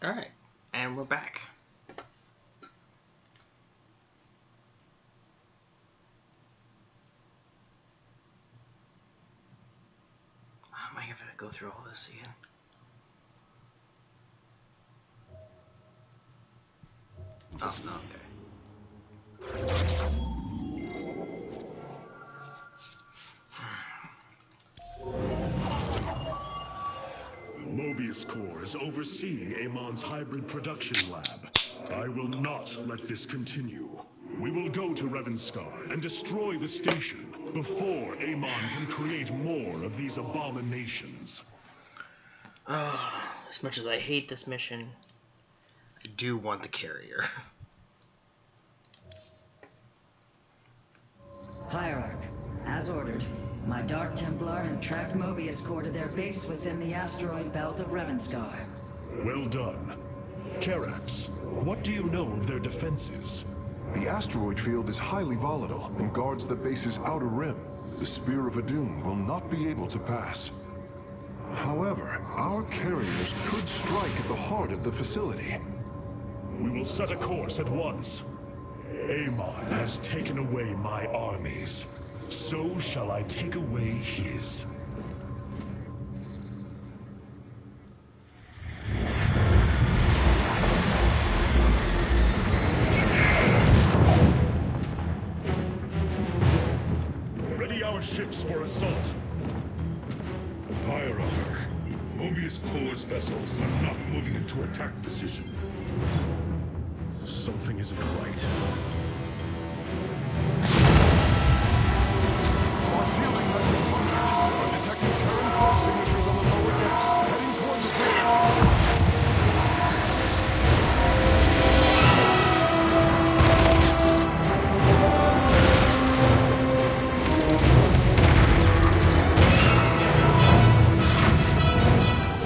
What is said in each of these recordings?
Alright, and we're back. Am I gonna go through all this again? Oh, no, Mobius Corps is overseeing Amon's hybrid production lab. I will not let this continue. We will go to Revenskar and destroy the station before Amon can create more of these abominations. As much as I hate this mission, I do want the carrier. Hierarch, as ordered, my Dark Templar have tracked Mobius Corps to their base within the asteroid belt of Revenskar. Well done. Karax, what do you know of their defenses? The asteroid field is highly volatile and guards the base's outer rim. The Spear of Adun will not be able to pass. However, our carriers could strike at the heart of the facility. We will set a course at once. Amon has taken away my armies. So shall I take away his. Ready our ships for assault. Hierarch, Mobius Corps' vessels are not moving into attack position. Something isn't right. Our shielding has been punctured. We're detecting Terran probe signatures on the lower decks, heading toward the bridge.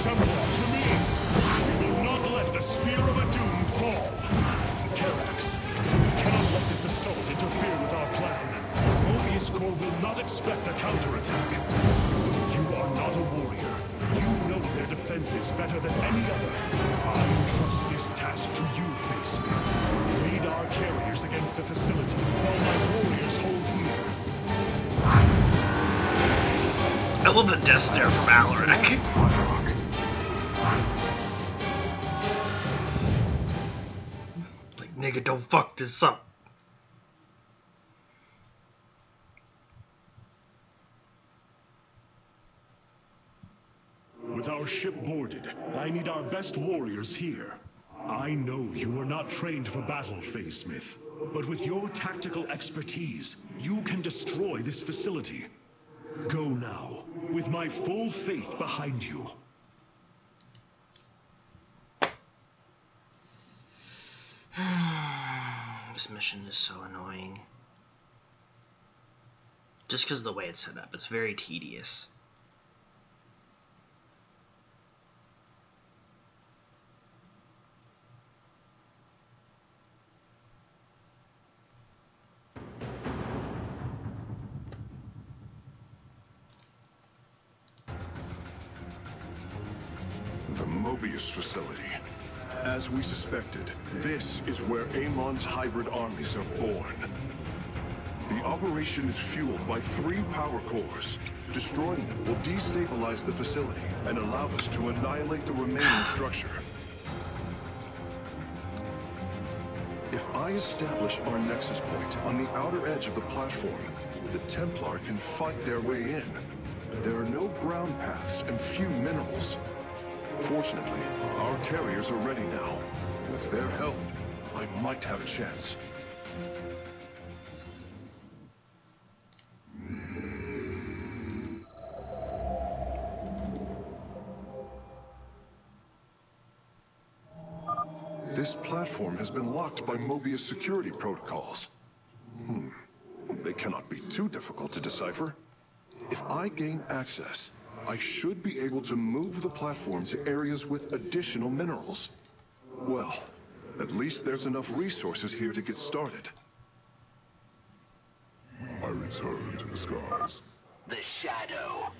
Templar, to me! We will not let the Spear of Adun fall! Karax, we cannot let this assault interfere with our plan. Mobius Corps will not expect a counterattack. You are not a warrior. You know their defenses better than any other. I entrust this task to you, Facesmith. Lead our carriers against the facility, while my warriors hold here. I love the death stare from Alarak. Like, nigga, don't fuck this up. With our ship boarded, I need our best warriors here. I know you are not trained for battle, Facesmith, but with your tactical expertise, you can destroy this facility. Go now, with my full faith behind you. This mission is so annoying. Just because of the way it's set up, it's very tedious. The Mobius facility. As we suspected, this is where Amon's hybrid armies are born. The operation is fueled by 3 power cores. Destroying them will destabilize the facility and allow us to annihilate the remaining structure. If I establish our nexus point on the outer edge of the platform, the Templar can fight their way in. There are no ground paths and few minerals. Fortunately, our carriers are ready now. With their help, I might have a chance. This platform has been locked by Mobius security protocols. They cannot be too difficult to decipher. If I gain access, I should be able to move the platform to areas with additional minerals. Well, at least there's enough resources here to get started. I return to the skies. The shadow.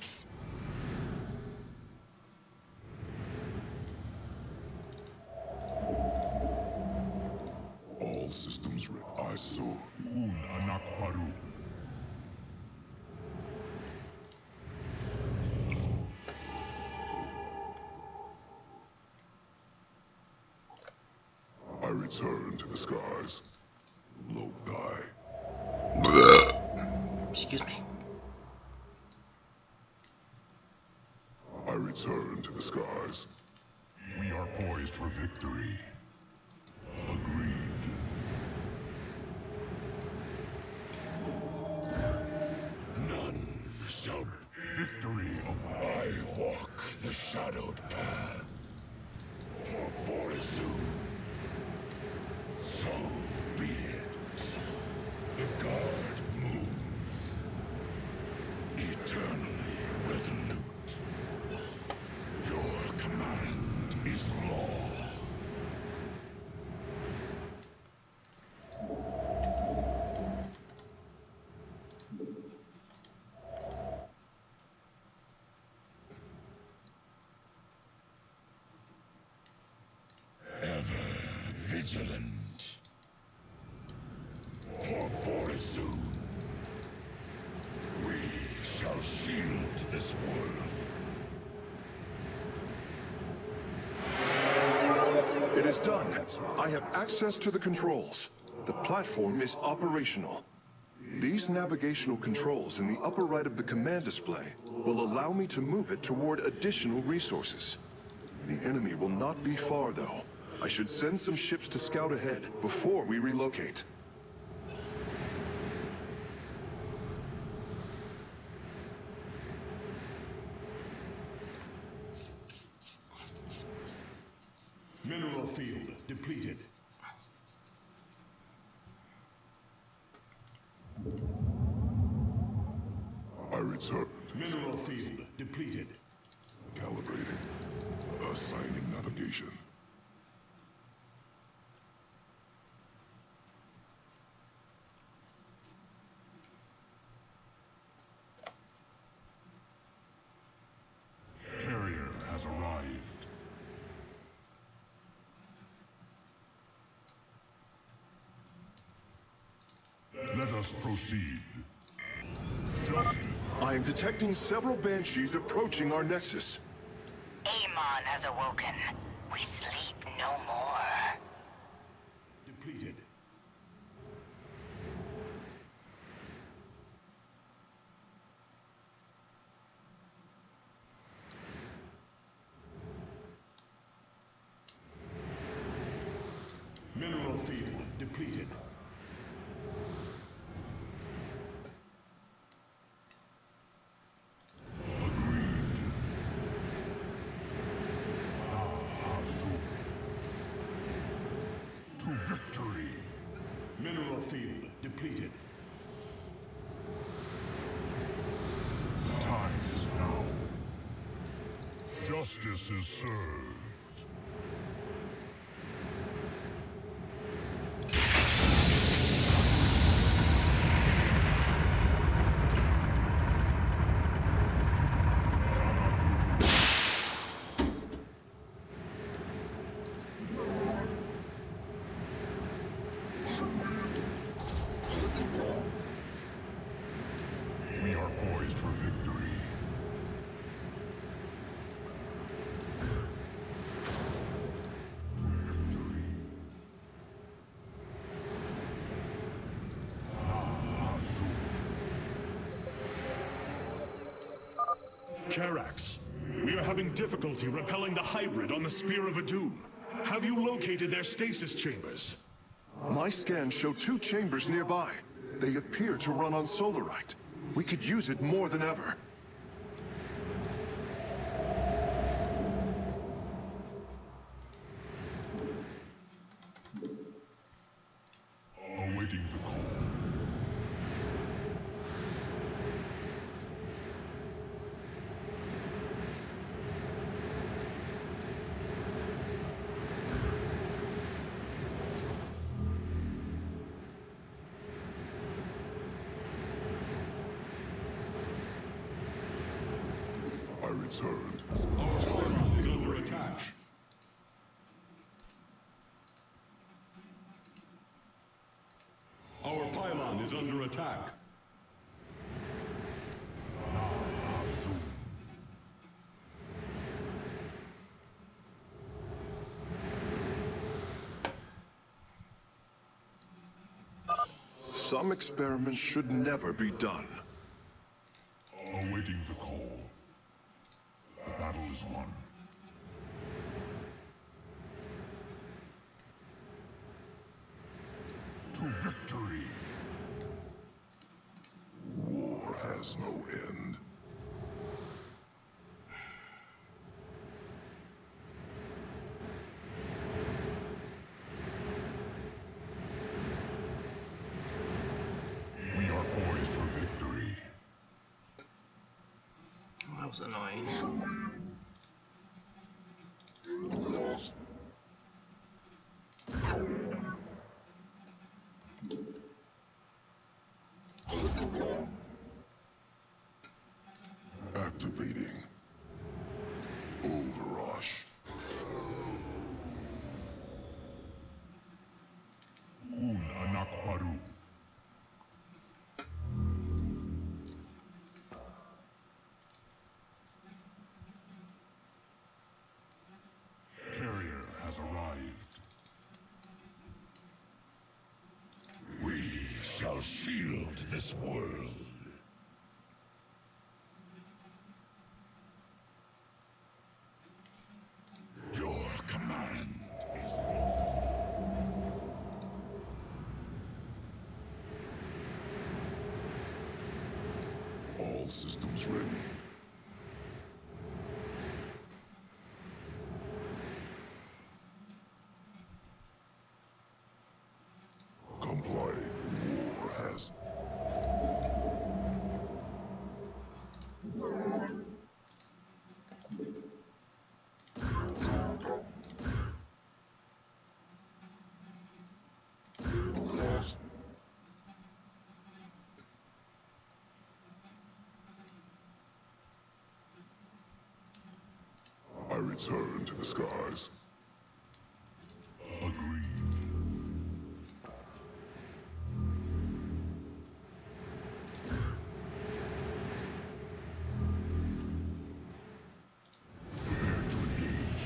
systems ready. I saw. Un anak baru. I return to the skies. Low die. Excuse me. I return to the skies. We are poised for victory. Agreed. None shall. Victory of I walk the shadowed path. For Vorizu. So be it. The guard moves. Eternally resolute. Your command is law. Vigilant. For Vorizu, we shall shield this world. It is done. I have access to the controls. The platform is operational. These navigational controls in the upper right of the command display will allow me to move it toward additional resources. The enemy will not be far, though. I should send some ships to scout ahead before we relocate. Mineral field depleted. I return. Mineral field depleted. Calibrating. Assigning navigation. carrier has arrived. Let us proceed. Justice. I am detecting several banshees approaching our nexus. Amon has awoken. We sleep no more. Depleted. Mineral field depleted. To victory. Mineral field depleted. The time is now. Justice is served. We are poised for victory. To victory. Karax, we are having difficulty repelling the hybrid on the Spear of Doom. Have you located their stasis chambers? My scans show 2 chambers nearby. They appear to run on solarite. We could use it more than ever. Awaiting the call. I returned. Our target is under attack. is under attack. Some experiments should never be done. Awaiting the call. The battle is won. To victory! War has no end. We are poised for victory. That was annoying. Activating. Overrush. Un anak baru. Carrier has arrived. We shall shield this world. Your command is all systems ready. Comply. War has. I return to the skies. Agreed. Prepare to engage.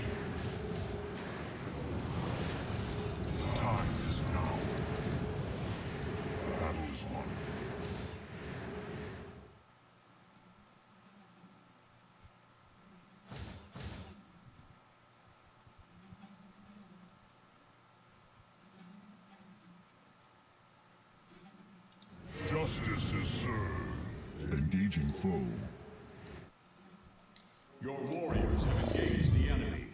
Time is now. The battle is won. Justice is served. Engaging foe. Your warriors have engaged the enemy.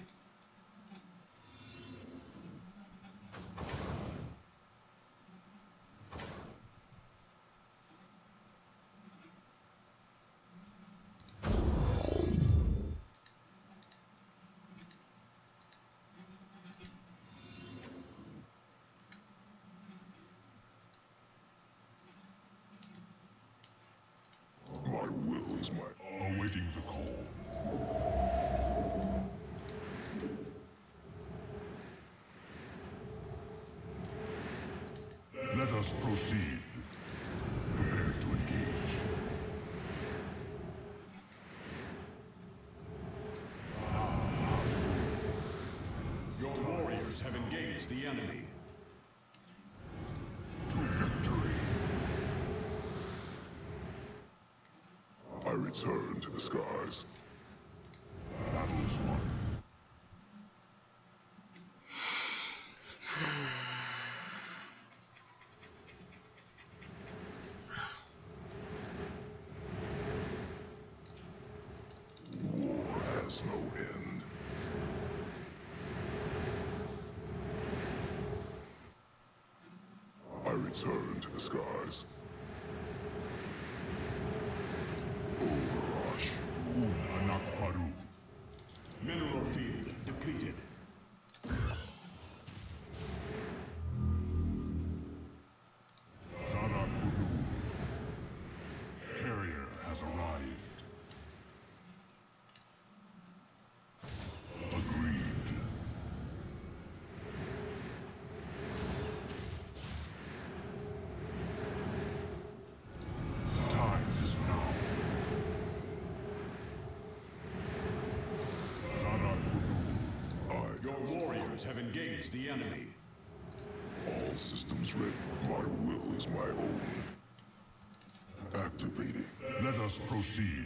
My will is my. Awaiting the call. Let us proceed. Prepare to engage. Your warriors have engaged the enemy. To victory. I return to the skies. Battle is won. War has no end. I return to the skies. Overrush. Un anak baru. Mineral field depleted. Zara Kudu. Carrier has arrived. Agreed. engaged the enemy. All systems ready. My will is my own. Activating. Let us proceed.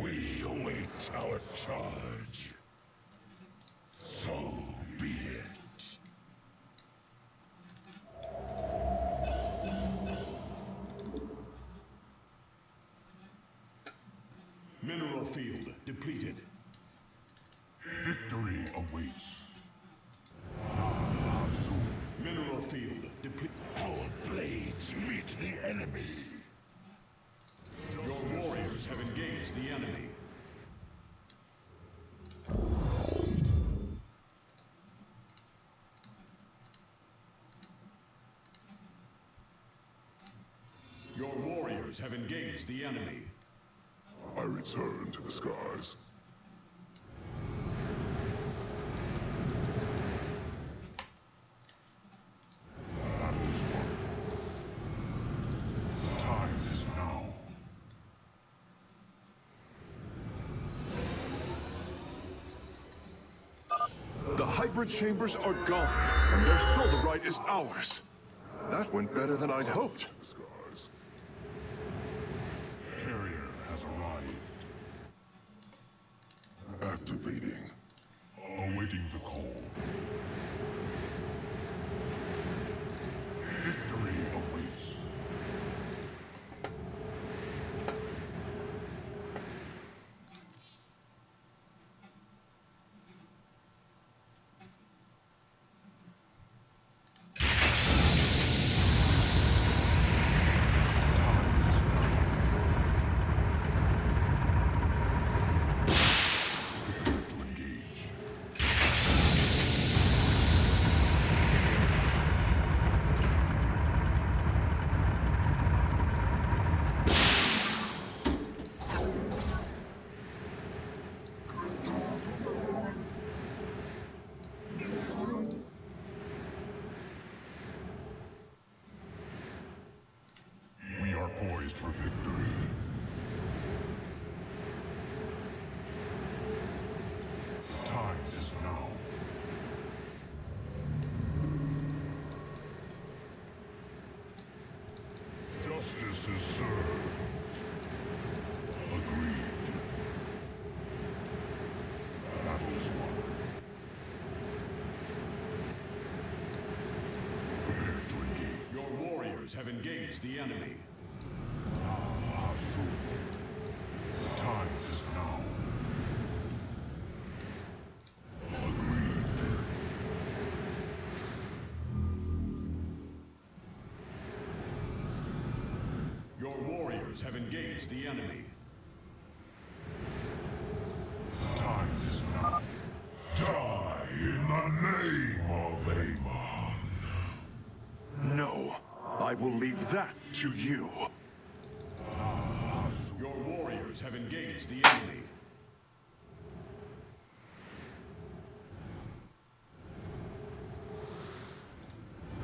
We await our charge. So be it. Mineral field depleted. Victory awaits. Mineral field depleted. Our blades meet the enemy. Your warriors have engaged the enemy. Your warriors have engaged the enemy. I return to the skies. Battle's won. Time is now. The hybrid chambers are gone, and their solarite is ours. That went better than I'd hoped. The skies. Carrier has arrived. Activating. Awaiting the call. Victory awaits. Prepare to engage. We are poised for victory. The time is now. Justice is served. Agreed. Battle is won. Prepare to engage. Your warriors have engaged the enemy. The time is now. Agreed. Your warriors have engaged the enemy. The time is now. Die in the name of Amon. No, I will leave that to you. Your warriors have engaged the enemy.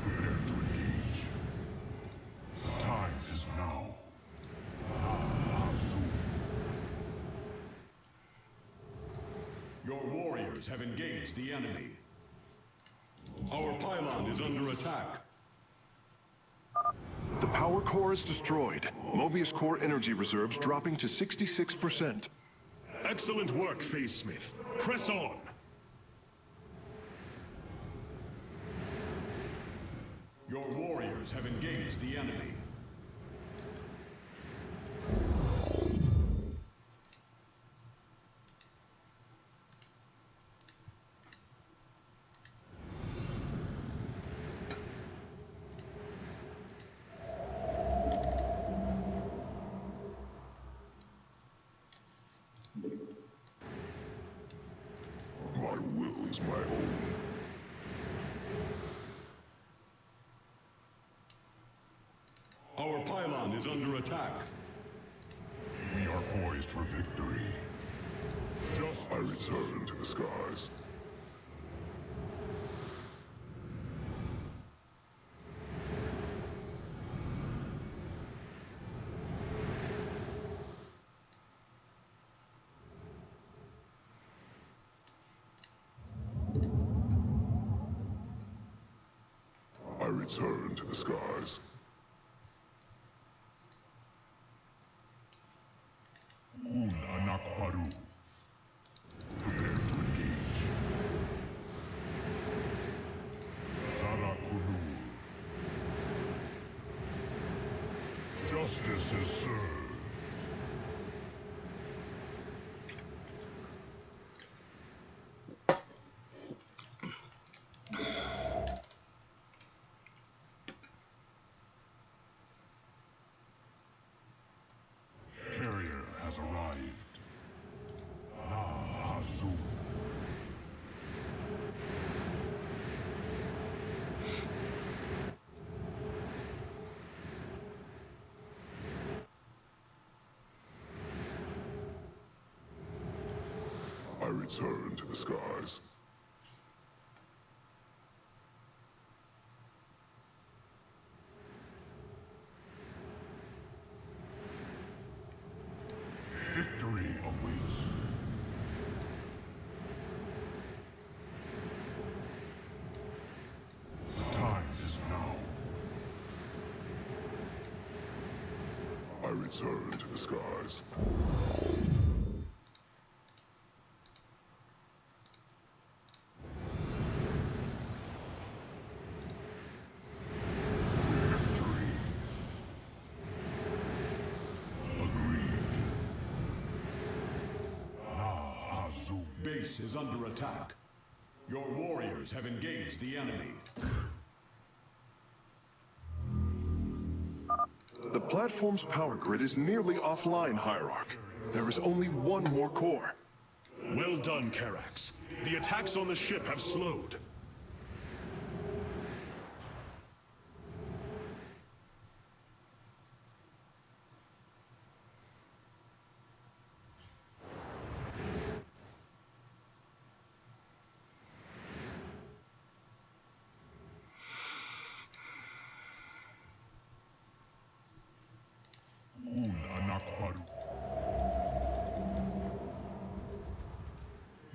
Prepare to engage. The time is now. Your warriors have engaged the enemy. Our pylon is under attack. The power core is destroyed. Mobius core energy reserves dropping to 66%. Excellent work, Phase Smith. Press on. Your warriors have engaged the enemy. My will is my own. Our pylon is under attack. We are poised for victory. I return to the skies. return to the skies. Un anak baru. Prepare to engage. Zara Kunul. Justice is served. Carrier has arrived. Na Hazoo. I return to the skies. Victory awaits. The time is now. I return to the skies. Victory. Agreed. Na Hazoo. Base is under attack. Your warriors have engaged the enemy. The platform's power grid is nearly offline, Hierarch. There is only one more core. Well done, Karax. The attacks on the ship have slowed. Un anak baru.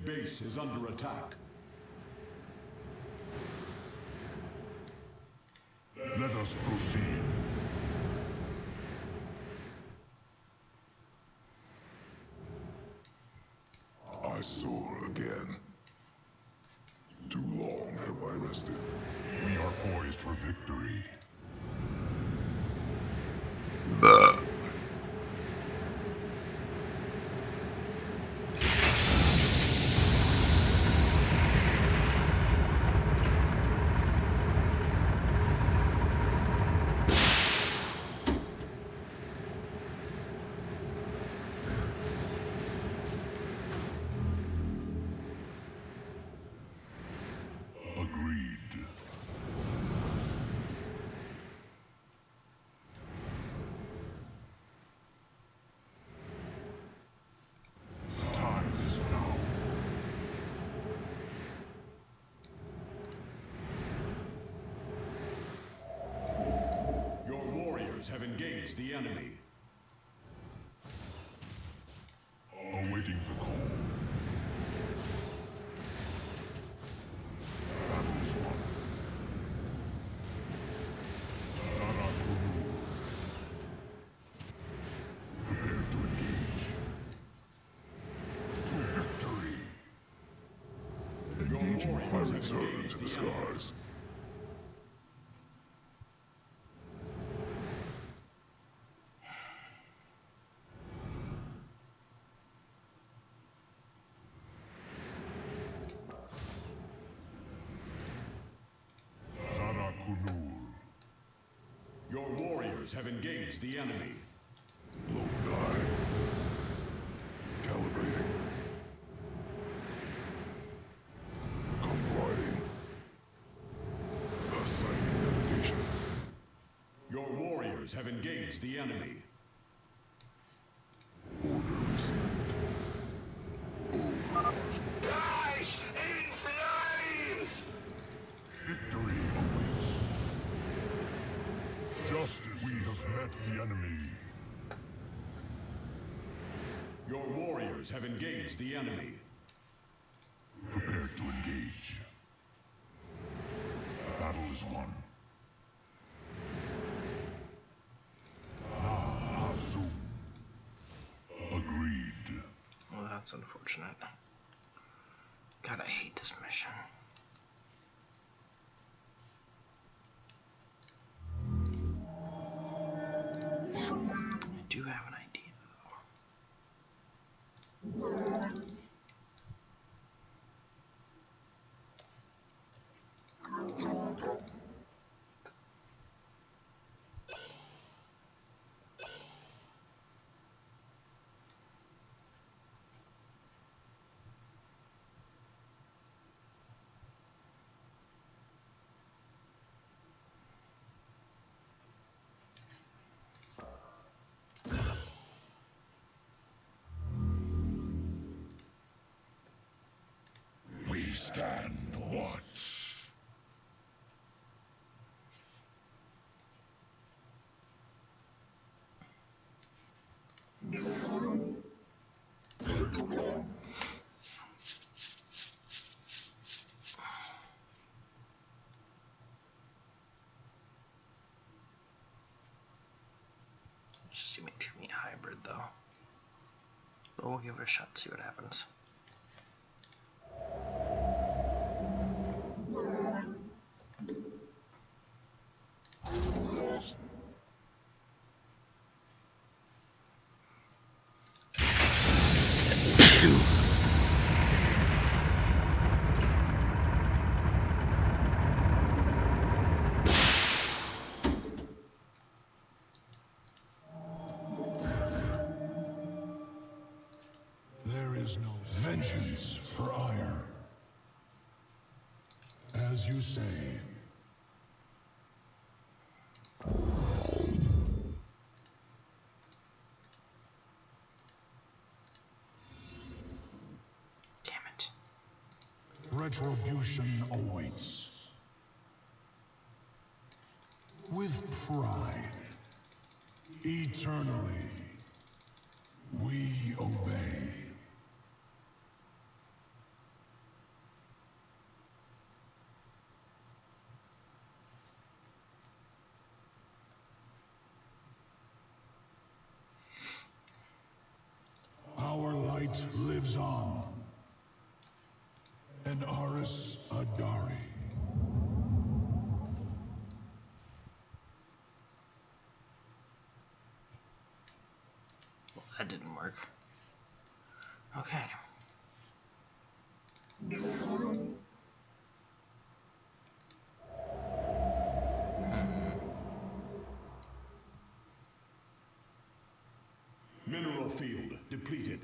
Base is under attack. Let us proceed. I soar again. Too long have I rested. We are poised for victory. Agreed. The time is now. Your warriors have engaged the enemy. Awaiting the call. Battle is won. Zara Kunul. Prepare to engage. To victory. Engaging I return to the skies. Zara Kunul. Your warriors have engaged the enemy. Low die. Calibrating. Complying. Assigning navigation. Your warriors have engaged the enemy. Order received. Guys, in flames! Victory awaits. Justice. We have met the enemy. Your warriors have engaged the enemy. Prepare to engage. The battle is won. That's unfortunate. God, I hate this mission. I do have an idea, though. We stand watch. Just make 2-meat hybrid, though. But we'll give it a shot to see what happens. There is no vengeance for ire. As you say. Damn it. Retribution awaits. With pride, eternally, we obey. Our light lives on. And Aris Adari. Well, that didn't work. Okay. Mineral field depleted.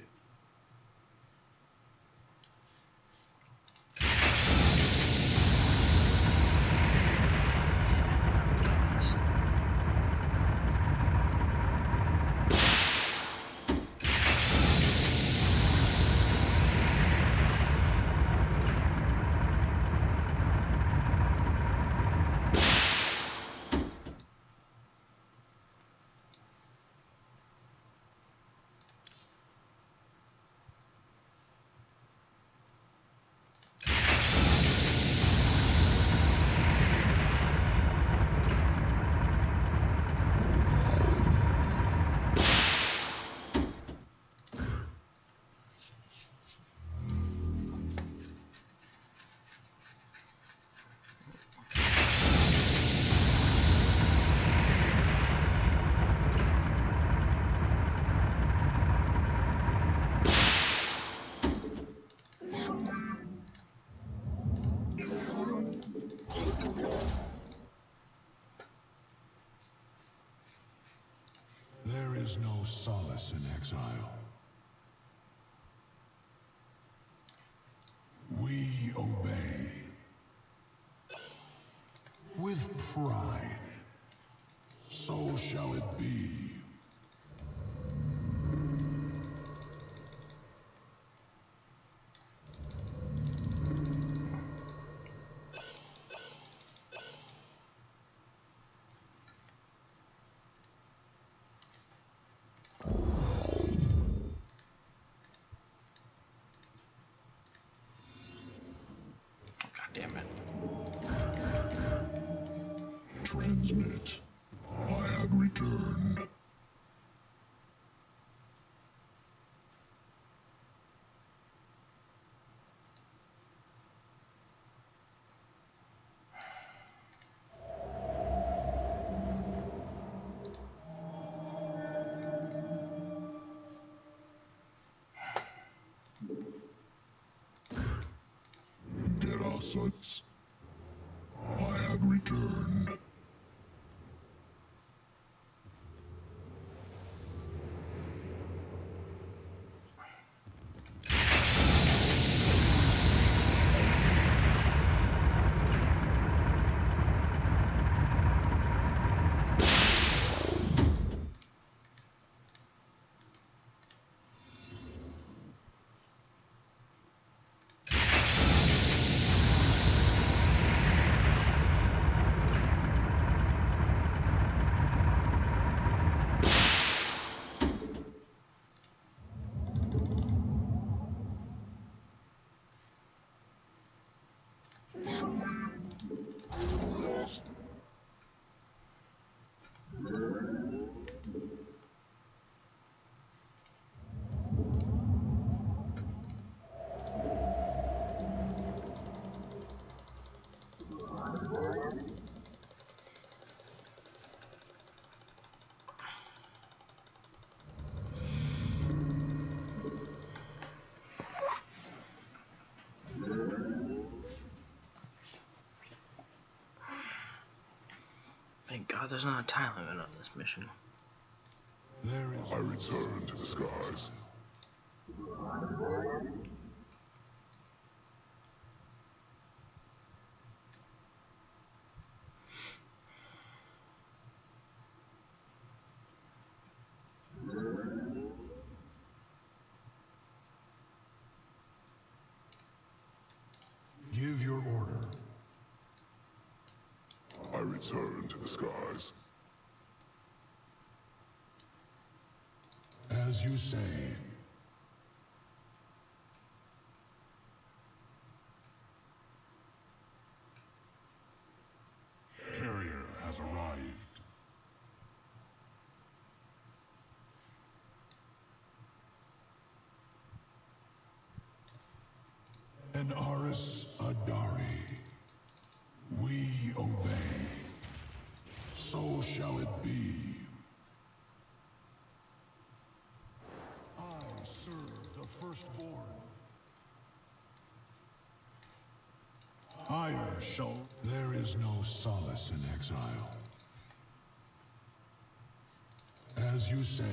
There is no solace in exile. We obey. With pride. So shall it be. Damn it. Transmit. I have returned. sights. I have returned. Thank God there's not a time limit on this mission. I return to the skies. Give your order. I return to the skies. As you say. Carrier has arrived. And Aris Adari, we obey. So shall it be. I serve the firstborn. Higher shall... There is no solace in exile. As you say.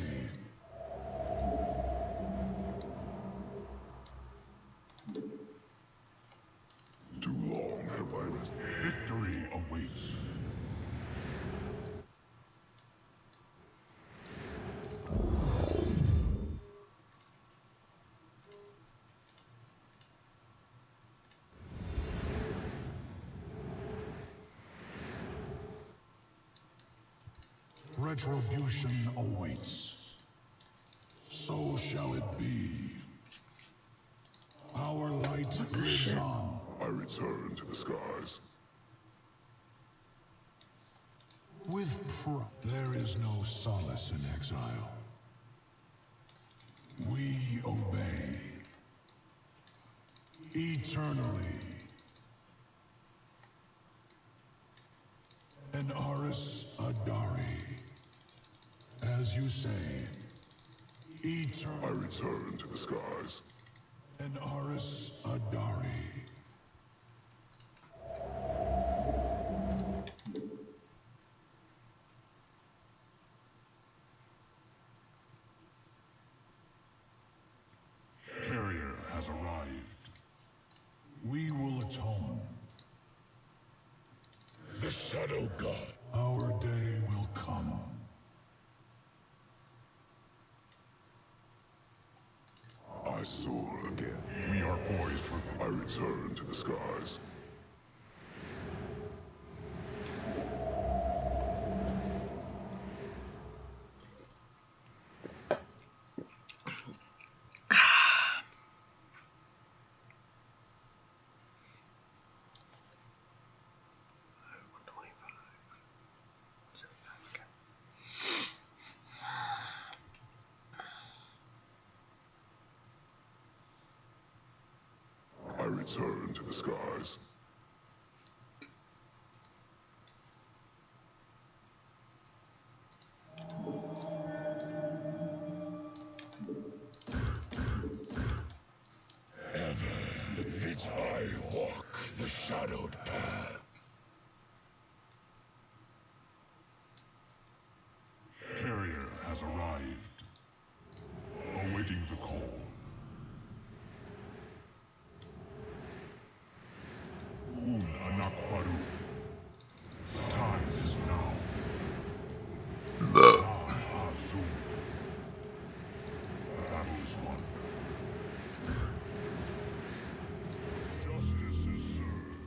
Too long have I been. Victory awaits. Retribution awaits. So shall it be. Our light lives on. I return to the skies. With there is no solace in exile. We obey. Eternally. And Aris Adari. As you say. I return to the skies. And Aris Adari. Carrier has arrived. We will atone. The Shadow God. Our day will come. I soar again. We are poised for I return to the skies. I return to the skies. Ever that I walk the shadowed path. Carrier has arrived. Awaiting the call. Un anak baru. The time is now. Azul. The battle is won. Justice is served.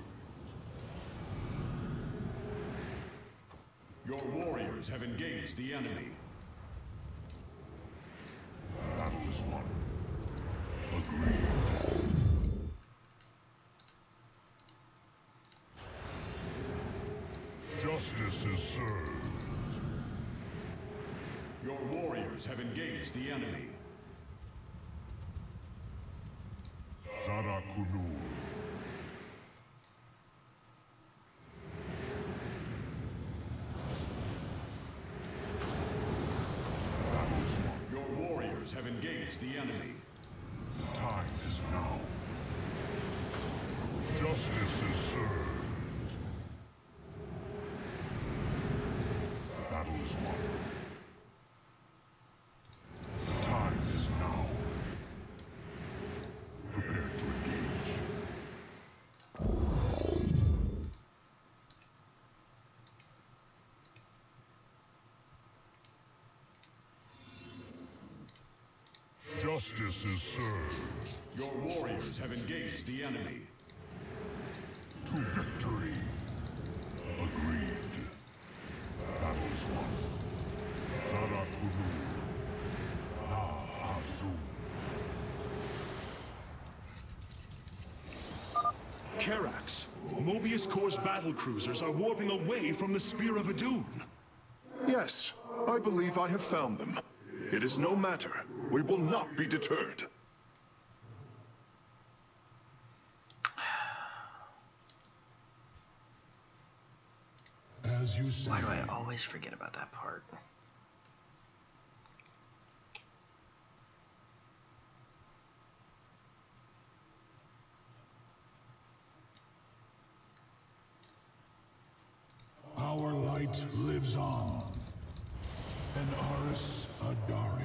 Your warriors have engaged the enemy. The battle is won. Agreed. Justice is served. Your warriors have engaged the enemy. Zara Kunur. Your warriors have engaged the enemy. The time is now. Justice is served. The battle is won. The time is now. Prepare to engage. Justice is served. Your warriors have engaged the enemy. To victory. Agreed. The battle is won. Zara Kunur. La Azul. Karax, Mobius Corps battle cruisers are warping away from the Spear of Adun. Yes, I believe I have found them. It is no matter. We will not be deterred. As you say. Why do I always forget about that part? Our light lives on. And Aris Adari.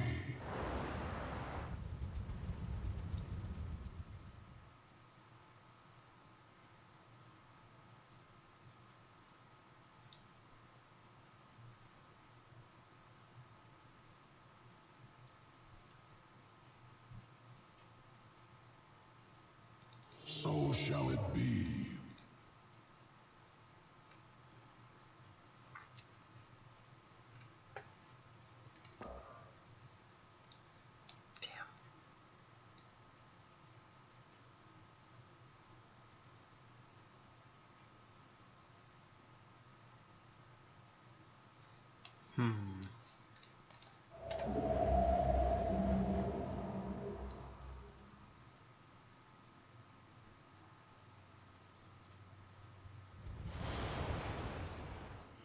So shall it be.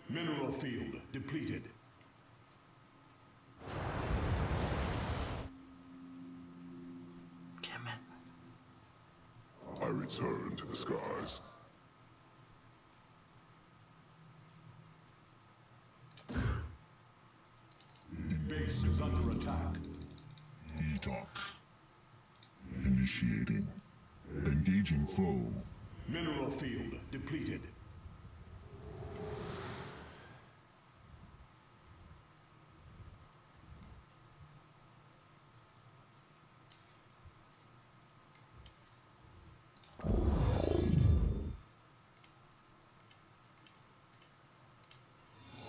Mineral field depleted. Damn it. I return to the skies. Base is under attack. Etok. Initiating. Engaging foe. Mineral field depleted.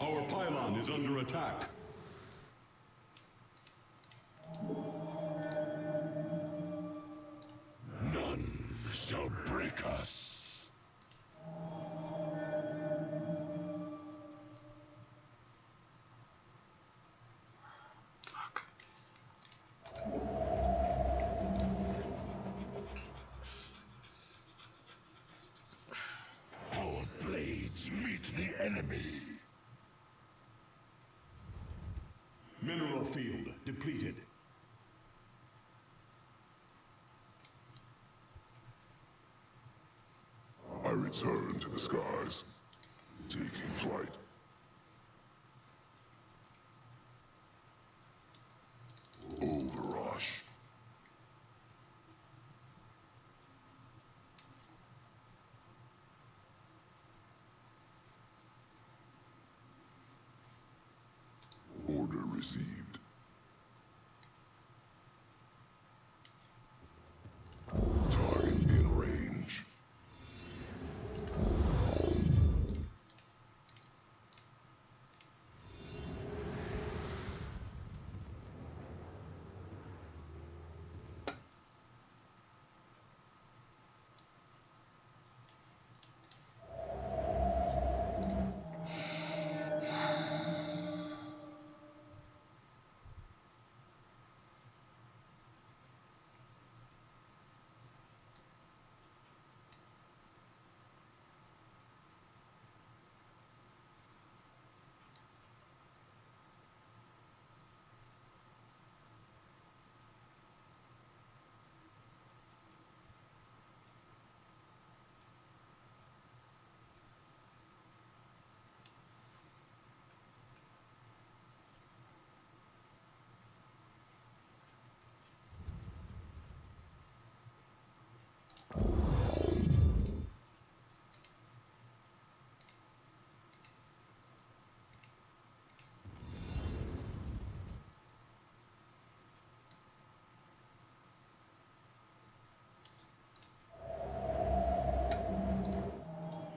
Our pylon is under attack. None shall break us. Our blades meet the enemy. Mineral field depleted. I return to the skies, taking flight. Overrush. Order received. Target in range.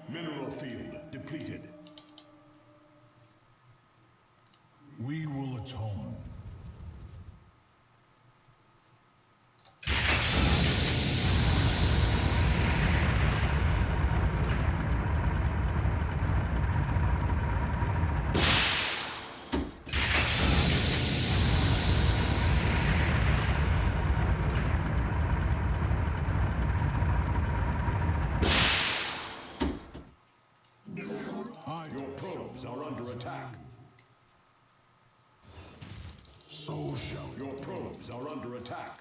Mineral field depleted. We will atone. Your probes are under attack. So shall Your probes are under attack.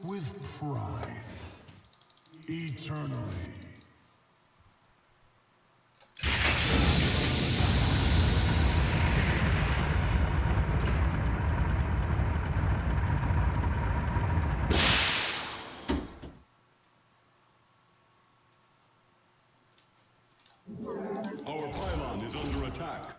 with pride, eternally. Our pylon is under attack.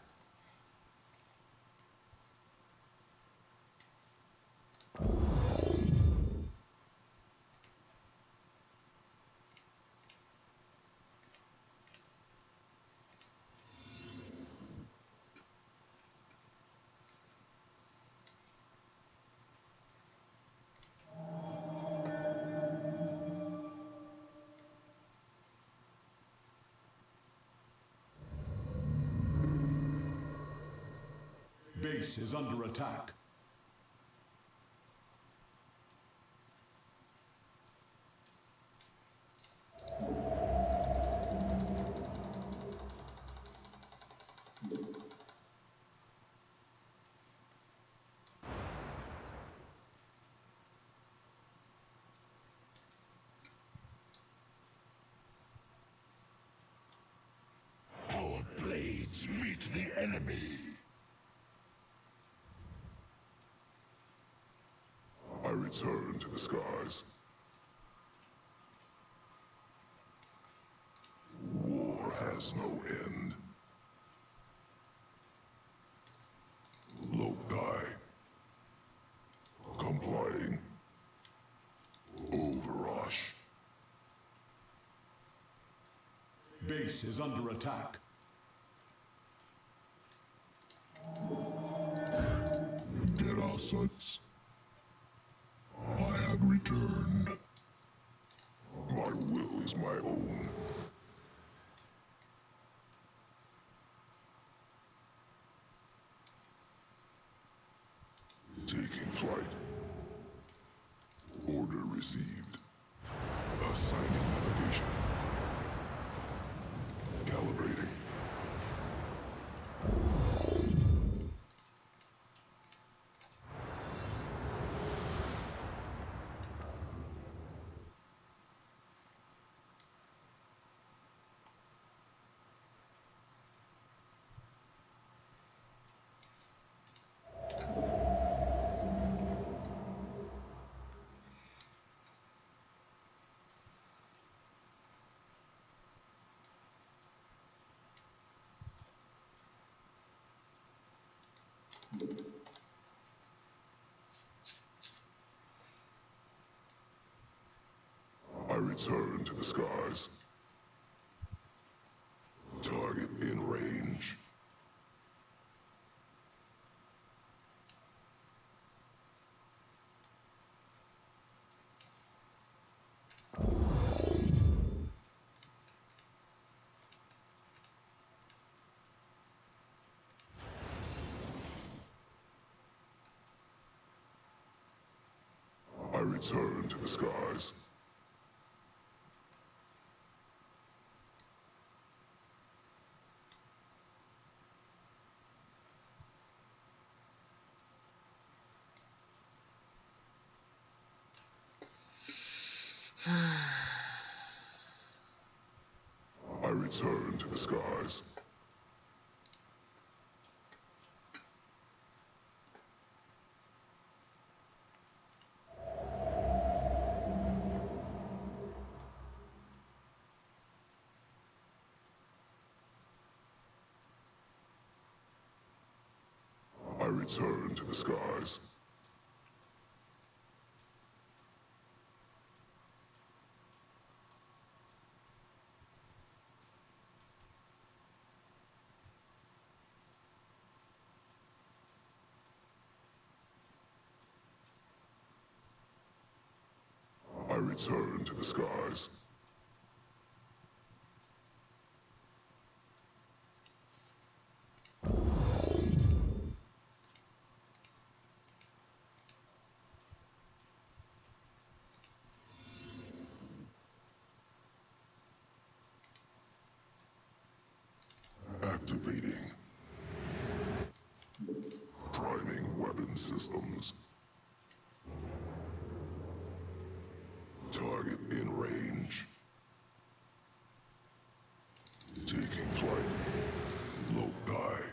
Base is under attack. Our blades meet the enemy. I return to the skies. War has no end. Loci. Complying. Overrush. Base is under attack. Get our sons. I have returned. My will is my own. Taking flight. Order received. Assigning navigation. Calibrating. I return to the skies. Target in range. I return to the skies. I return to the skies. I return to the skies. I return to the skies. Activating. Priming weapon systems. Target in range. Taking flight. Low die.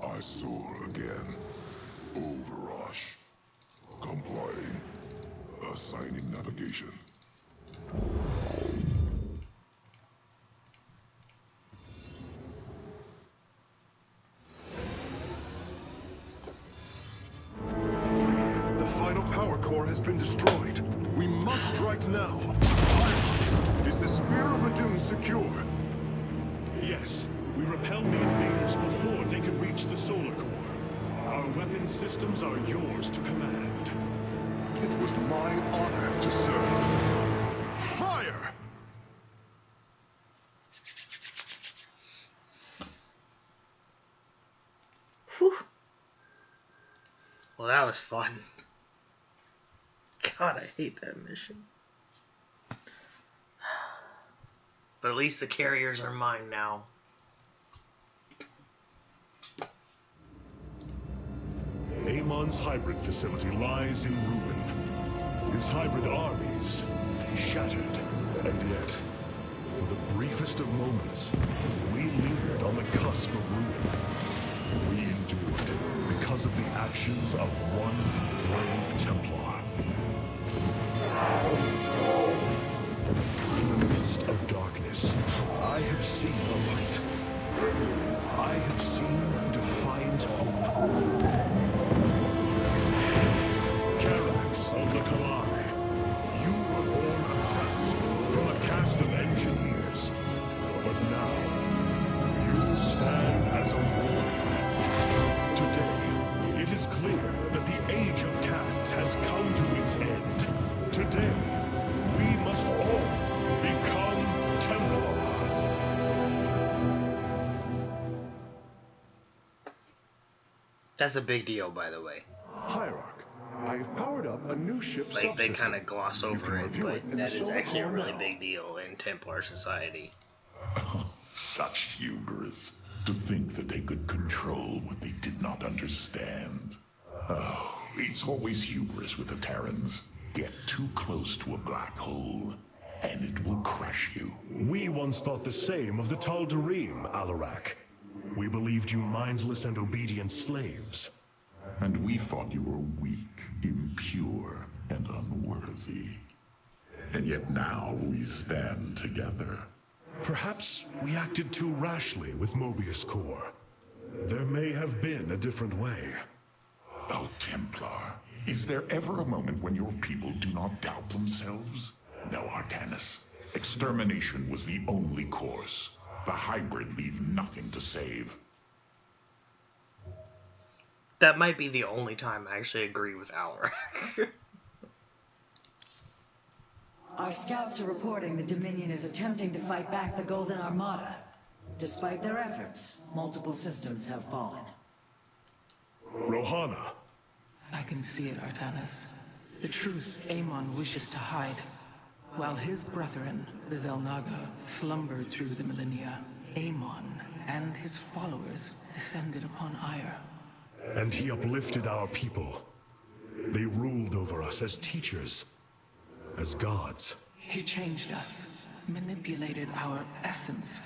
I soar again. Overrush. Complying. Assigning navigation. The final power core has been destroyed. We must strike now. Is the Spear of Adun secure? Yes, we repelled the invaders before they could reach the solar core. Our weapon systems are yours to command. It was my honor to serve. Fire! Whew. Well, that was fun. God, I hate that mission. But at least the carriers are mine now. Amon's hybrid facility lies in ruin. His hybrid armies shattered. And yet, for the briefest of moments, we lingered on the cusp of ruin. We endured because of the actions of one brave Templar. In the midst of darkness, I have seen the light. I have seen defiant hope. Carax of the Kalai, you were born a craftsman from a caste of engineers. But now, you stand as a warrior. Today, it is clear that the age of castes has come to its end. Today, we must all become Templar. That's a big deal, by the way. Hierarch, I have powered up a new ship Like, they subsystem. kind of gloss over it, review but it in that the is solar actually a core really now. big deal in Templar society. Such hubris. To think that they could control what they did not understand. Oh, it's always hubris with the Terrans. Get too close to a black hole, and it will crush you. We once thought the same of the Tal'Darim, Alarak. We believed you mindless and obedient slaves. And we thought you were weak, impure, and unworthy. And yet now we stand together. Perhaps we acted too rashly with Mobius Core. There may have been a different way. Oh, Templar, is there ever a moment when your people do not doubt themselves? No, Arcanus. Extermination was the only course. The hybrid leave nothing to save. That might be the only time I actually agree with Alarak. Our scouts are reporting the Dominion is attempting to fight back the Golden Armada. Despite their efforts, multiple systems have fallen. Rohana. I can see it, Artanis. The truth Amon wishes to hide. While his brethren, the Xel'Naga, slumbered through the millennia, Amon and his followers descended upon Ire. And he uplifted our people. They ruled over us as teachers, as gods. He changed us, manipulated our essence.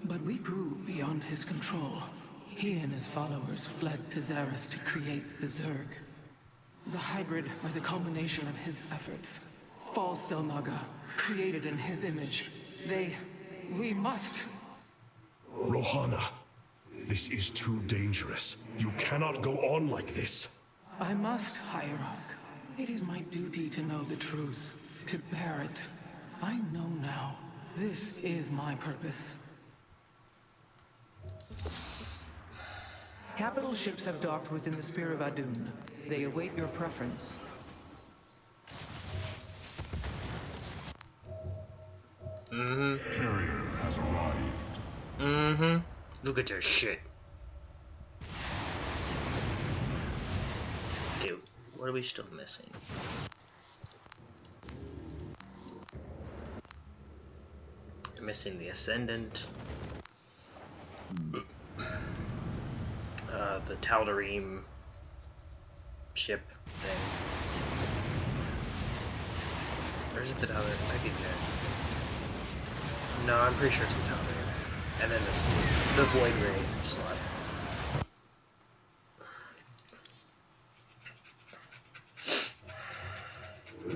But we grew beyond his control. He and his followers fled to Xeris to create the Zerg. The hybrid are the culmination of his efforts. False Xel'Naga, created in his image. We must... Rohana, this is too dangerous. You cannot go on like this. I must, Hierarch. It is my duty to know the truth, to bear it. I know now. This is my purpose. Capital ships have docked within the Spear of Adun. They await your preference. Carrier has arrived. Look at your shit. Dude, what are we still missing? We're missing the Ascendant. The Tal'Darim ship thing. Or is it the Tal'Darim? It might be there. No, I'm pretty sure it's the Tal'Darim. And then the Void Ray slot.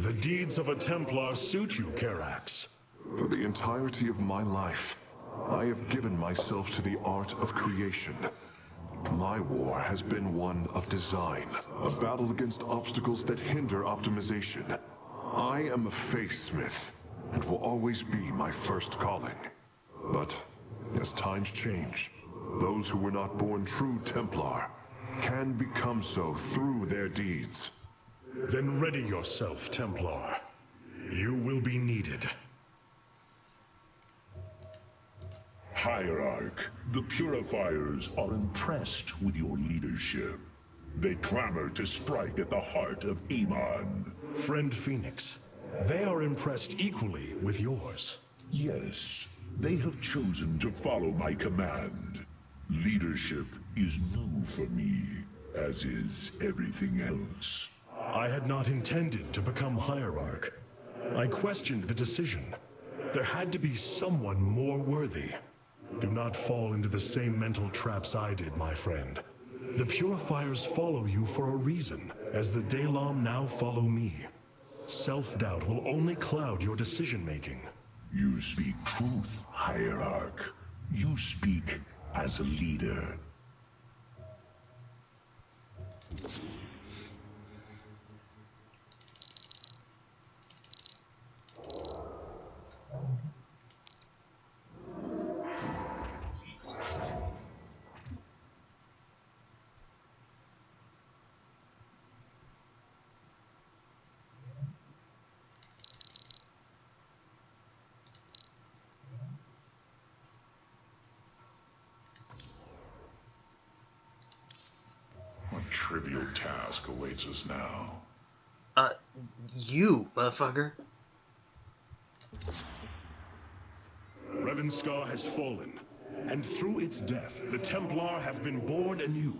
The deeds of a Templar suit you, Carax. For the entirety of my life, I have given myself to the art of creation. My war has been one of design, a battle against obstacles that hinder optimization. I am a faithsmith, and will always be my first calling. But as times change, those who were not born true Templar can become so through their deeds. Then ready yourself, Templar. You will be needed. Hierarch, the Purifiers are impressed with your leadership. They clamor to strike at the heart of Amon. Friend Phoenix, they are impressed equally with yours. Yes, they have chosen to follow my command. Leadership is new for me, as is everything else. I had not intended to become Hierarch. I questioned the decision. There had to be someone more worthy. Do not fall into the same mental traps I did, my friend. The Purifiers follow you for a reason, as the Dalam now follow me. Self-doubt will only cloud your decision-making. You speak truth, Hierarch. You speak as a leader. What trivial task awaits us now? You, motherfucker. Revanskar has fallen, and through its death, the Templar have been born anew.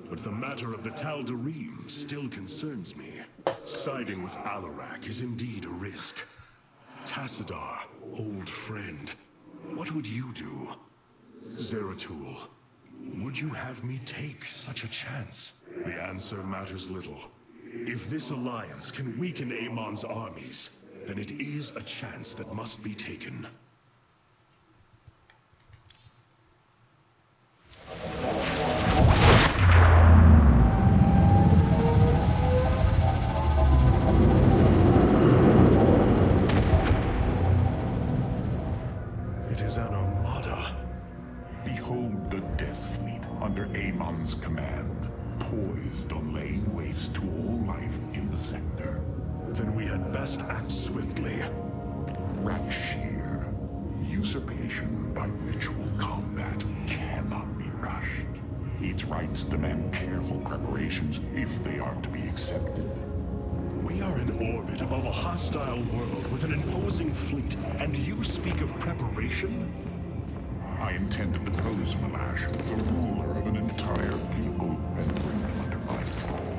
But the matter of the Tal'Darim still concerns me. Siding with Alarak is indeed a risk. Tassadar, old friend, what would you do? Zeratul, would you have me take such a chance? The answer matters little. If this alliance can weaken Amon's armies, then it is a chance that must be taken. It is an armada. Behold the Death Fleet under Amon's command, poised on laying waste to all life in the sector. Then we had best act swiftly. Rakshir. Usurpation by ritual combat cannot be rushed. Its rites demand careful preparations if they are to be accepted. We are in orbit above a hostile world with an imposing fleet, and you speak of preparation? I intend to depose Malash, the ruler of an entire people, and bring them under my thrall.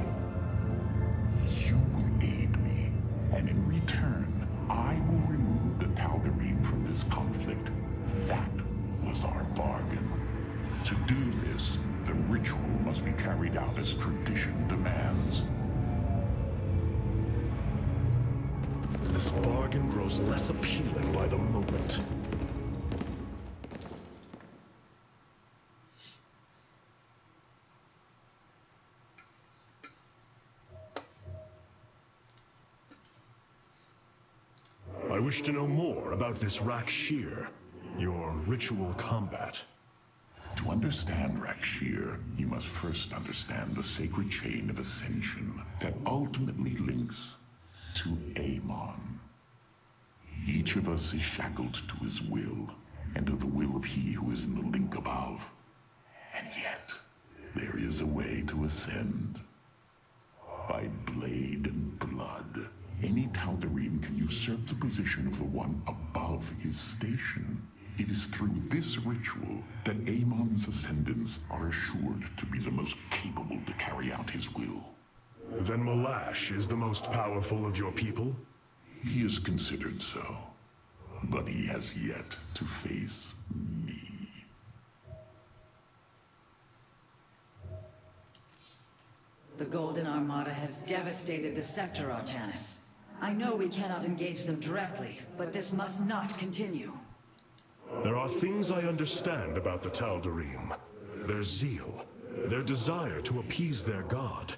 You will aid me, and in return, I will remove the Tal'Darim from this conflict. That was our bargain. To do this, the ritual must be carried out as tradition demands. This bargain grows less appealing by the moment. I wish to know more about this Rakshir, your ritual combat. To understand Rakshir, you must first understand the sacred chain of ascension that ultimately links to Amon. Each of us is shackled to his will, and to the will of he who is in the link above. And yet, there is a way to ascend. By blade and blood, any Tal'Darim can usurp the position of the one above his station. It is through this ritual that Amon's ascendants are assured to be the most capable to carry out his will. Then Malash is the most powerful of your people? He is considered so, but he has yet to face me. The Golden Armada has devastated the sector, Artanis. I know we cannot engage them directly, but this must not continue. There are things I understand about the Tal'Darim. Their zeal, their desire to appease their god.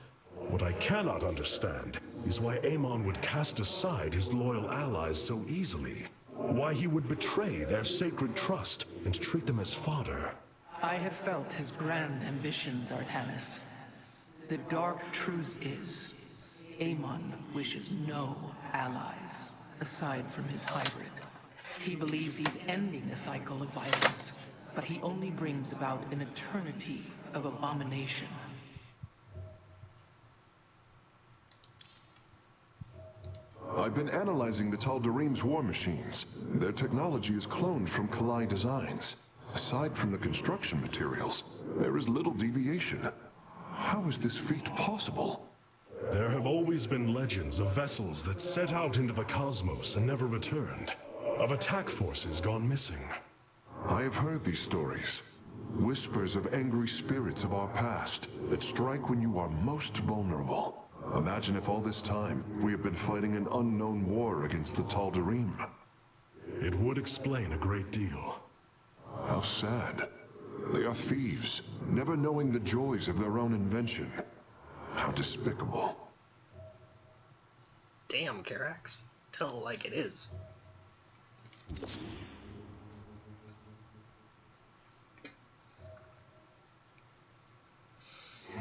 What I cannot understand is why Amon would cast aside his loyal allies so easily. Why he would betray their sacred trust and treat them as fodder. I have felt his grand ambitions, Artanis. The dark truth is, Amon wishes no allies, aside from his hybrid. He believes he's ending a cycle of violence, but he only brings about an eternity of abomination. I've been analyzing the Tal'Darim's war machines. Their technology is cloned from Kalai designs. Aside from the construction materials, there is little deviation. How is this feat possible? There have always been legends of vessels that set out into the cosmos and never returned. Of attack forces gone missing. I have heard these stories. Whispers of angry spirits of our past that strike when you are most vulnerable. Imagine if all this time we have been fighting an unknown war against the Tal'Darim. It would explain a great deal. How sad. They are thieves, never knowing the joys of their own invention. How despicable. Damn, Karax. Tell it like it is.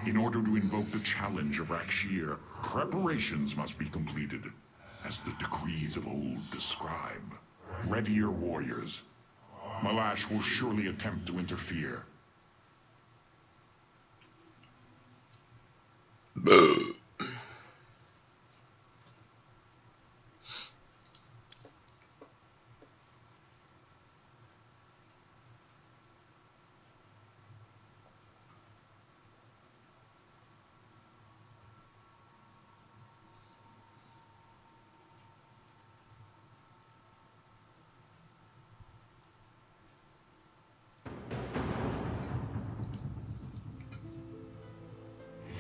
In order to invoke the challenge of Rakshir, preparations must be completed, as the decrees of old describe. Ready your warriors. Malash will surely attempt to interfere.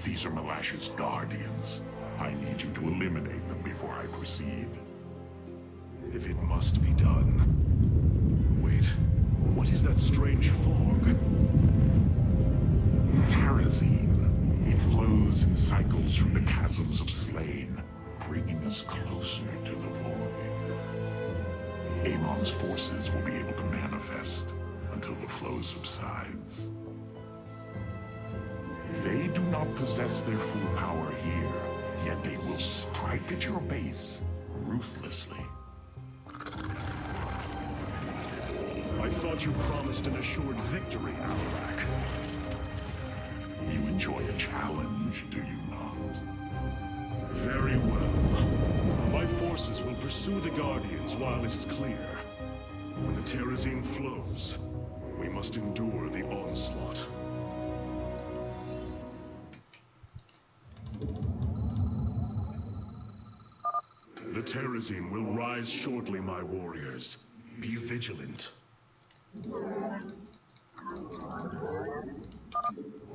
These These are Malash's guardians. I need you to eliminate them before I proceed. If it must be done. Wait, what is that strange fog? Terrazine. It flows in cycles from the chasms of Slain, bringing us closer to the void. Amon's forces will be able to manifest until the flow subsides. They do not possess their full power here, yet they will strike at your base ruthlessly. I thought you promised an assured victory, Alarak. You enjoy a challenge, do you not? Very well. My forces will pursue the Guardians while it is clear. When the Terrazine flows, we must endure the onslaught. The Terrazine will rise shortly, my warriors. Be vigilant.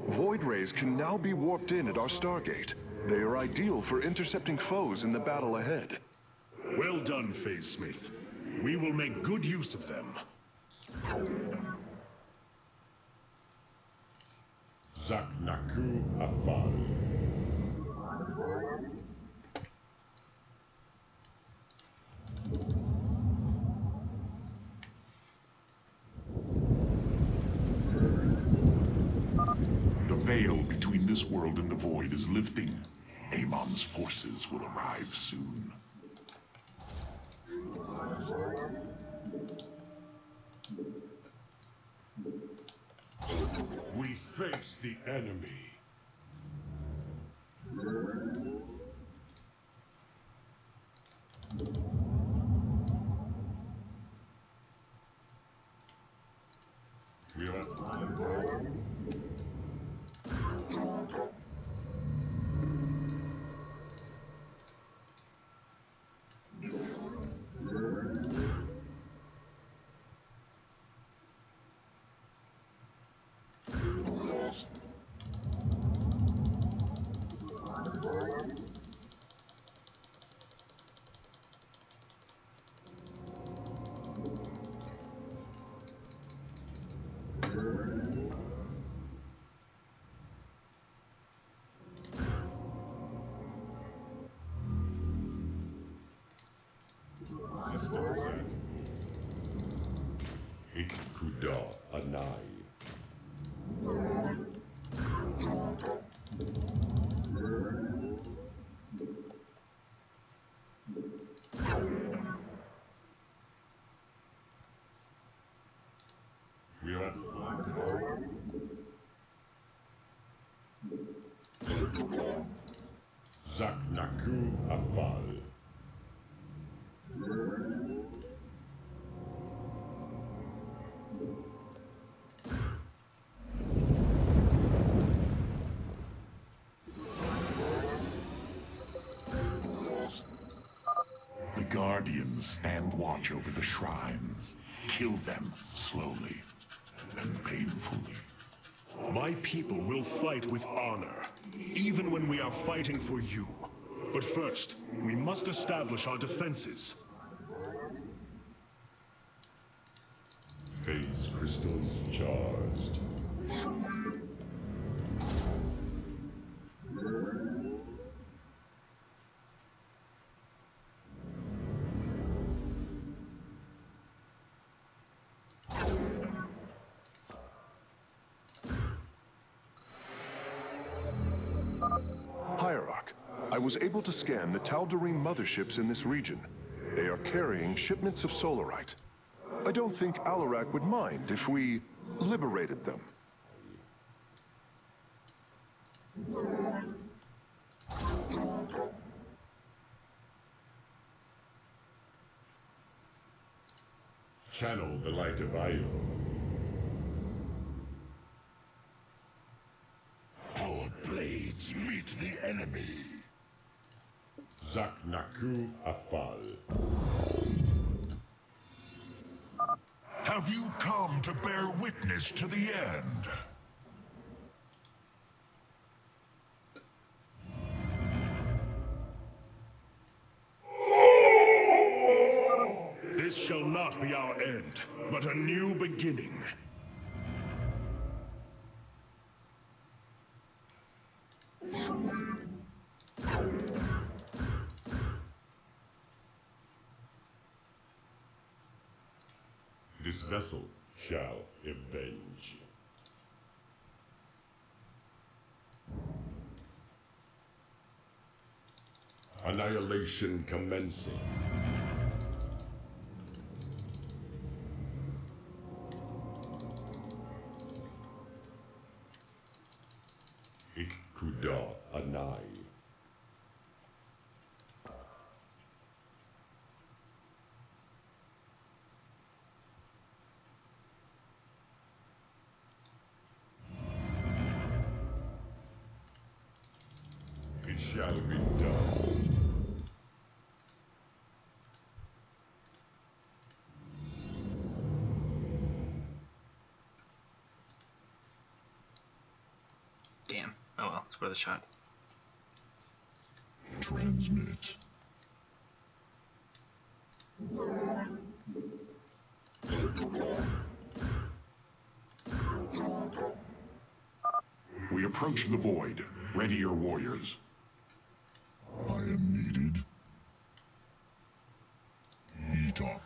Void rays can now be warped in at our Stargate. They are ideal for intercepting foes in the battle ahead. Well done, Phase Smith. We will make good use of them. Zaknaku Afal. The veil between this world and the void is lifting. Amon's forces will arrive soon. We face the enemy. We are at full power. Systems active. Ikkuda Anai. We are at full power. Zaknaku Afal. The Guardians stand watch over the shrines. Kill them slowly and painfully. My people will fight with honor, even when we are fighting for you. But first, we must establish our defenses. Phase crystals charged. Hierarch, I was able to scan the Tal'Darim motherships in this region. They are carrying shipments of solarite. I don't think Alarak would mind if we liberated them. Channel the light of Io. Our blades meet the enemy. Zaknaku Afal. Have you come to bear witness to the end? shall not be our end, but a new beginning. This vessel shall avenge. Annihilation commencing. Ikkuda Anai. It shall be done. Damn. Oh well, it's worth a shot. Transmit. We approach the void. Ready your warriors. I am needed. Etok.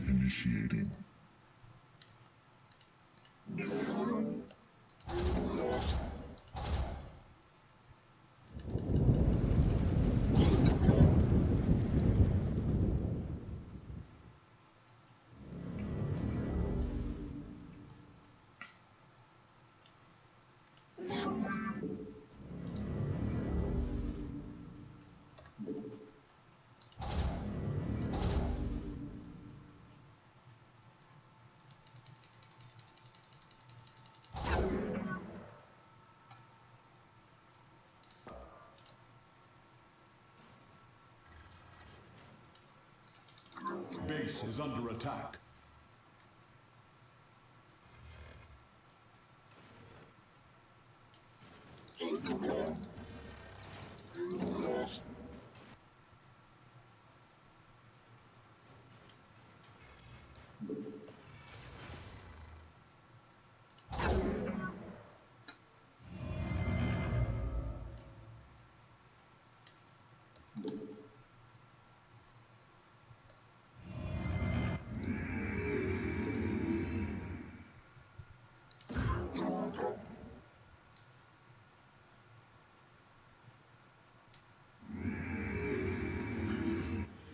Initiating. Base is under attack.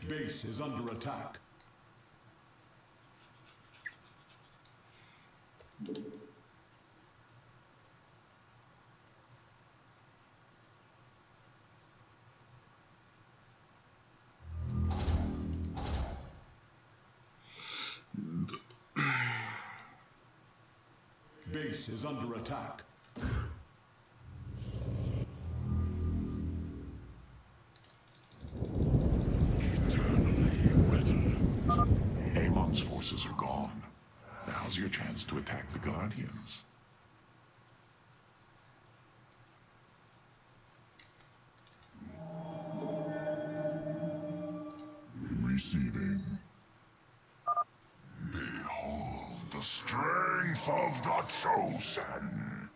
Base is under attack. Base is under attack. Amon's forces are gone. Now's your chance to attack the Guardians. Receiving. Behold the strength of the Chosen.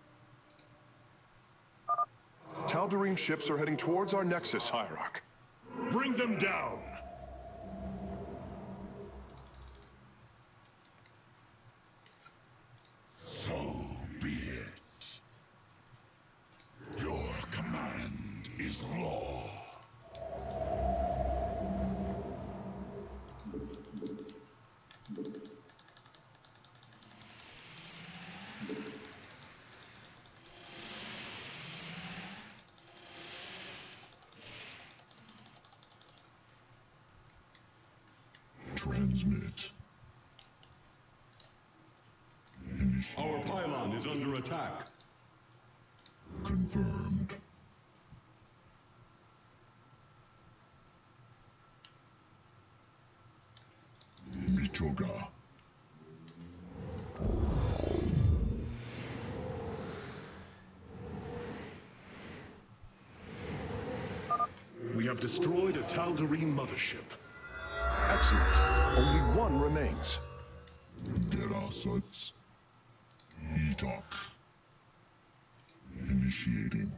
Tal'Darim ships are heading towards our Nexus, Hierarch. Bring them down! So be it. Your command is law. Transmit. Our pylon is under attack. Confirmed. Mitoga. We have destroyed a Tal'Darim mothership. Excellent. Only one remains. Get our sights. E-talk. Initiating.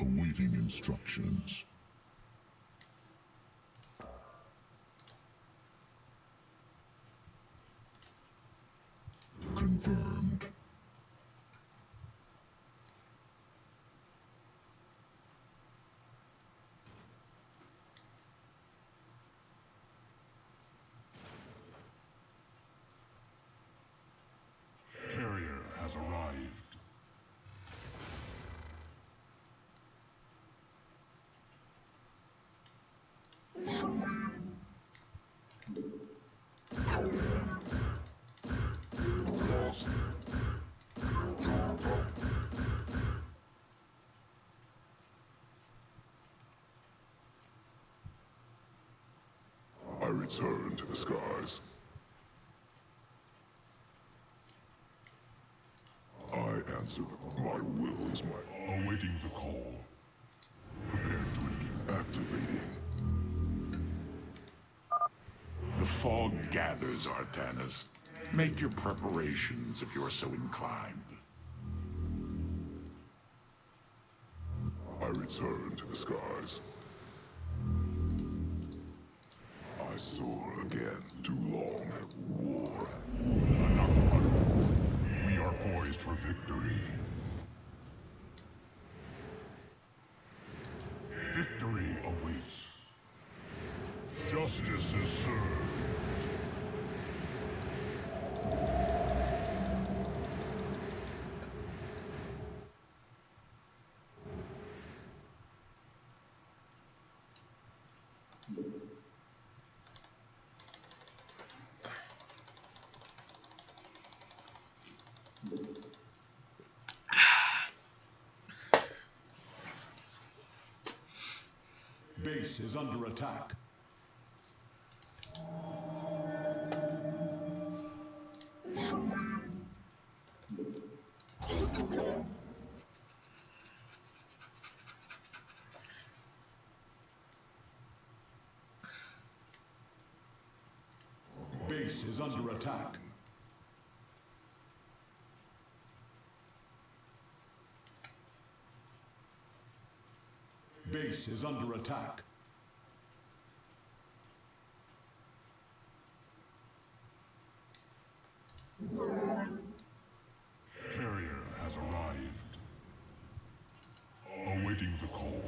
Awaiting instructions. Confirmed. Carrier has arrived. I return to the skies. I answer my will is my... Awaiting the call. Prepared to engage. Activating. The fog gathers, Artanis. Make your preparations if you're so inclined. I return to the skies. I soar again. Too long at war. We are poised for victory. Victory awaits. Justice is served. Base is under attack. Base is under attack. Base is under attack. Carrier has arrived. Awaiting the call.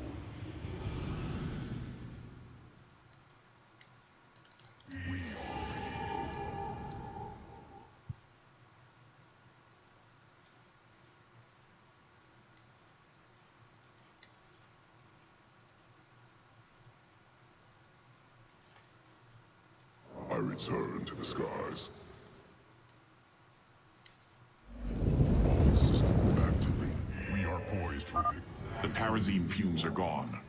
We are ready. I return to the skies. All systems activated. We are poised for victory. The Tarazine fumes are gone.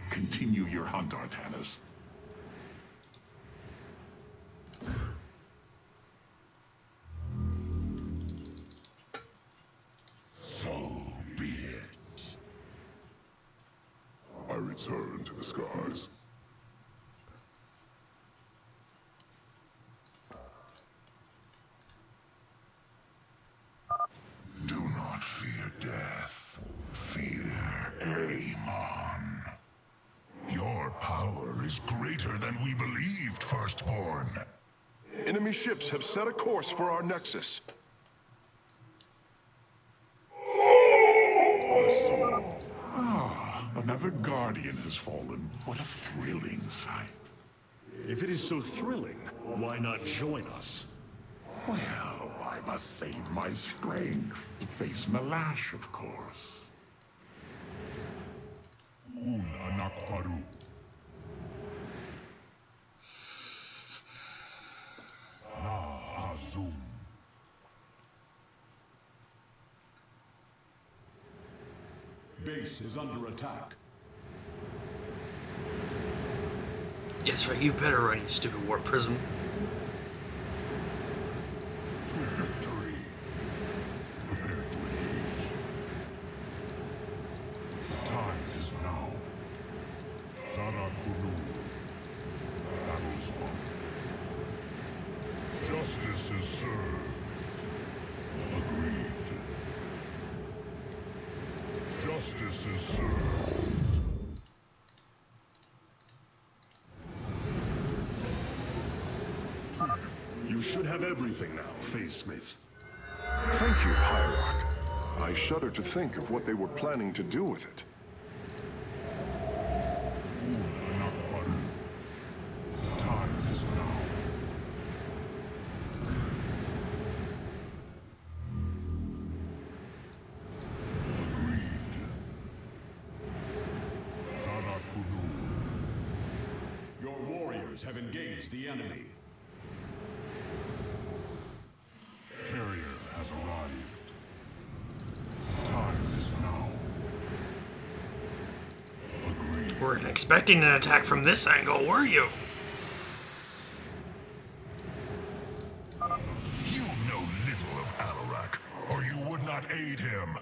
Continue your hunt, Artanis. So be it. I return to the skies. Do not fear death. Fear Amon. Your power is greater than we believed, Firstborn. Enemy ships have set a course for our nexus. Another Guardian has fallen. What a thrilling sight. If it is so thrilling, why not join us? Well, I must save my strength to face Malash, of course. Un anak baru. Na Azum. Base is under attack. Yes, right, you better run, you stupid warp prism. To victory. Prepared to engage. Justice is served. You should have everything now, Face Smith. Thank you, Hierarch. I shudder to think of what they were planning to do with it. Time is now. Agreed. Tarakunu. Your warriors have engaged the enemy. Carrier has arrived. Time is now. Agreed. Weren't expecting an attack from this angle, were you? You know little of Alarak, or you would not aid him.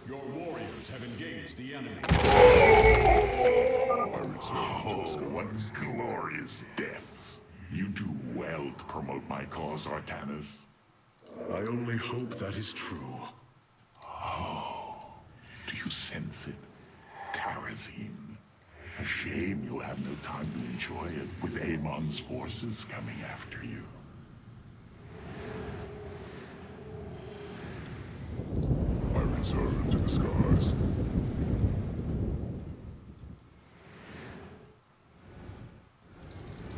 Your warriors have engaged the enemy. I return to the skies. Glorious deaths. You do well to promote my cause, Artanis. I only hope that is true. Do you sense it? Tarazine. A shame you'll have no time to enjoy it with Amon's forces coming after you. I return to the skies.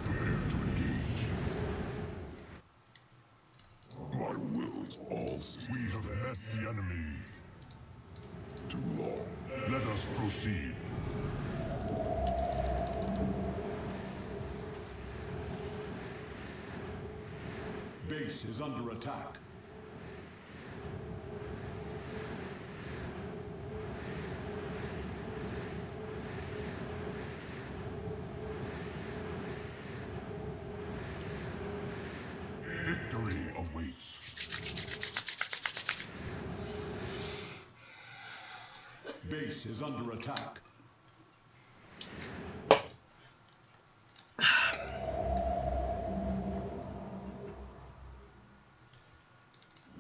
Prepare to engage. My will is all. We have met the enemy. Too long. Let us proceed. Base is under attack. Victory awaits. Base is under attack.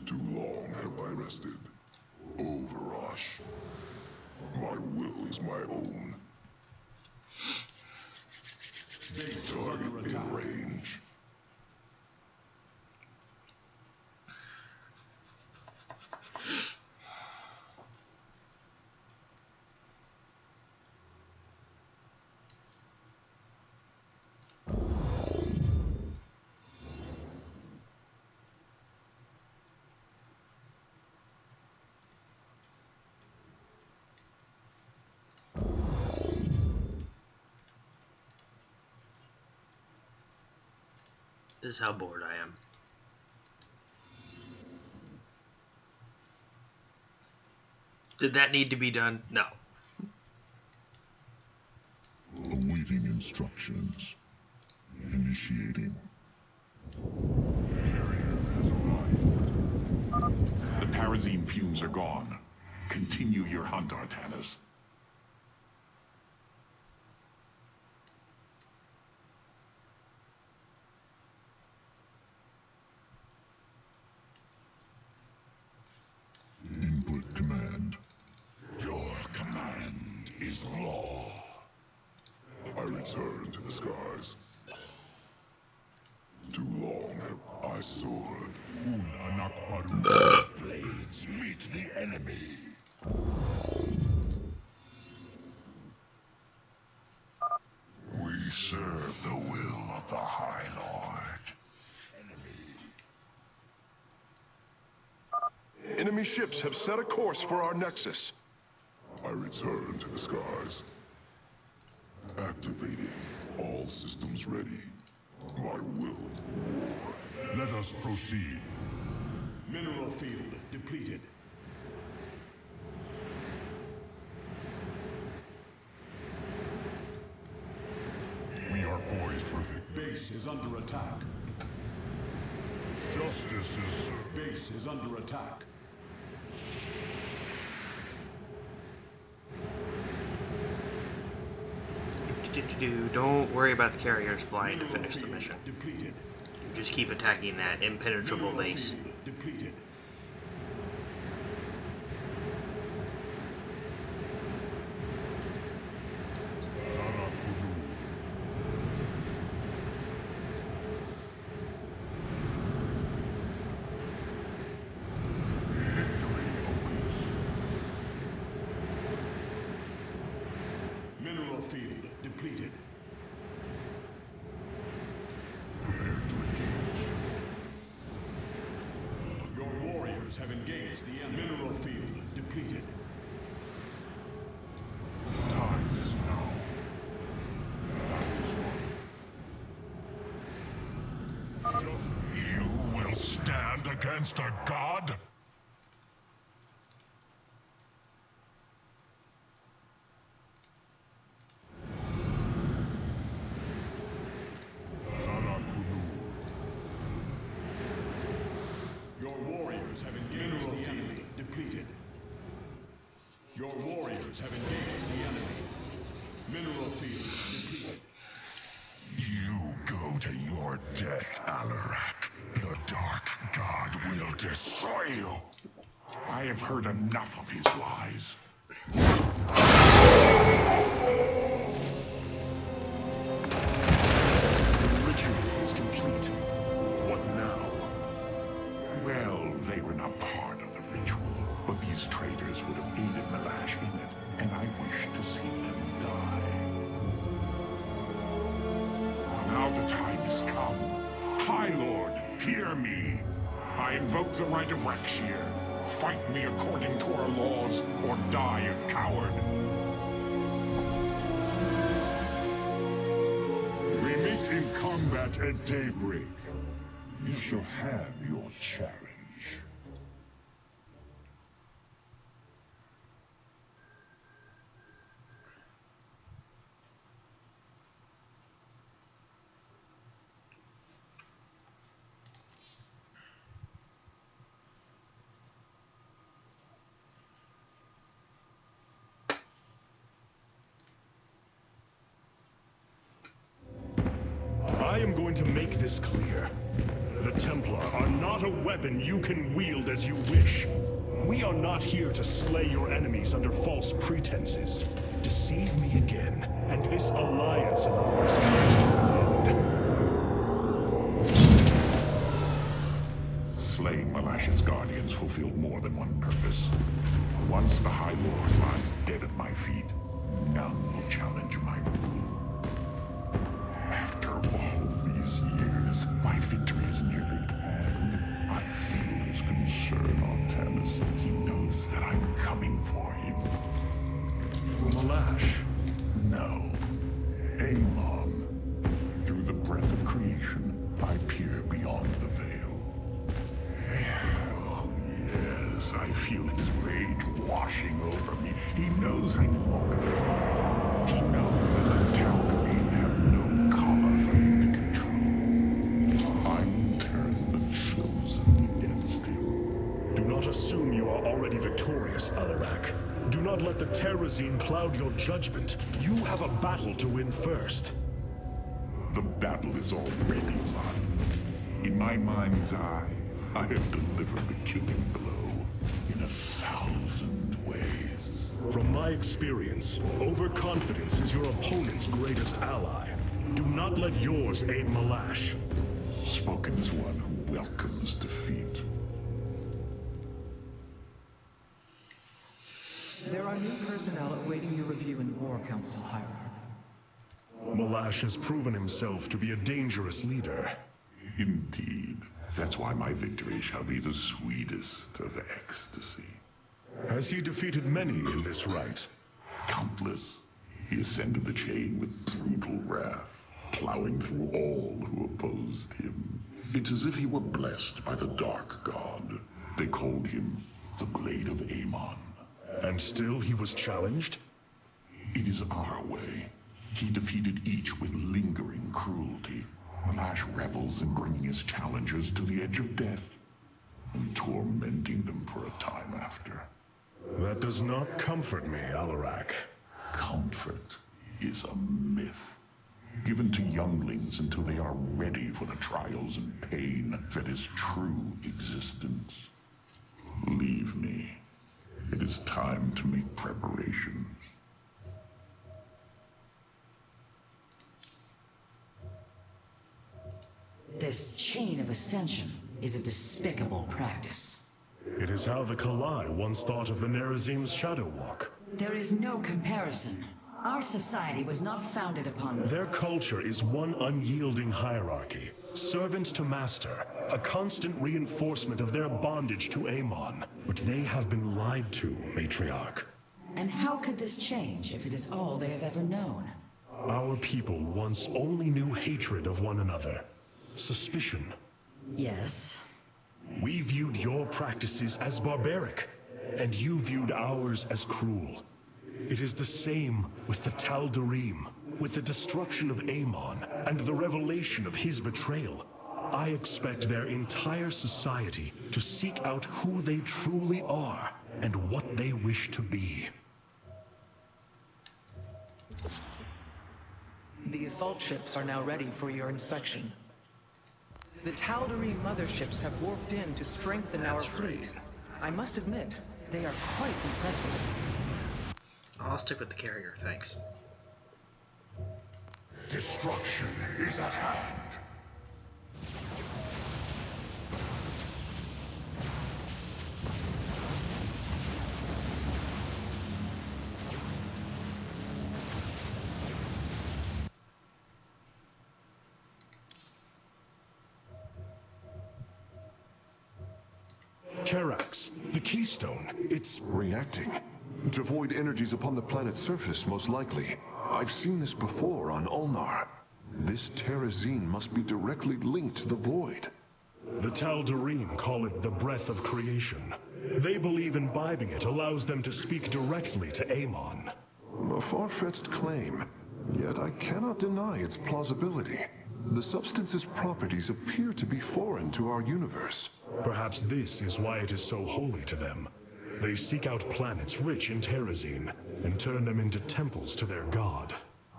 Too long have I rested. Overrush. My will is my own. Base is under Target attack. in range. This is how bored I am. Did that need to be done? No. Awaiting instructions. Initiating. Carrier has arrived. The Tarazine fumes are gone. Continue your hunt, Artanis. Input command. Your command is law. I return to the skies. Too long have I soared. Blades meet the enemy. We serve the will of the High Lord. Enemy ships have set a course for our nexus. I return to the skies. Activating. All systems ready. My will. War. Let us proceed. Mineral field depleted. We are poised for victory. Base is under attack. Justice is served. Base is under attack. Don't worry about the carriers flying to Mineral finish the field mission. depleted. Just keep attacking that impenetrable Mineral base. field depleted. have engaged the enemy. Mineral field depleted. Time is now. You will stand against a god? Your warriors have engaged the enemy. Depleted. Your warriors have engaged the enemy. Mineral field depleted. You go to your death, Alarak. The Dark God will destroy you. I have heard enough of his lies. The ritual is complete. What now? Well, they were not part of the ritual, but these traitors would have aided Malash in it, and I wish to see them die. Now the time has come. High Lord, hear me. I invoke the right of Rakshir. Fight me according to our laws, or die a coward. We meet in combat at daybreak. You shall have your challenge. I am going to make this clear. The Templar are not a weapon you can wield as you wish. We are not here to slay your enemies under false pretenses. Deceive me again, and this alliance of yours comes to an end. Slaying Malash's guardians fulfilled more than one purpose. Once the High Lord lies dead at my feet, none will challenge my rule. After all these years, my victory is nearly at hand. I feel his concern on Tanis. He knows that I'm coming for him. Malash. No. Amon. Through the breath of creation, I peer beyond the veil. Oh, yes, I feel his rage washing over me. He knows I no longer fear. He knows that the Tal'Darim have no collar for him to control. I will turn the chosen against him. Do not assume you are already victorious, Alarak. Do not let the Terrazine cloud your judgment. You have a battle to win first. The battle is already won. In my mind's eye, I have delivered the killing blow in 1,000 ways. From my experience, overconfidence is your opponent's greatest ally. Do not let yours aid Malash. Spoken as one who welcomes defeat. There are new personnel awaiting your review in War Council hierarchy. Malash has proven himself to be a dangerous leader. Indeed. That's why my victory shall be the sweetest of ecstasy. Has he defeated many in this rite? Countless. He ascended the chain with brutal wrath, plowing through all who opposed him. It's as if he were blessed by the Dark God. They called him the Blade of Amon. And still he was challenged? It is our way. He defeated each with lingering cruelty. Malash revels in bringing his challengers to the edge of death and tormenting them for a time after. That does not comfort me, Alarak. Comfort is a myth, given to younglings until they are ready for the trials and pain that is true existence. Leave me. It is time to make preparations. This chain of ascension is a despicable practice. It is how the Kalai once thought of the Nerazim's Shadow Walk. There is no comparison. Our society was not founded upon... Their culture is one unyielding hierarchy, servant to master, a constant reinforcement of their bondage to Amon. But they have been lied to, Matriarch. And how could this change if it is all they have ever known? Our people once only knew hatred of one another, suspicion. Yes. We viewed your practices as barbaric, and you viewed ours as cruel. It is the same with the Tal'Darim, with the destruction of Amon, and the revelation of his betrayal. I expect their entire society to seek out who they truly are, and what they wish to be. The assault ships are now ready for your inspection. The Tal'Darim motherships have warped in to strengthen our fleet. I must admit, they are quite impressive. I'll stick with the carrier, thanks. Destruction is at hand. Karax, the Keystone, it's... Reacting to void energies upon the planet's surface, most likely. I've seen this before on Ulnar. This Terrazine must be directly linked to the void. The Tal'Darim call it the breath of creation. They believe imbibing it allows them to speak directly to Amon. A far-fetched claim, yet I cannot deny its plausibility. The substance's properties appear to be foreign to our universe. Perhaps this is why it is so holy to them. They seek out planets rich in Terrazine and turn them into temples to their god.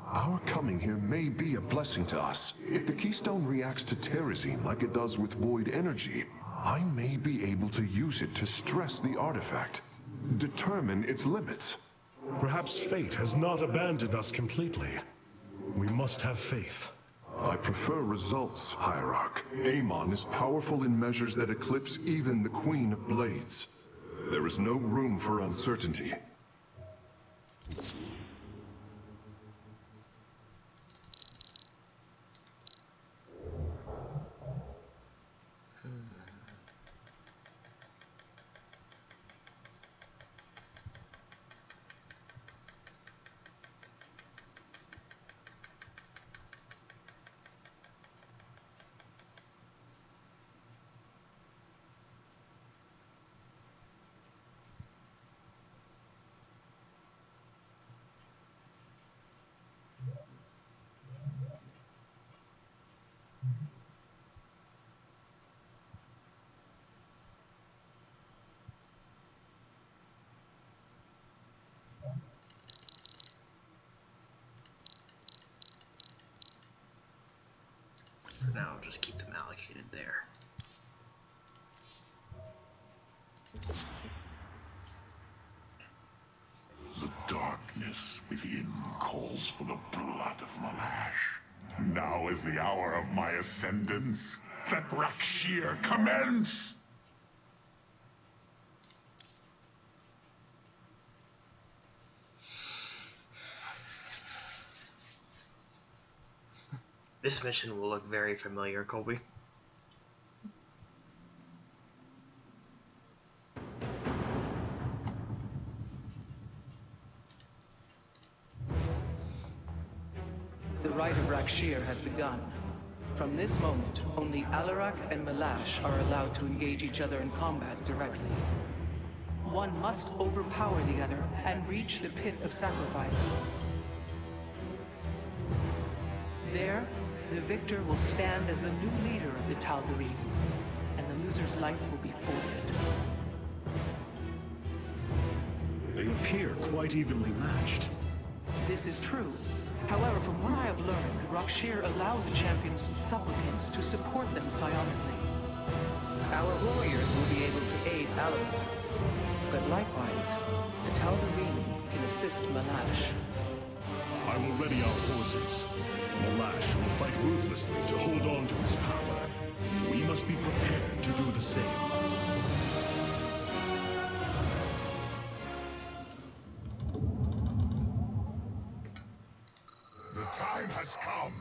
Our coming here may be a blessing to us. If the Keystone reacts to Terrazine like it does with void energy, I may be able to use it to stress the artifact, determine its limits. Perhaps fate has not abandoned us completely. We must have faith. I prefer results, Hierarch. Amon is powerful in measures that eclipse even the Queen of Blades. There is no room for uncertainty. For now, I'll just keep them allocated there. The darkness within calls for the blood of Malash. Now is the hour of my ascendance. Let Rakshir commence! This mission will look very familiar, Colby. The rite of Rakshir has begun. From this moment, only Alarak and Malash are allowed to engage each other in combat directly. One must overpower the other and reach the pit of sacrifice. There, the victor will stand as the new leader of the Tal'Darim, and the loser's life will be forfeit. They appear quite evenly matched. This is true. However, from what I have learned, Rakshir allows the champions and supplicants to support them psionically. Our warriors will be able to aid Alarak, but likewise, the Tal'Darim can assist Malash. I will ready our forces. Malash will fight ruthlessly to hold on to his power. We must be prepared to do the same. time has come.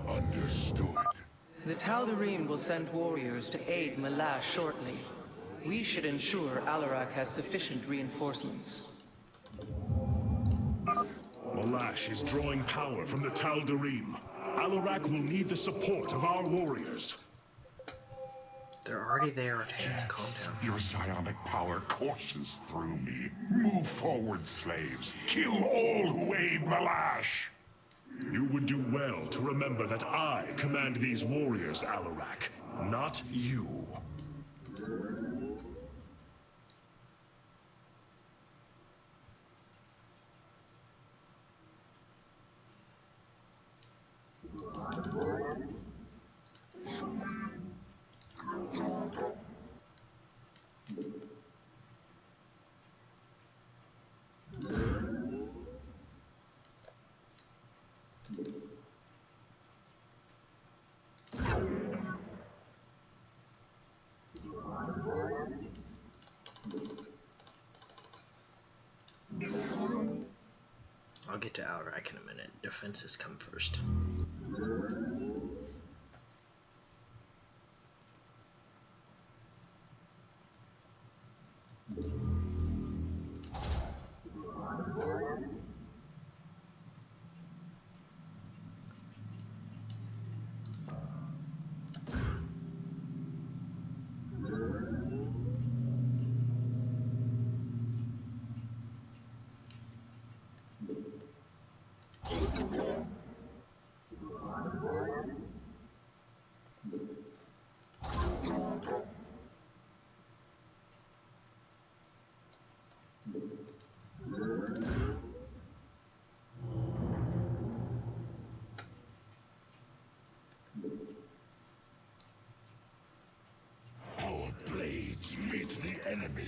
Understood. The Tal'Darim will send warriors to aid Malash shortly. We should ensure Alarak has sufficient reinforcements. Malash is drawing power from the Tal'Darim. Alarak will need the support of our warriors. They're already there, Artanis. Calm down. Your psionic power courses through me. Move forward, slaves. Kill all who aid Malash. You would do well to remember that I command these warriors, Alarak, not you. I'll get to Alarak in a minute. Defenses come first. Our blades meet the enemy.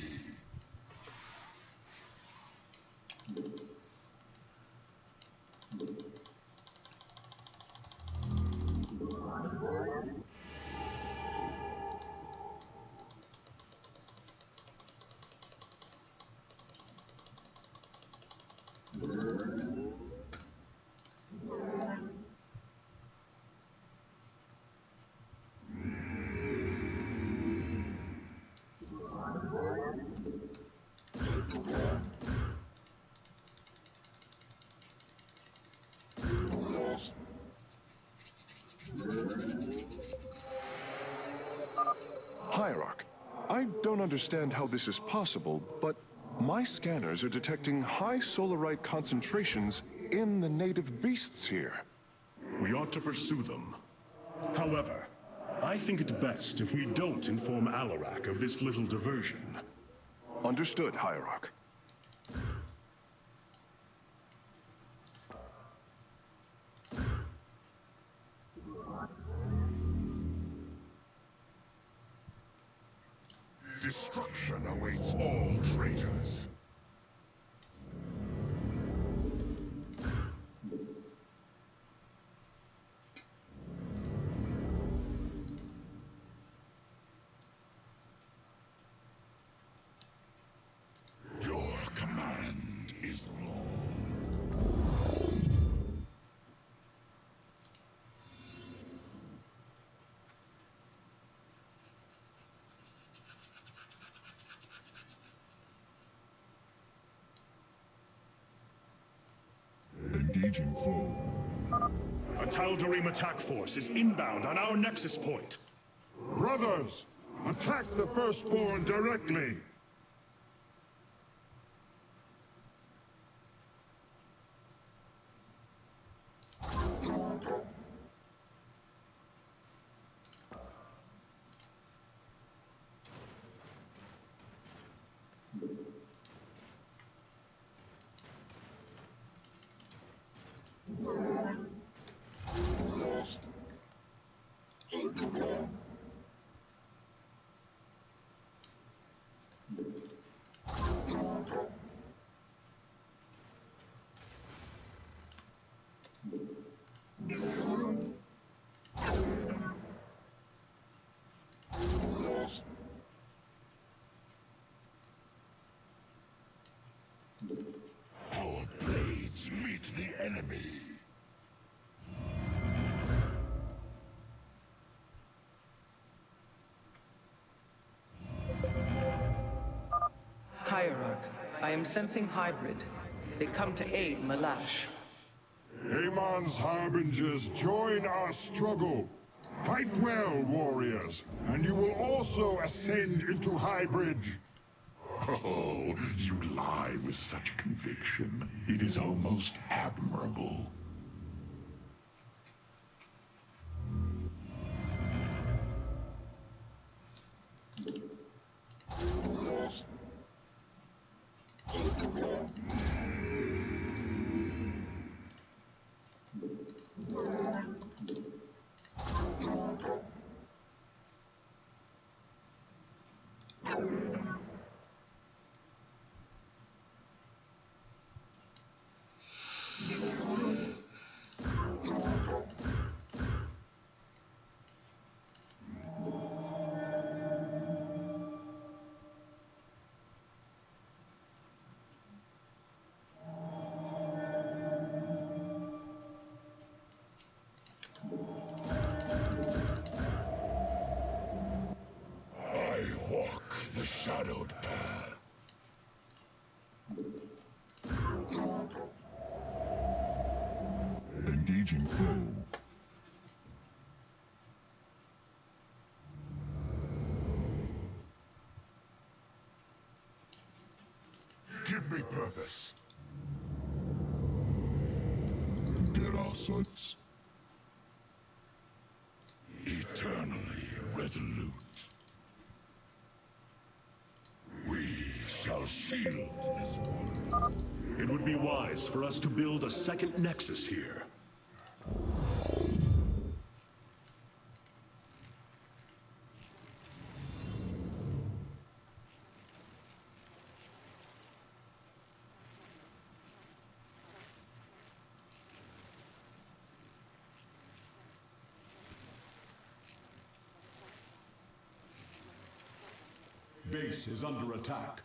Hierarch, I don't understand how this is possible, but my scanners are detecting high solarite concentrations in the native beasts here. We ought to pursue them. However, I think it best if we don't inform Alarak of this little diversion. Understood, Hierarch. Destruction awaits all traitors. Your command is law. Engaging foe. A Tal'Darim attack force is inbound on our nexus point. Brothers, attack the firstborn directly. Our blades meet the enemy. Hierarch, I am sensing hybrid. They come to aid Malash. Amon's harbingers, join our struggle. Fight well, warriors, and you will also ascend into hybrid. Oh, you lie with such conviction. It is almost admirable. I walk the shadowed path. Engaging foe. Give me purpose. Get our sights. Eternally resolute. We shall shield this world. It would be wise for us to build a second nexus here. Base is under attack.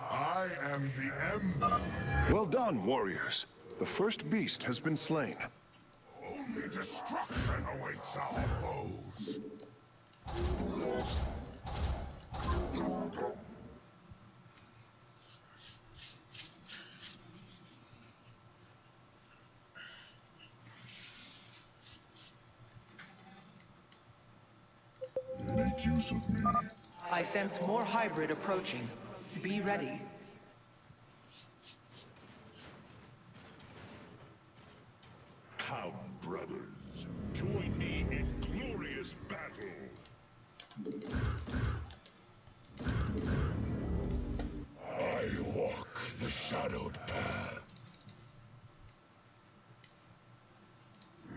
I am the Ember. Well done, warriors. The first beast has been slain. Only destruction awaits our foes. Make use of me. I sense more hybrid approaching. Be ready. Come, brothers. Join me in glorious battle. I walk the shadowed path.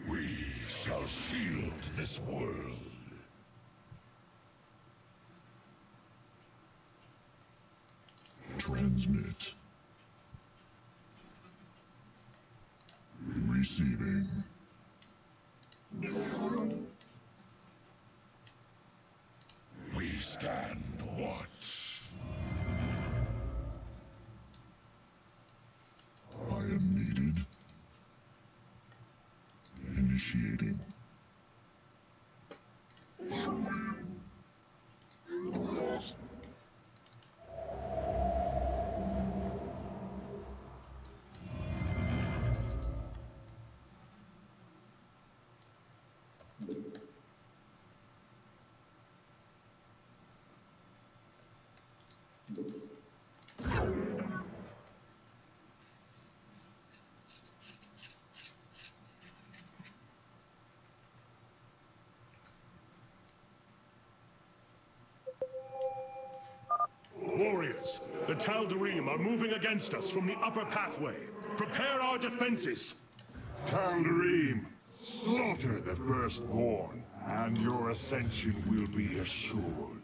We shall shield this world. Transmit. Receiving. We stand watch. I am needed. Initiating. Warriors, the Tal'Darim are moving against us from the upper pathway. Prepare our defenses. Tal'Darim, slaughter the firstborn, and your ascension will be assured.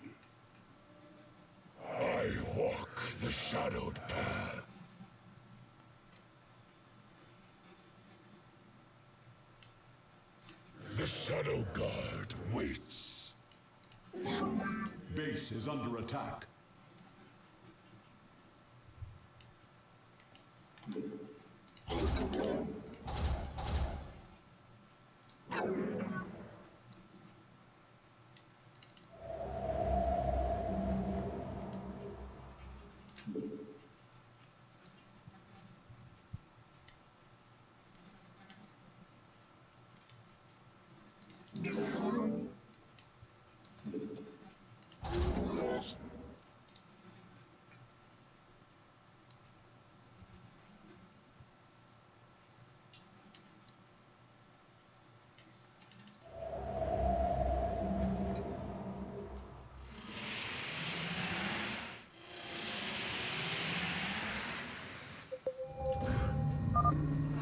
I walk the shadowed path. The Shadow Guard waits. Base is under attack.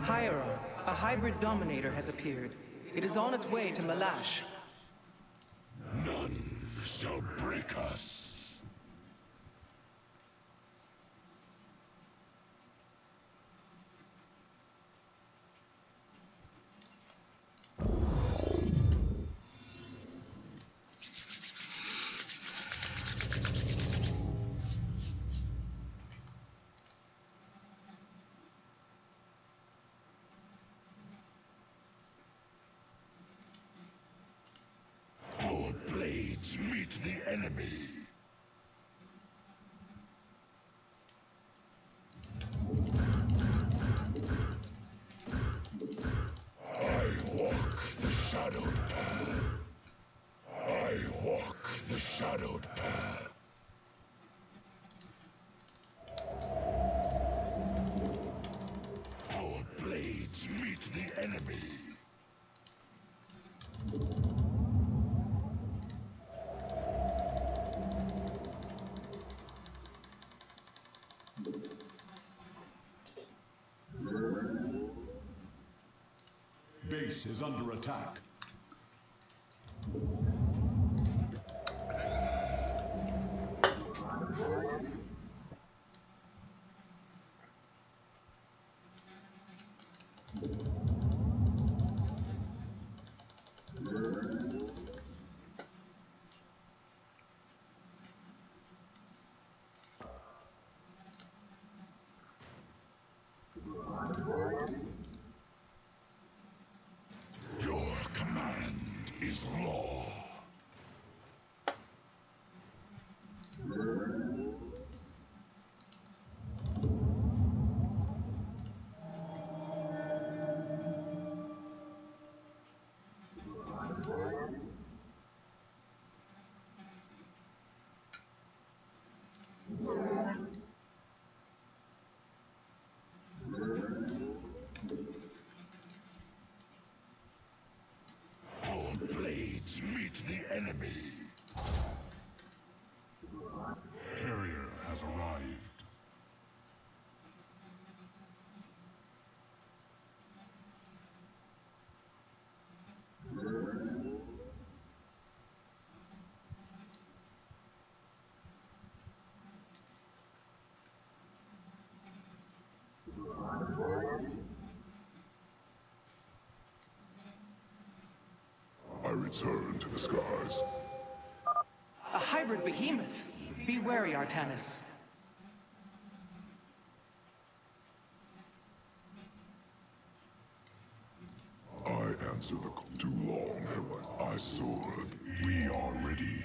Hierarch, a hybrid dominator has appeared. It is on its way to Malash. None shall break us. Our blades meet the enemy. I walk the shadowed path. I walk the shadowed path. Our blades meet the enemy. Base is under attack. Your command is law. Our blades meet the enemy. Carrier has arrived. I return to the skies. A hybrid behemoth. Be wary, Artanis. I answer the call. Too long have I soared. We are ready.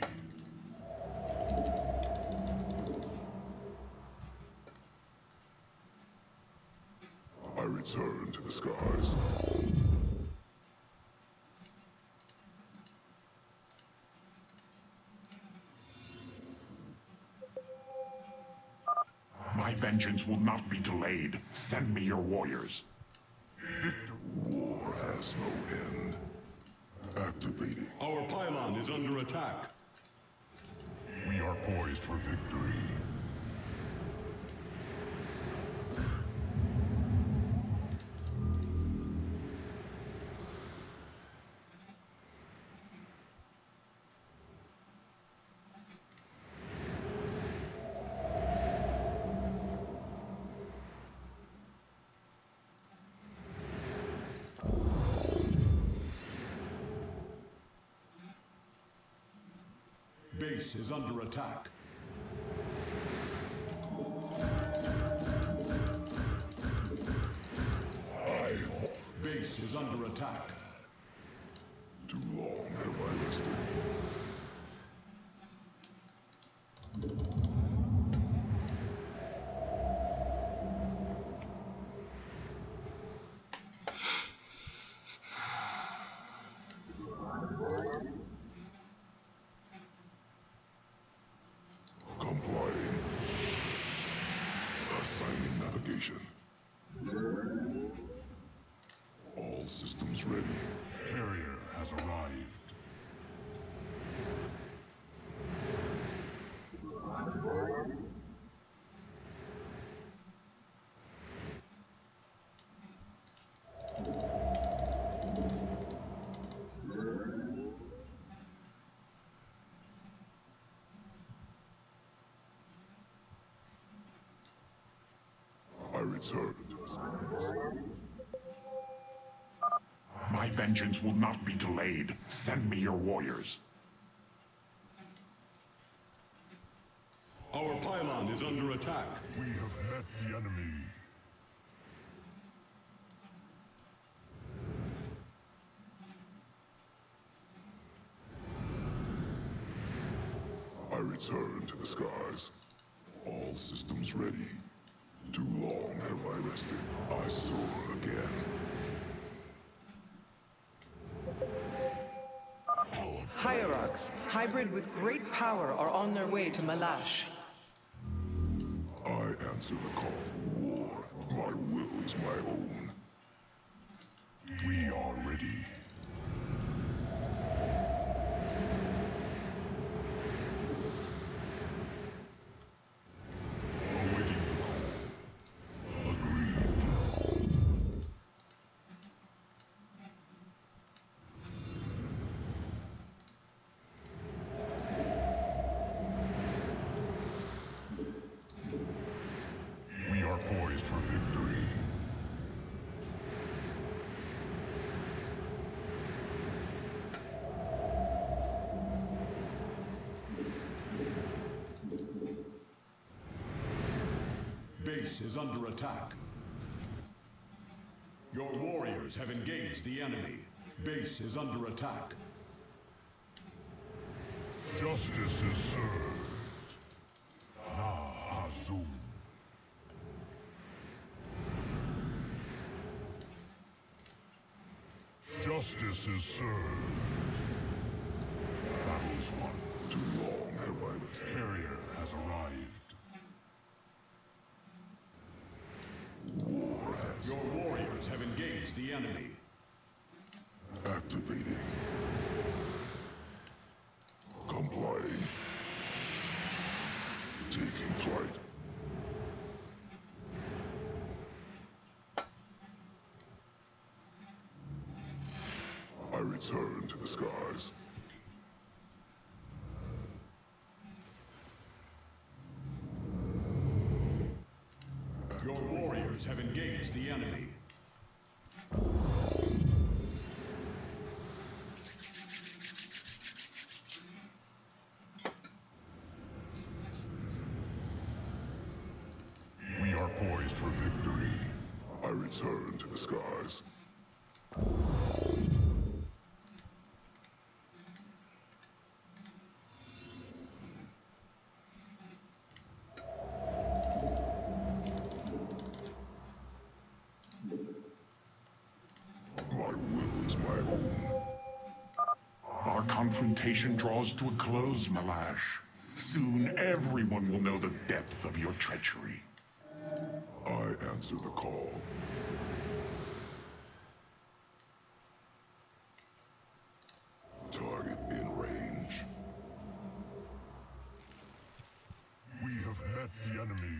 I return to the skies. My vengeance will not be delayed. Send me your warriors. War has no end. Activating. Our pylon is under attack. We are poised for victory. Base is under attack. Base is under attack. Too long have I rested. Complying. Assigning navigation. All systems ready. Carrier has arrived. I return to the skies. My vengeance will not be delayed. Send me your warriors. Our pylon is under attack. We have met the enemy. I return to the skies. All systems ready. Too long have I rested. I soar again. Hierarchs, hybrid with great power, are on their way to Malash. I answer the call. War. My will is my own. We are ready. Awaiting the call. Agreed. We are poised for victory. Base is under attack. Your warriors have engaged the enemy. Base is under attack. Justice is served. Na Azum. Justice is served. Battle is won. Too long have I rested. Carrier has arrived. War has Your warriors have engaged the enemy. activating. Complying. Taking flight. I return to the skies. Your warriors have engaged the enemy. We are poised for victory. I return to the skies. My will is my own. Our confrontation draws to a close, Malash. Soon everyone will know the depth of your treachery. I answer the call. Target in range. We have met the enemy.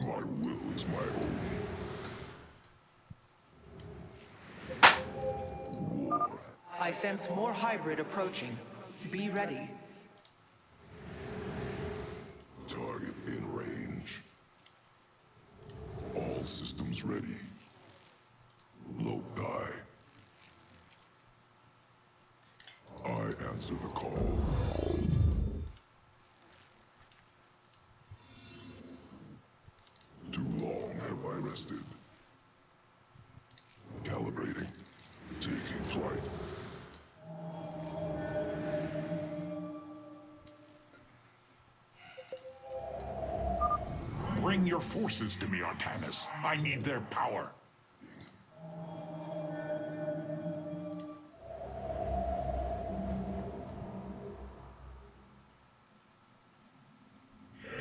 My will is my own. War. I sense more hybrid approaching. Be ready. Target in range. All systems ready. Low die. I answer the call. Too long have I rested. Calibrating. Taking flight. Bring your forces to me, Artanis. I need their power.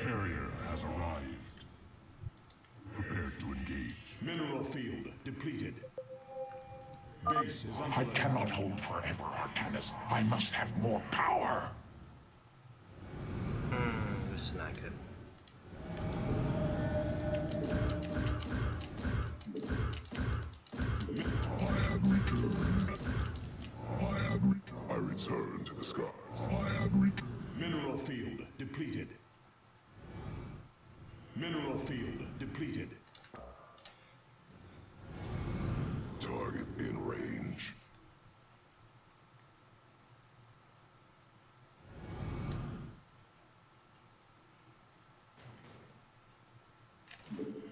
Carrier has arrived. Prepared to engage. Mineral field depleted. Base is under I cannot hold forever, Artanis. I must have more power. This is not good. I have returned. I return to the skies. I have returned. Mineral field depleted. Mineral field depleted. Target in range.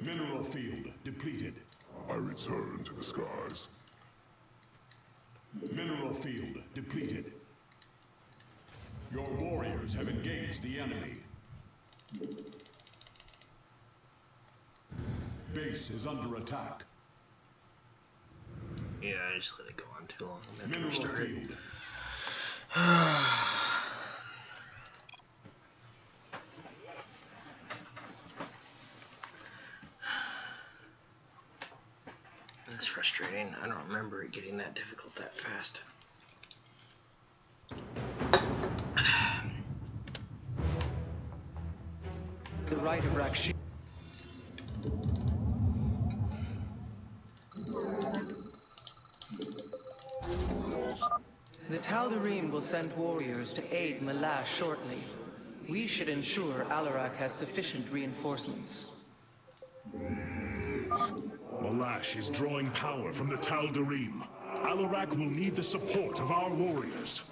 Mineral field depleted. I return to the skies. Mineral field depleted. Your warriors have engaged the enemy. Base is under attack. Yeah, I just let it go on too long. I'm gonna Mineral restart it. field. That's frustrating. I don't remember it getting that difficult that fast. The right of Rakshi. The Tal'Darim will send warriors to aid Malash shortly. We should ensure Alarak has sufficient reinforcements. Malash is drawing power from the Tal'Darim. Alarak will need the support of our warriors.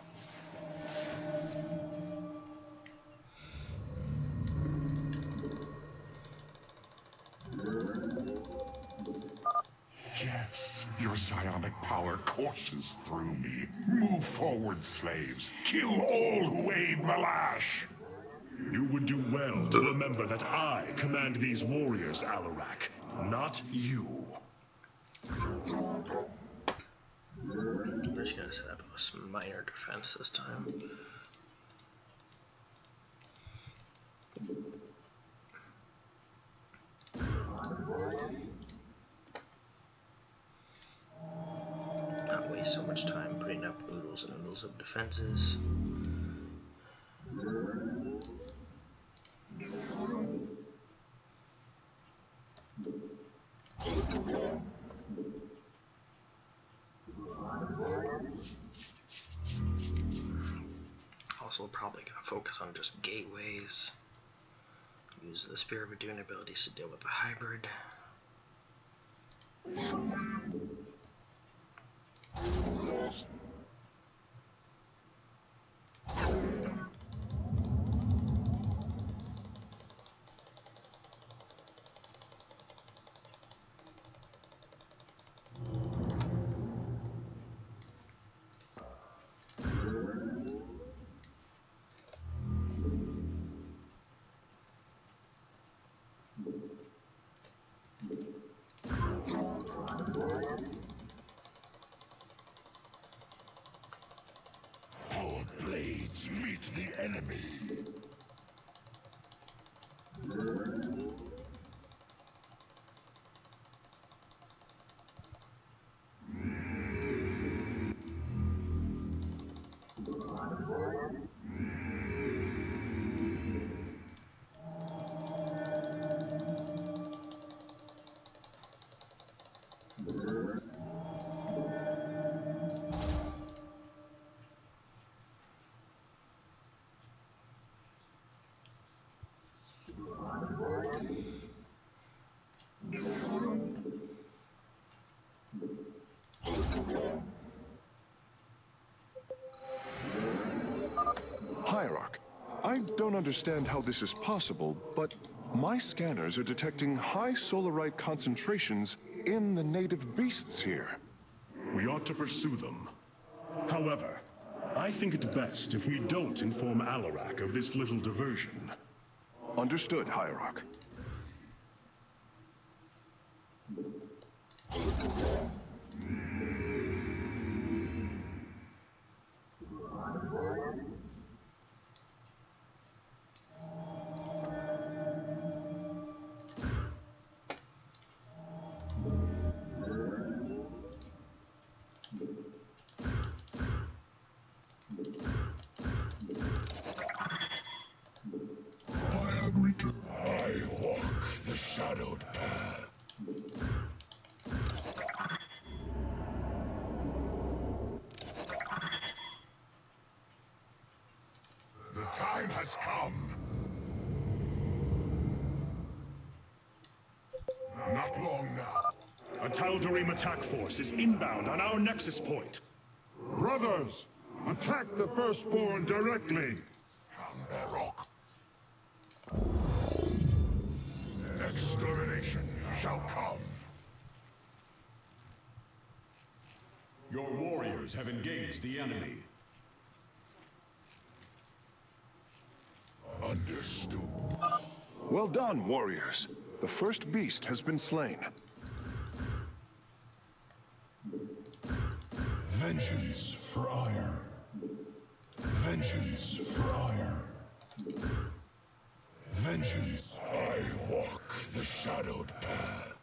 Yes, your psionic power courses through me. Move forward, slaves. Kill all who aid Malash. You would do well to remember that I command these warriors, Alarak, not you. I'm just gonna set up a minor defense this time. Not waste so much time putting up oodles and oodles of defenses. Also, probably gonna focus on just gateways. Use the Spear of Adun abilities to deal with the hybrid. Our blades meet the enemy. Hierarch, I don't understand how this is possible, but my scanners are detecting high solarite concentrations in the native beasts here. We ought to pursue them. However, I think it best if we don't inform Alarak of this little diversion. Understood, Hierarch. I agree to. I walk the shadowed path. The time has come. Not long now. A Tal'Darim attack force is inbound on our nexus point. Brothers, attack the Firstborn directly. Come, Barok. Extermination shall come. Your warriors have engaged the enemy. Understood. Well done, warriors. The first beast has been slain. Vengeance for ire. Vengeance for ire. Vengeance. I walk the shadowed path.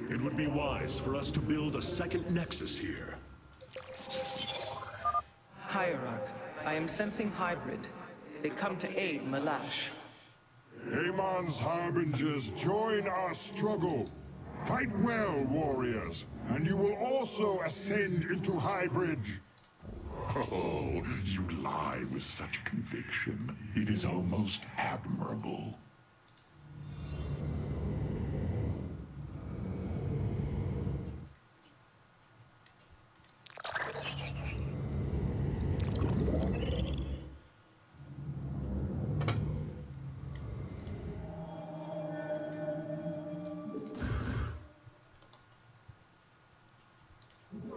It would be wise for us to build a second nexus here. Hierarch, I am sensing hybrid. They come to aid Malash. Amon's harbingers, join our struggle. Fight well, warriors, and you will also ascend into hybrid. Oh, you lie with such conviction. It is almost admirable.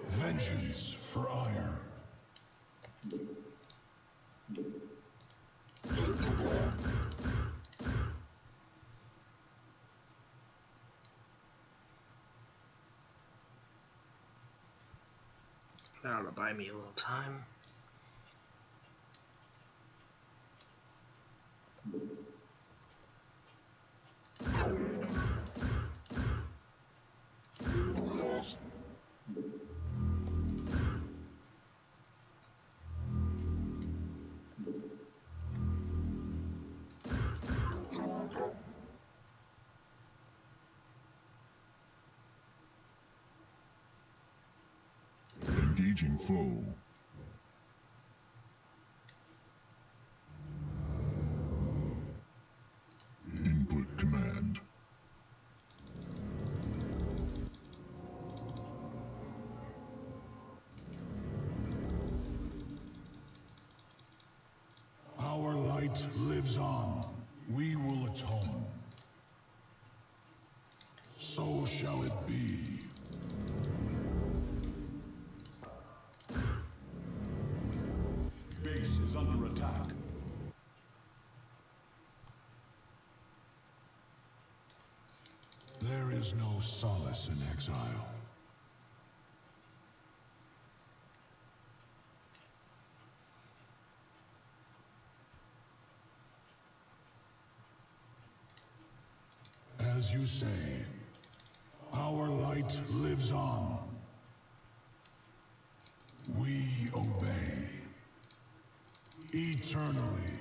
Vengeance for ire. That'll buy me a little time. Engaging foe. Input command. Our light lives on. We will atone. So shall it be. Base is under attack. There is no solace in exile. As you say, our light lives on. We obey. Eternally.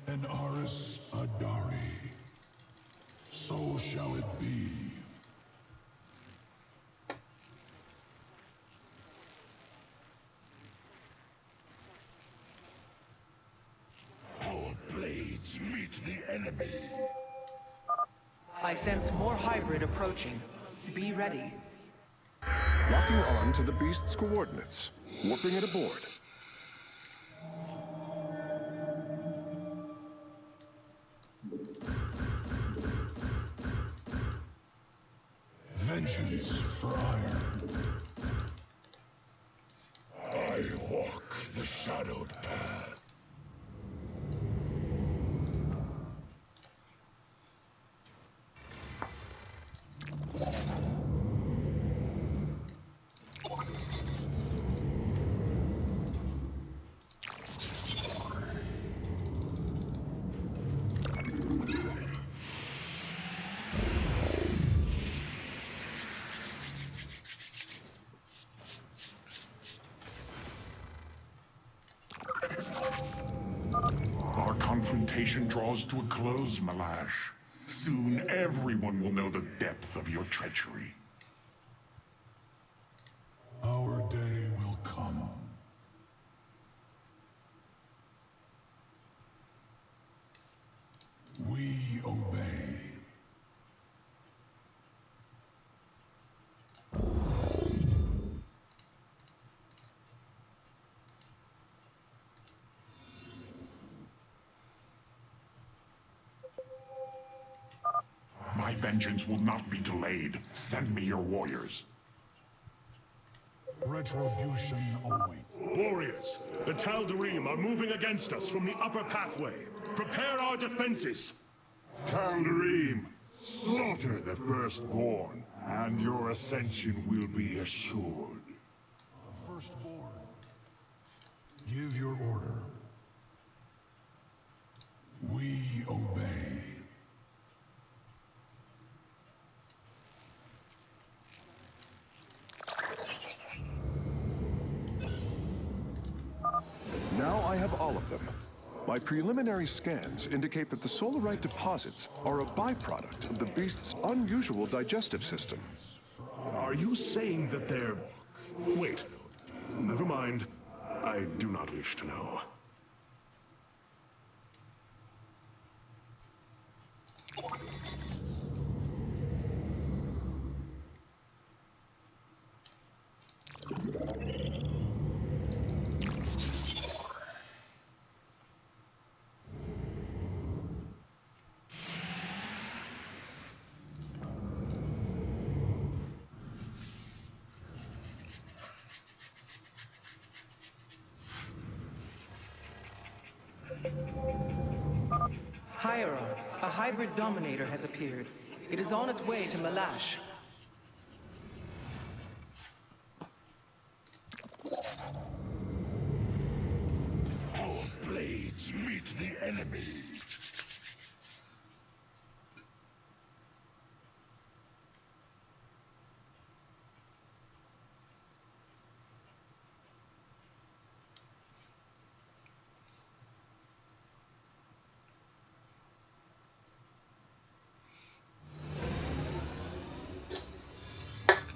And Aris Adari. So shall it be. Our blades meet the enemy. I sense more hybrid approaching. Be ready. Locking on to the beast's coordinates. Warping it aboard. Vengeance for ire. I walk the shadowed path. Our confrontation draws to a close, Malash. Soon everyone will know the depth of your treachery. Our day will come. We obey. My vengeance will not be delayed. Send me your warriors. Retribution awaits. Warriors, the Tal'Darim are moving against us from the upper pathway. Prepare our defenses. Tal'Darim, slaughter the firstborn, and your ascension will be assured. Firstborn, give your order. We obey. Now I have all of them. My preliminary scans indicate that the Solarite deposits are a byproduct of the beast's unusual digestive system. Are you saying that they're... Wait. Never mind. I do not wish to know. Hierarch, a hybrid dominator has appeared. It is on its way to Malash. Our blades meet the enemy.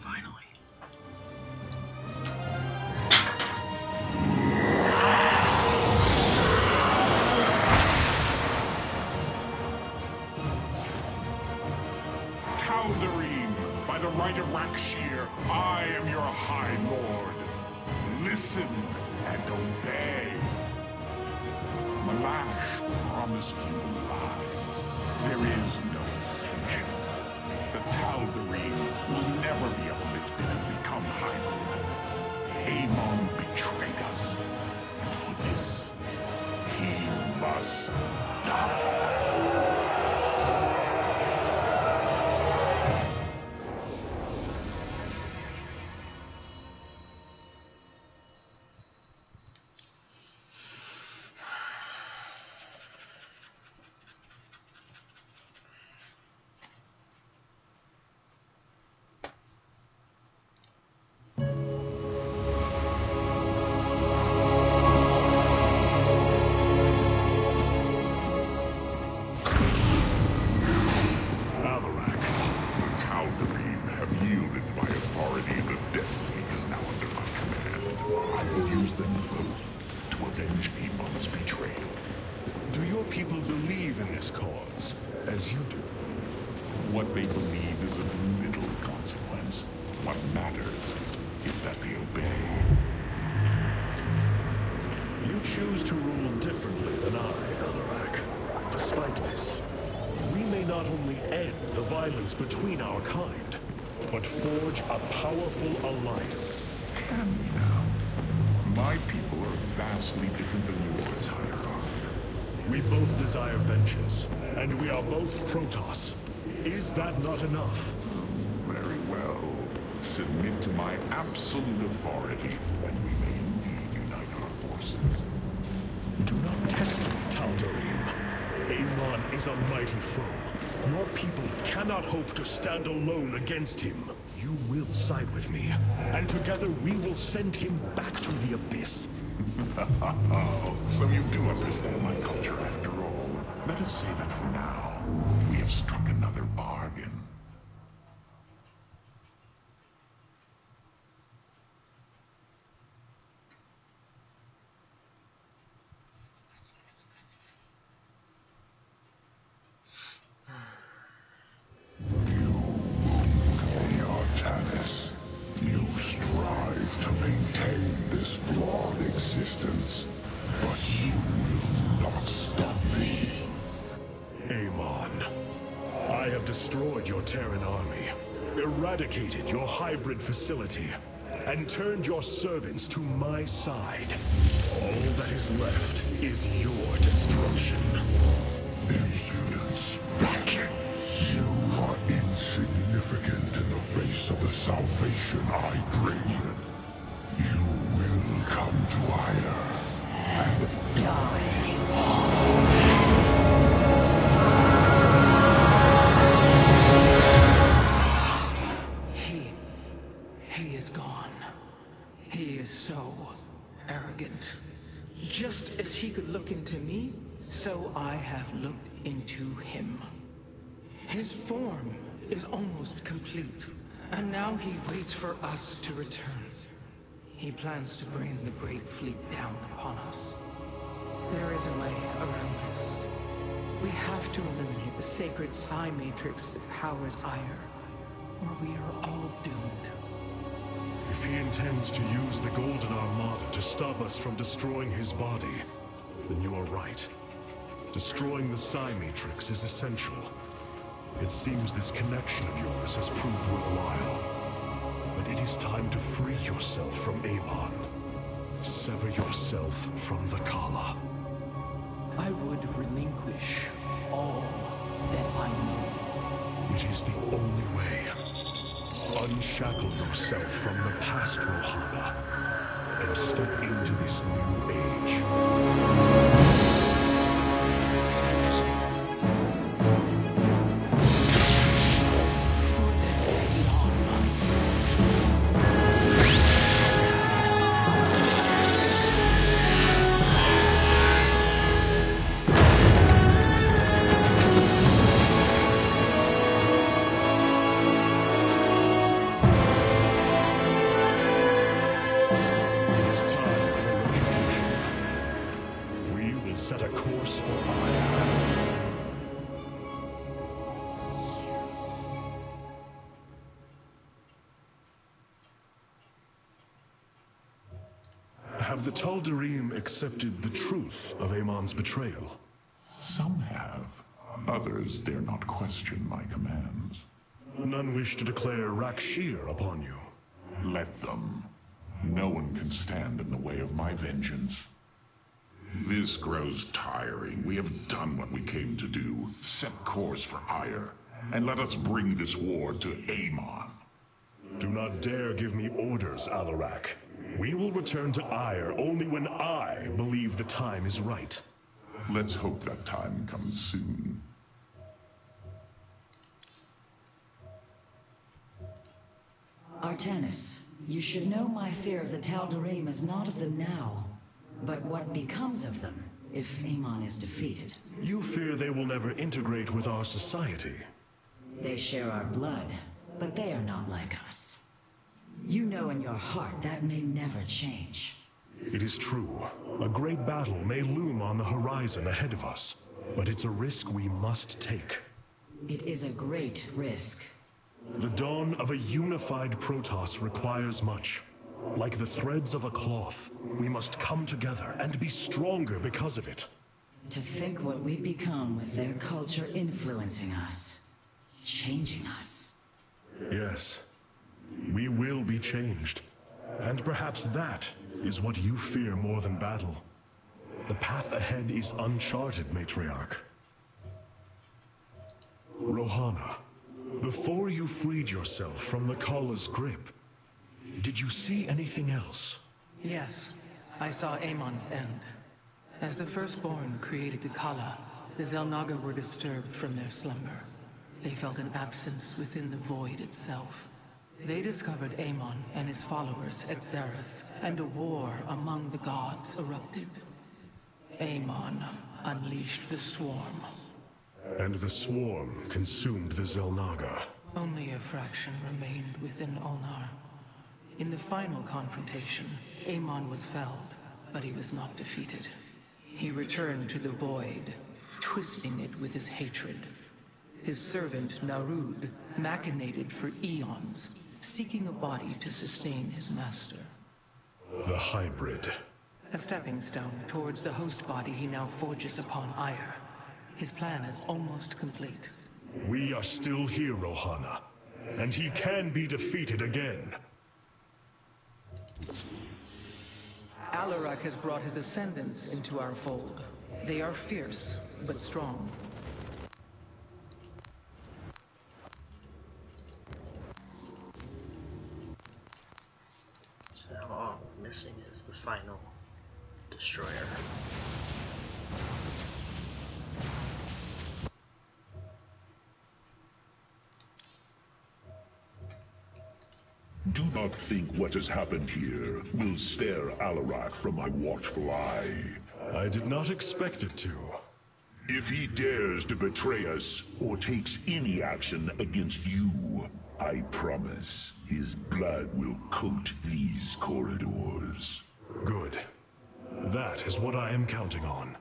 Finally. Tal'Darim, by the right of Rakshir, I am your High Lord. Listen and obey. Malash promised you lies. There is no ascension. The Tal'Darim will never be uplifted and become hybrid. Amon betrayed us, and for this, he must die. as you do. What they believe is of little consequence. What matters is that they obey. You choose to rule differently than I, Alarak. Despite this, we may not only end the violence between our kind, but forge a powerful alliance. Can we now? My people are vastly different than yours, Hierarch. We both desire vengeance, and we are both Protoss. Is that not enough? Very well. Submit to my absolute authority, and we may indeed unite our forces. Do not test me, Tal'Darim. Amon is a mighty foe. Your people cannot hope to stand alone against him. You will side with me, and together we will send him back to the Abyss. So you do understand my culture after all. Let us say that for now, we have struck another bargain. You strive to maintain this flawed existence, but you will not stop me. Amon, I have destroyed your Terran army, eradicated your hybrid facility, and turned your servants to my side. All that is left is your destruction. Impudence, Vac. You are insignificant in the face of the salvation I bring. You will come to Ire and die. He is gone. He is so arrogant. Just as he could look into me, so I have looked into him. His form is almost complete, and now he waits for us to return. He plans to bring the Great Fleet down upon us. There is a way around this. We have to eliminate the sacred psi matrix that powers Ire, or we are all doomed. If he intends to use the Golden Armada to stop us from destroying his body, then you are right. Destroying the psi matrix is essential. It seems this connection of yours has proved worthwhile. But it is time to free yourself from Amon. Sever yourself from the Kala. I would relinquish all that I know. It is the only way. Unshackle yourself from the past, Rohana, and step into this new age. Set a course for Ire. Have the Tal'Darim accepted the truth of Amon's betrayal? Some have. Others dare not question my commands. None wish to declare Rakshir upon you. Let them. No one can stand in the way of my vengeance. This grows tiring. We have done what we came to do. Set course for Ire, and let us bring this war to Amon. Do not dare give me orders, Alarak. We will return to Ire only when I believe the time is right. Let's hope that time comes soon. Artanis, you should know my fear of the Tal'Darim is not of them now, but what becomes of them if Amon is defeated. You fear they will never integrate with our society. They share our blood, but they are not like us. You know in your heart that may never change. It is true. A great battle may loom on the horizon ahead of us, but it's a risk we must take. It is a great risk. The dawn of a unified Protoss requires much. Like the threads of a cloth, we must come together and be stronger because of it. To think what we become with their culture influencing us. Changing us. Yes. We will be changed. And perhaps that is what you fear more than battle. The path ahead is uncharted, Matriarch. Rohana, before you freed yourself from the Kala's grip, did you see anything else? Yes, I saw Amon's end. As the Firstborn created the Kala, the Xel'Naga were disturbed from their slumber. They felt an absence within the void itself. They discovered Amon and his followers at Xeris, and a war among the gods erupted. Amon unleashed the Swarm. And the Swarm consumed the Xel'Naga. Only a fraction remained within Ulnar. In the final confrontation, Amon was felled, but he was not defeated. He returned to the void, twisting it with his hatred. His servant, Narud, machinated for eons, seeking a body to sustain his master. The hybrid. A stepping stone towards the host body he now forges upon Ire. His plan is almost complete. We are still here, Rohana, and he can be defeated again. Alarak has brought his ascendants into our fold. They are fierce, but strong. So now all we're missing is the final destroyer. Do not think what has happened here will spare Alarak from my watchful eye. I did not expect it to. If he dares to betray us or takes any action against you, I promise his blood will coat these corridors. Good. That is what I am counting on.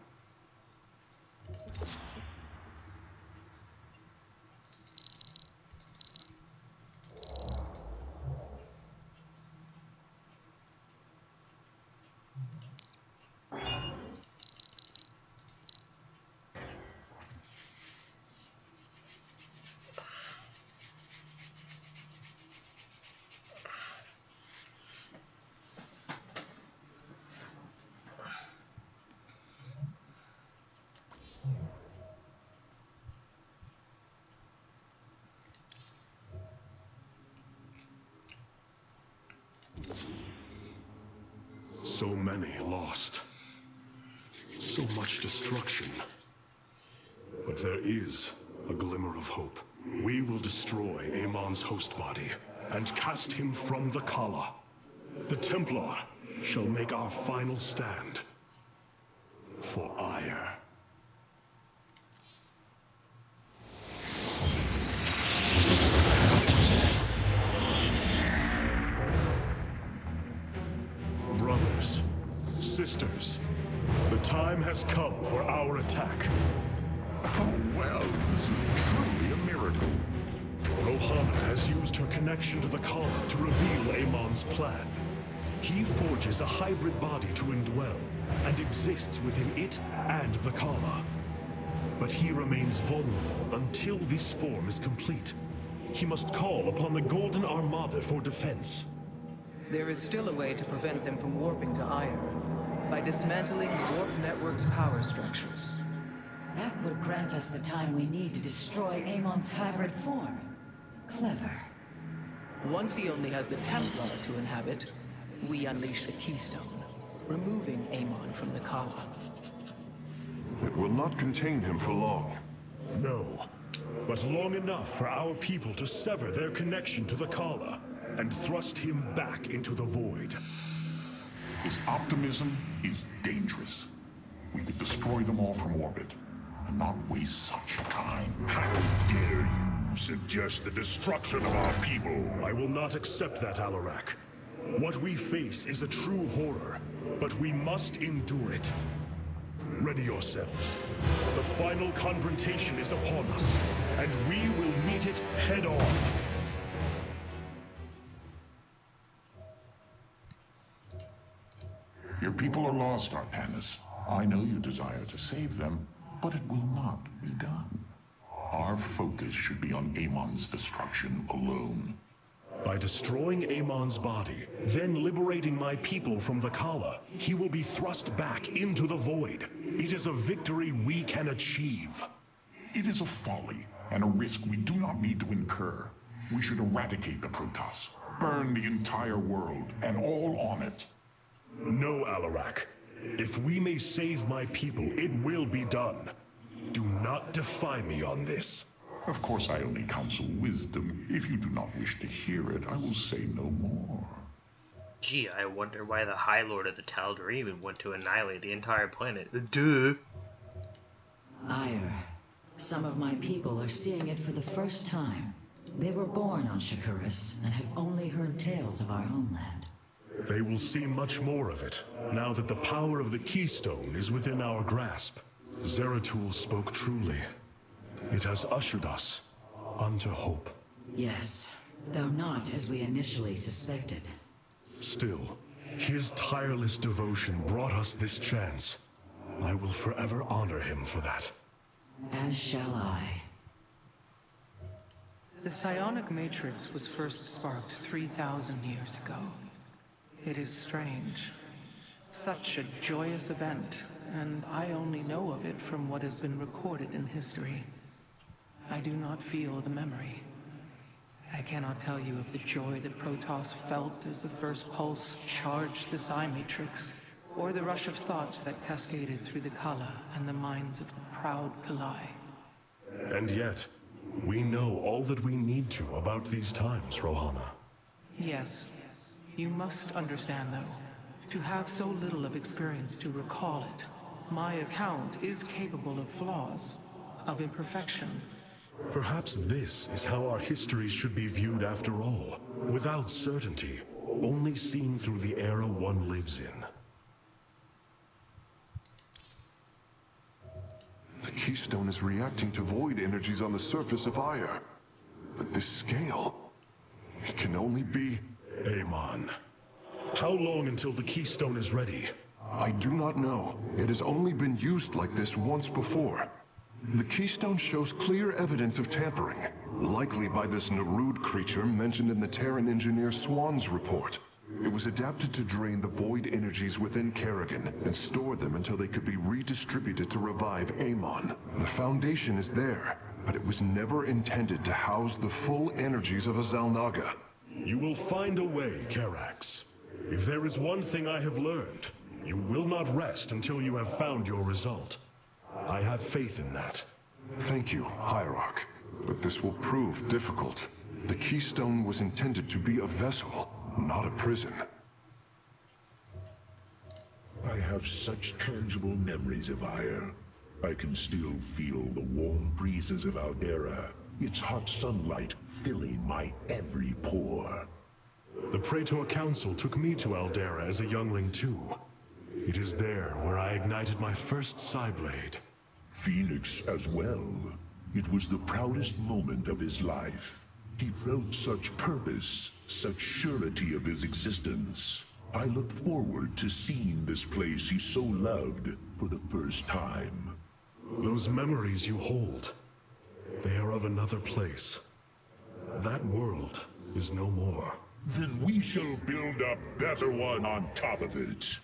So many lost. So much destruction. But there is a glimmer of hope. We will destroy Amon's host body and cast him from the Kala. The Templar shall make our final stand for Ire. Brothers, sisters, the time has come for our attack. Oh, well, this is truly a miracle. Rohana has used her connection to the Kala to reveal Amon's plan. He forges a hybrid body to indwell, and exists within it and the Kala. But he remains vulnerable until this form is complete. He must call upon the Golden Armada for defense. There is still a way to prevent them from warping to Ire, by dismantling the Warp Network's power structures. That would grant us the time we need to destroy Amon's hybrid form. Clever. Once he only has the Templar to inhabit, we unleash the Keystone, removing Amon from the Kala. It will not contain him for long. No, but long enough for our people to sever their connection to the Kala and thrust him back into the void. His optimism is dangerous. We could destroy them all from orbit, and not waste such time. How dare you suggest the destruction of our people? I will not accept that, Alarak. What we face is a true horror, but we must endure it. Ready yourselves. The final confrontation is upon us, and we Your people are lost, Artanis. I know you desire to save them, but it will not be done. Our focus should be on Amon's destruction alone. By destroying Amon's body, then liberating my people from the Kala, he will be thrust back into the void. It is a victory we can achieve. It is a folly and a risk we do not need to incur. We should eradicate the Protoss, burn the entire world, and all on it. No, Alarak. If we may save my people, it will be done. Do not defy me on this. Of course, I only counsel wisdom. If you do not wish to hear it, I will say no more. Gee, I wonder why the High Lord of the Tal'Darim went to annihilate the entire planet. Duh! Ire, some of my people are seeing it for the first time. They were born on Shakuras and have only heard tales of our homeland. They will see much more of it, now that the power of the Keystone is within our grasp. Zeratul spoke truly. It has ushered us unto hope. Yes, though not as we initially suspected. Still, his tireless devotion brought us this chance. I will forever honor him for that. As shall I. The psionic matrix was first sparked 3,000 years ago. It is strange. Such a joyous event, and I only know of it from what has been recorded in history. I do not feel the memory. I cannot tell you of the joy that Protoss felt as the first pulse charged the psi matrix, or the rush of thoughts that cascaded through the Kala and the minds of the proud Kalai. And yet, we know all that we need to about these times, Rohana. Yes. You must understand, though, to have so little of experience to recall it, my account is capable of flaws, of imperfection. Perhaps this is how our histories should be viewed after all, without certainty, only seen through the era one lives in. The Keystone is reacting to void energies on the surface of Ire. But this scale, it can only be... Amon. How long until the Keystone is ready? I do not know. It has only been used like this once before. The Keystone shows clear evidence of tampering, likely by this Narud creature mentioned in the Terran engineer Swan's report. It was adapted to drain the void energies within Kerrigan and store them until they could be redistributed to revive Amon. The foundation is there, but it was never intended to house the full energies of a Zalnaga. You will find a way, Karax. If there is one thing I have learned, you will not rest until you have found your result. I have faith in that. Thank you, Hierarch. But this will prove difficult. The Keystone was intended to be a vessel, not a prison. I have such tangible memories of Ire. I can still feel the warm breezes of Aldera, its hot sunlight filling my every pore. The Praetor Council took me to Aldera as a youngling too. It is there where I ignited my first Psyblade. Phoenix as well. It was the proudest moment of his life. He felt such purpose, such surety of his existence. I looked forward to seeing this place he so loved for the first time. Those memories you hold, they are of another place. That world is no more. Then we shall build a better one on top of it.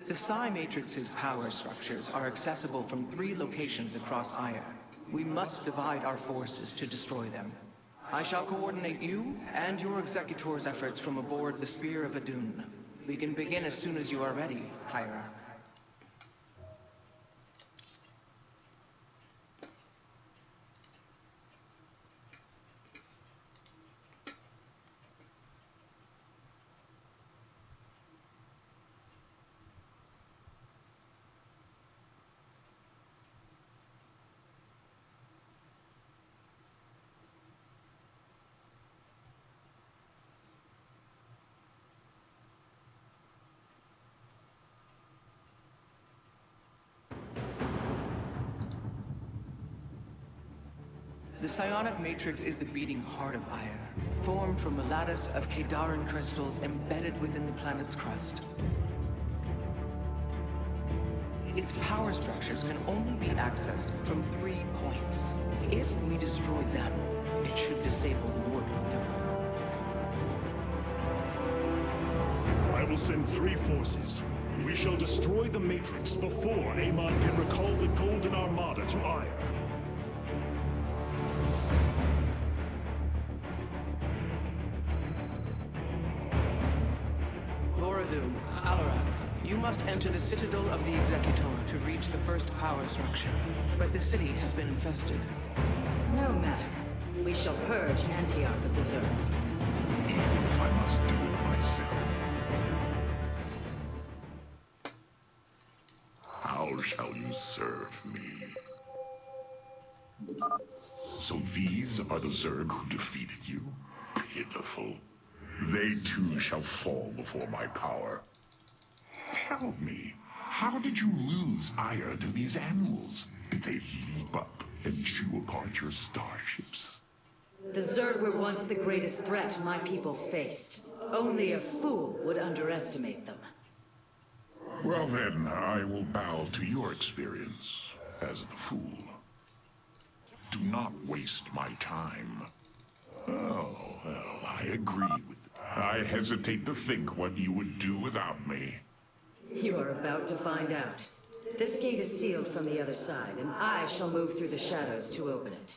The Psi Matrix's power structures are accessible from 3 locations across Ire. We must divide our forces to destroy them. I shall coordinate you and your Executor's efforts from aboard the Spear of Adun. We can begin as soon as you are ready, Hierarch. The psionic matrix is the beating heart of Ire, formed from a lattice of Kadaran crystals embedded within the planet's crust. Its power structures can only be accessed from 3 points. If we destroy them, it should disable the warp network. I will send 3 forces. We shall destroy the Matrix before Amon can recall the Golden Armada to Ire. Vorazun, Alarak, you must enter the Citadel of the Executor to reach the first power structure. But the city has been infested. No matter. We shall purge Antioch of the Zerg. Even if I must do it myself. How shall you serve me? So these are the Zerg who defeated you? Pitiful. They too shall fall before my power. Tell me, how did you lose ire to these animals? Did they leap up and chew apart your starships? The Zerg were once the greatest threat my people faced. Only a fool would underestimate them. Well then, I will bow to your experience as the fool. Do not waste my time. Oh, well, I agree with you. I hesitate to think what you would do without me. You are about to find out. This gate is sealed from the other side, and I shall move through the shadows to open it.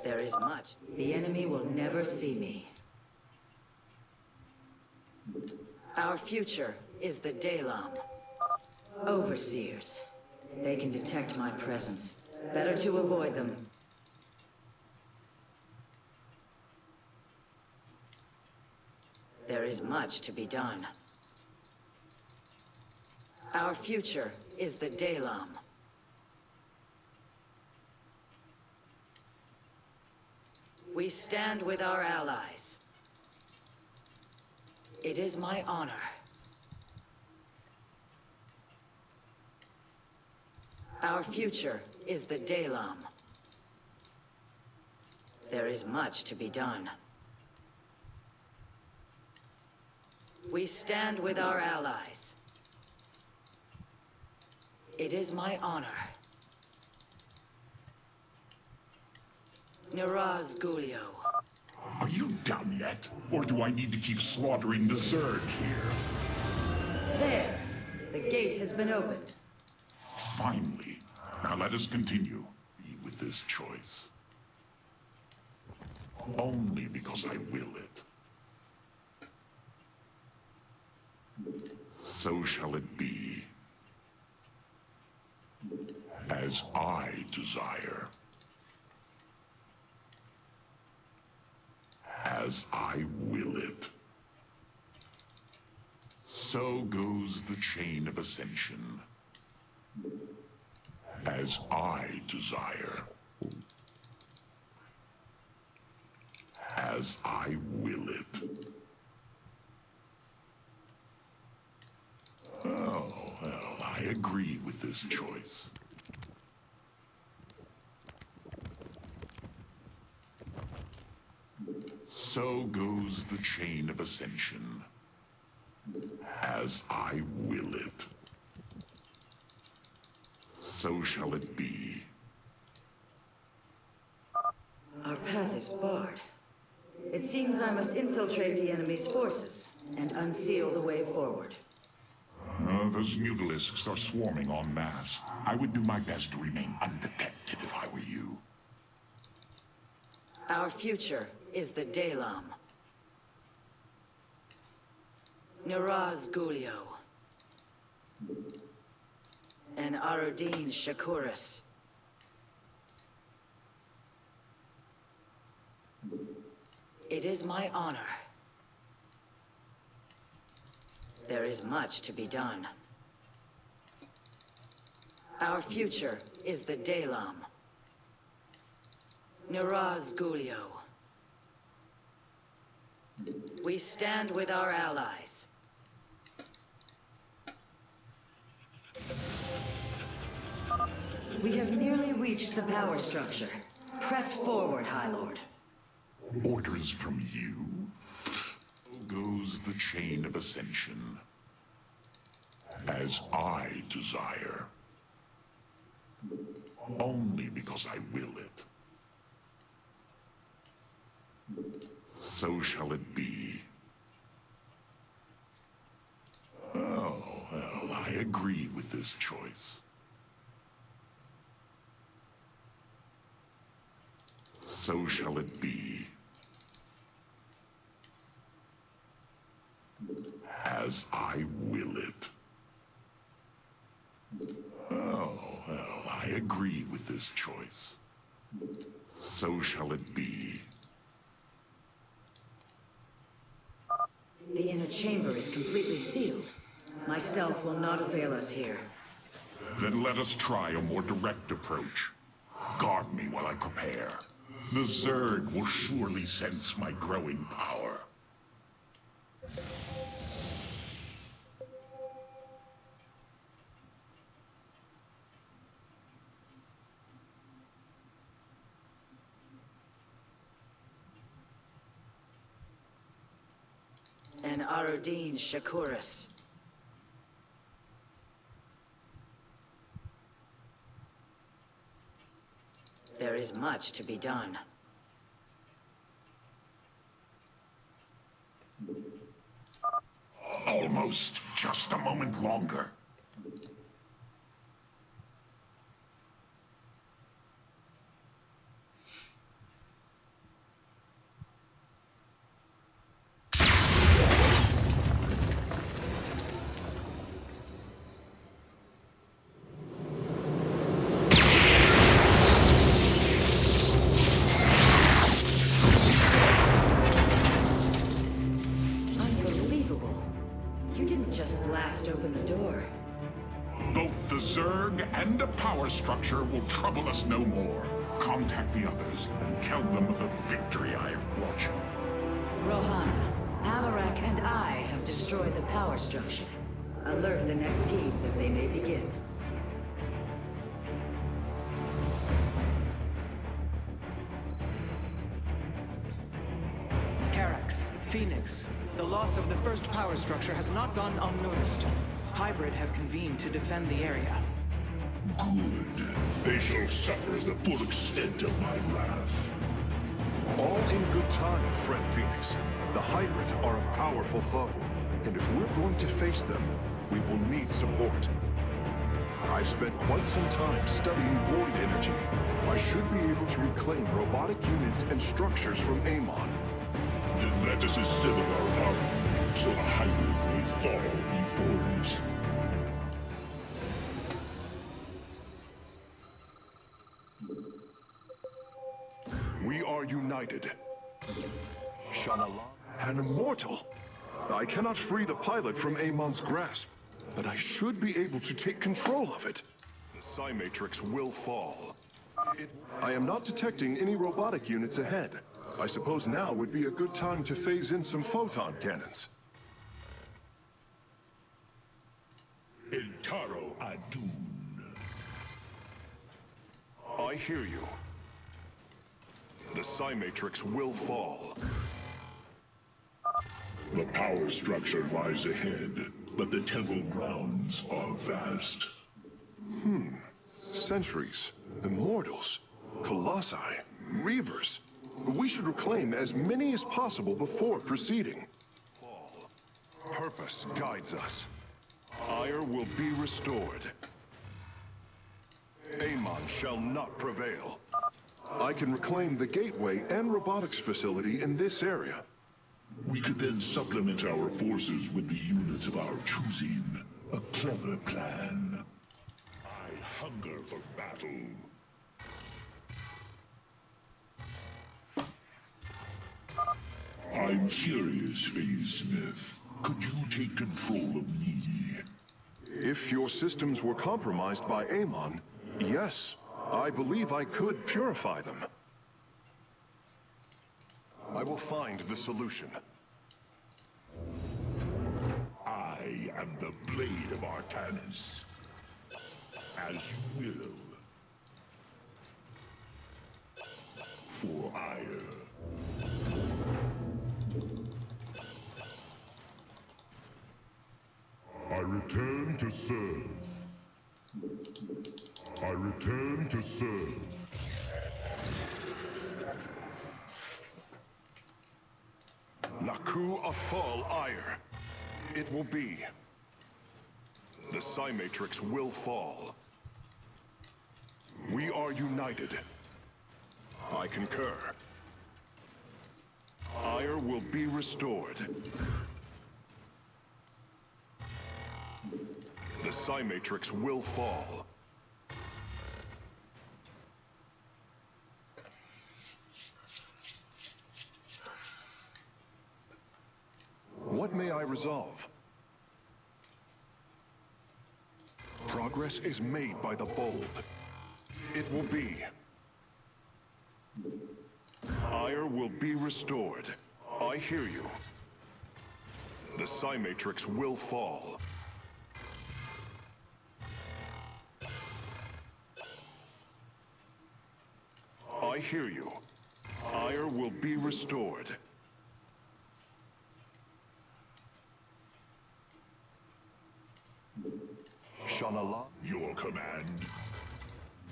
There is much. The enemy will never see me. Our future is the Dalam. Overseers. They can detect my presence. Better to avoid them. There is much to be done. Our future is the Dalam. We stand with our allies. It is my honor. Our future is the Dalam. There is much to be done. We stand with our allies. It is my honor. Niraz Gulio. Are you done yet? Or do I need to keep slaughtering the Zerg here? There! The gate has been opened. Finally. Now let us continue with this choice. Only because I will it. So shall it be. As I desire. As I will it. So goes the chain of ascension. As I desire. As I will it. Oh, well, I agree with this choice. So goes the chain of ascension. As I will it. So shall it be. Our path is barred. It seems I must infiltrate the enemy's forces and unseal the way forward. Those mutalisks are swarming en masse. I would do my best to remain undetected if I were you. Our future is the Dalam. Niraz Gulio. And Arudin Shakuris. It is my honor. There is much to be done. Our future is the Dalam. Niraz Gulio. We stand with our allies. We have nearly reached the power structure. Press forward, High Lord. Orders from you? Goes the chain of ascension. As I desire. Only because I will it. So shall it be. Oh, well, I agree with this choice. So shall it be. As I will it. Oh, well, I agree with this choice. So shall it be. The inner chamber is completely sealed. My stealth will not avail us here. Then let us try a more direct approach. Guard me while I prepare. The Zerg will surely sense my growing power. An Arudin Shakuris. There is much to be done. Almost. Just a moment longer. Unbelievable. You didn't just blast open the door. Both the Zerg and a power structure will trouble us no more. Contact the others and tell them of the victory I have brought you. Rohan, Alarak and I have destroyed the power structure. Alert the next team that they may begin. Carax, Phoenix, the loss of the first power structure has not gone unnoticed. Hybrid have convened to defend the area. Good. They shall suffer the full extent of my wrath. All in good time, friend Phoenix. The Hybrid are a powerful foe, and if we're going to face them, we will need support. I've spent quite some time studying void energy. I should be able to reclaim robotic units and structures from Amon. Then let us assemble our army, so the Hybrid may fall before it. We are united. Shalalan, an immortal. I cannot free the pilot from Amon's grasp, but I should be able to take control of it. The Psi Matrix will fall. I am not detecting any robotic units ahead. I suppose now would be a good time to phase in some photon cannons. Intaro Adun. I hear you. The Psi Matrix will fall. The power structure lies ahead, but the temple grounds are vast. Sentries, Immortals, Colossi, Reavers. We should reclaim as many as possible before proceeding. Fall. Purpose guides us. Ire will be restored. Amon shall not prevail. I can reclaim the gateway and robotics facility in this area. We could then supplement our forces with the units of our choosing. A clever plan. I hunger for battle. I'm curious, Phase Smith. Could you take control of me? If your systems were compromised by Amon, yes, I believe I could purify them. I will find the solution. I am the Blade of Artanis. As you will. for ire. I return to serve. I return to serve. Naku Afal ire. It will be. The Psi Matrix will fall. We are united. I concur. Ire will be restored. The Psi Matrix will fall. What may I resolve? Progress is made by the bold. It will be. Ire will be restored. I hear you. The Psi Matrix will fall. I hear you. Ire will be restored. Shanala. Your command.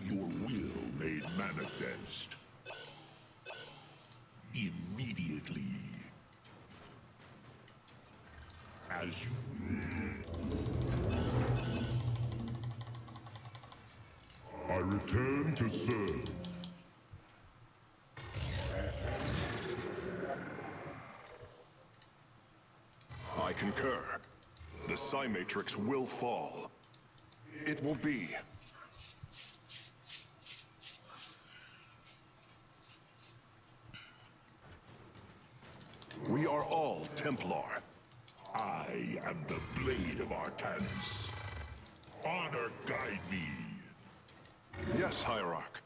Your will made manifest. Immediately. As you... I return to serve. I concur. The Psi Matrix will fall. It will be. We are all Templar. I am the blade of Artanis. Honor guide me. Yes, Hierarch.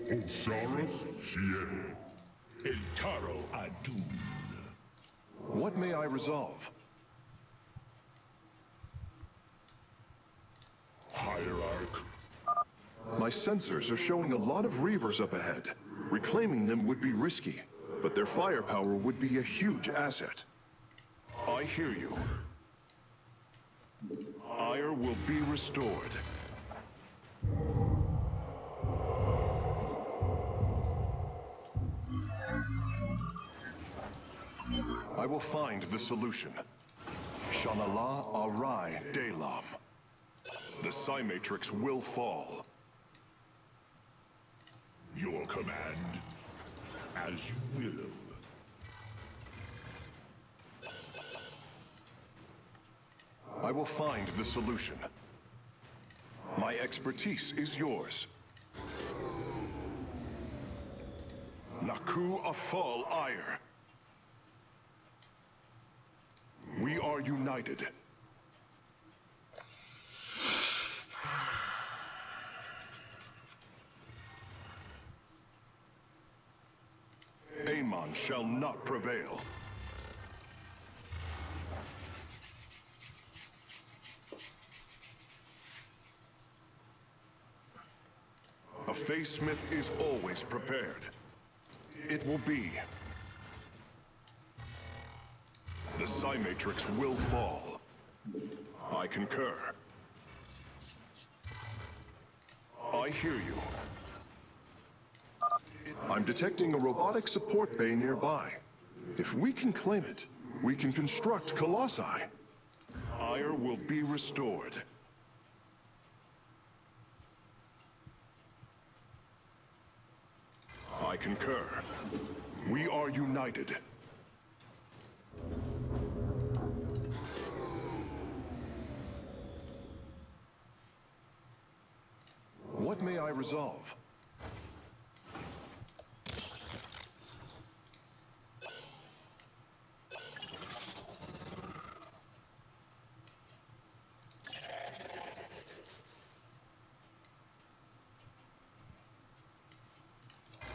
Osiris Sien. Eltaro Adun. What may I resolve? Hierarch. My sensors are showing a lot of Reavers up ahead. Reclaiming them would be risky, but their firepower would be a huge asset. I hear you. Ire will be restored. I will find the solution. Shanala Arai Delam. The Psi Matrix will fall. Your command. As you will. I will find the solution. My expertise is yours. Naku Afal ire. We are united. Amon shall not prevail. A Phase-Smith is always prepared. It will be. The Psi Matrix will fall. I concur. I hear you. I'm detecting a robotic support bay nearby. If we can claim it, we can construct Colossi. Ire will be restored. I concur. We are united. What may I resolve?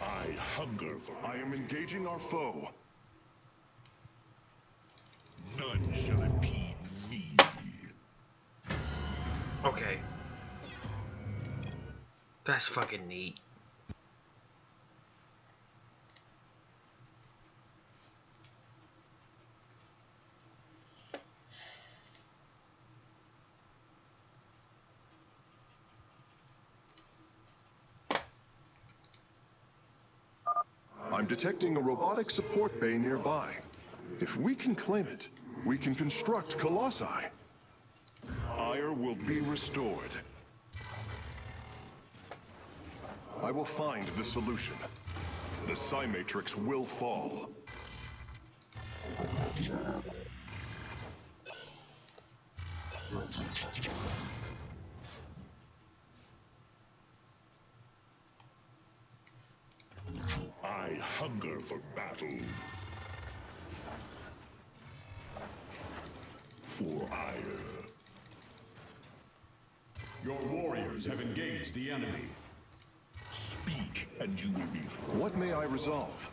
I hunger for... I am engaging our foe. None shall impede me. Okay. That's fucking neat. I'm detecting a robotic support bay nearby. If we can claim it, we can construct Colossi. Ire will be restored. I will find the solution. The Psi Matrix will fall. I hunger for battle. For ire. Your warriors have engaged the enemy. Speak, and you will be. What may I resolve?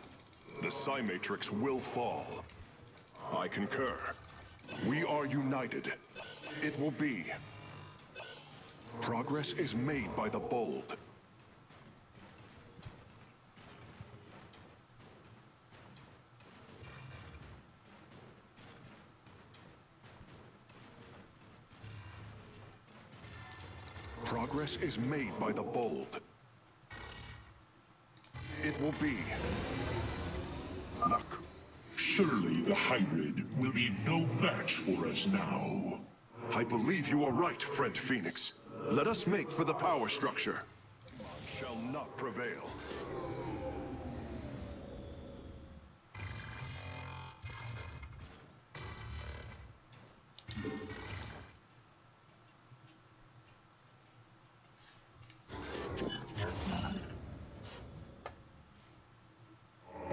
The Psi Matrix will fall. I concur. We are united. It will be. Progress is made by the bold. Progress is made by the bold. It will be. Luck. Surely the hybrid will be no match for us now. I believe you are right, friend Phoenix. Let us make for the power structure. Shall not prevail.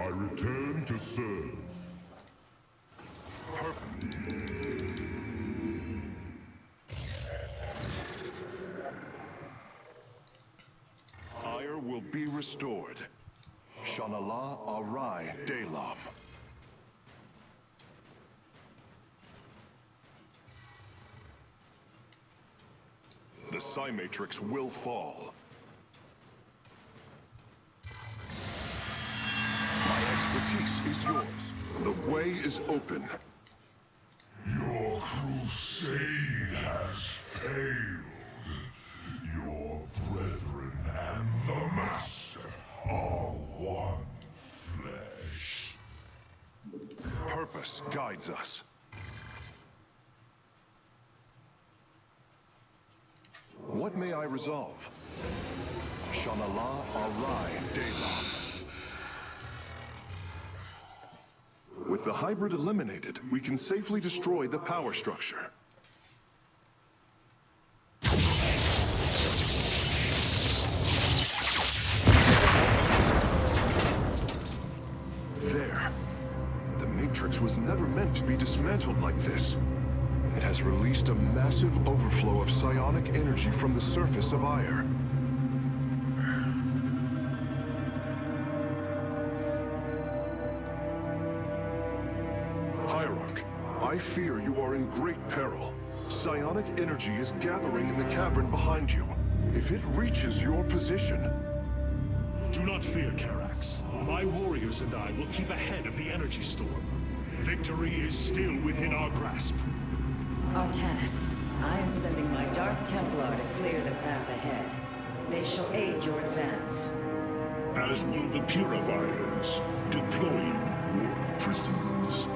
I return to serve. Ire will be restored. Shanala Arai Delam. The Psi Matrix will fall. My expertise is yours. The way is open. Your crusade has failed. Your brethren and the Master are one flesh. Purpose guides us. What may I resolve? Shanala Arai Delam. With the hybrid eliminated, we can safely destroy the power structure. There. The Matrix was never meant to be dismantled like this. It has released a massive overflow of psionic energy from the surface of Ire. Hierarch, I fear you are in great peril. Psionic energy is gathering in the cavern behind you. If it reaches your position... Do not fear, Karax. My warriors and I will keep ahead of the energy storm. Victory is still within our grasp. Artanis, I am sending my Dark Templar to clear the path ahead. They shall aid your advance. As will the Purifiers, deploying warp prisons.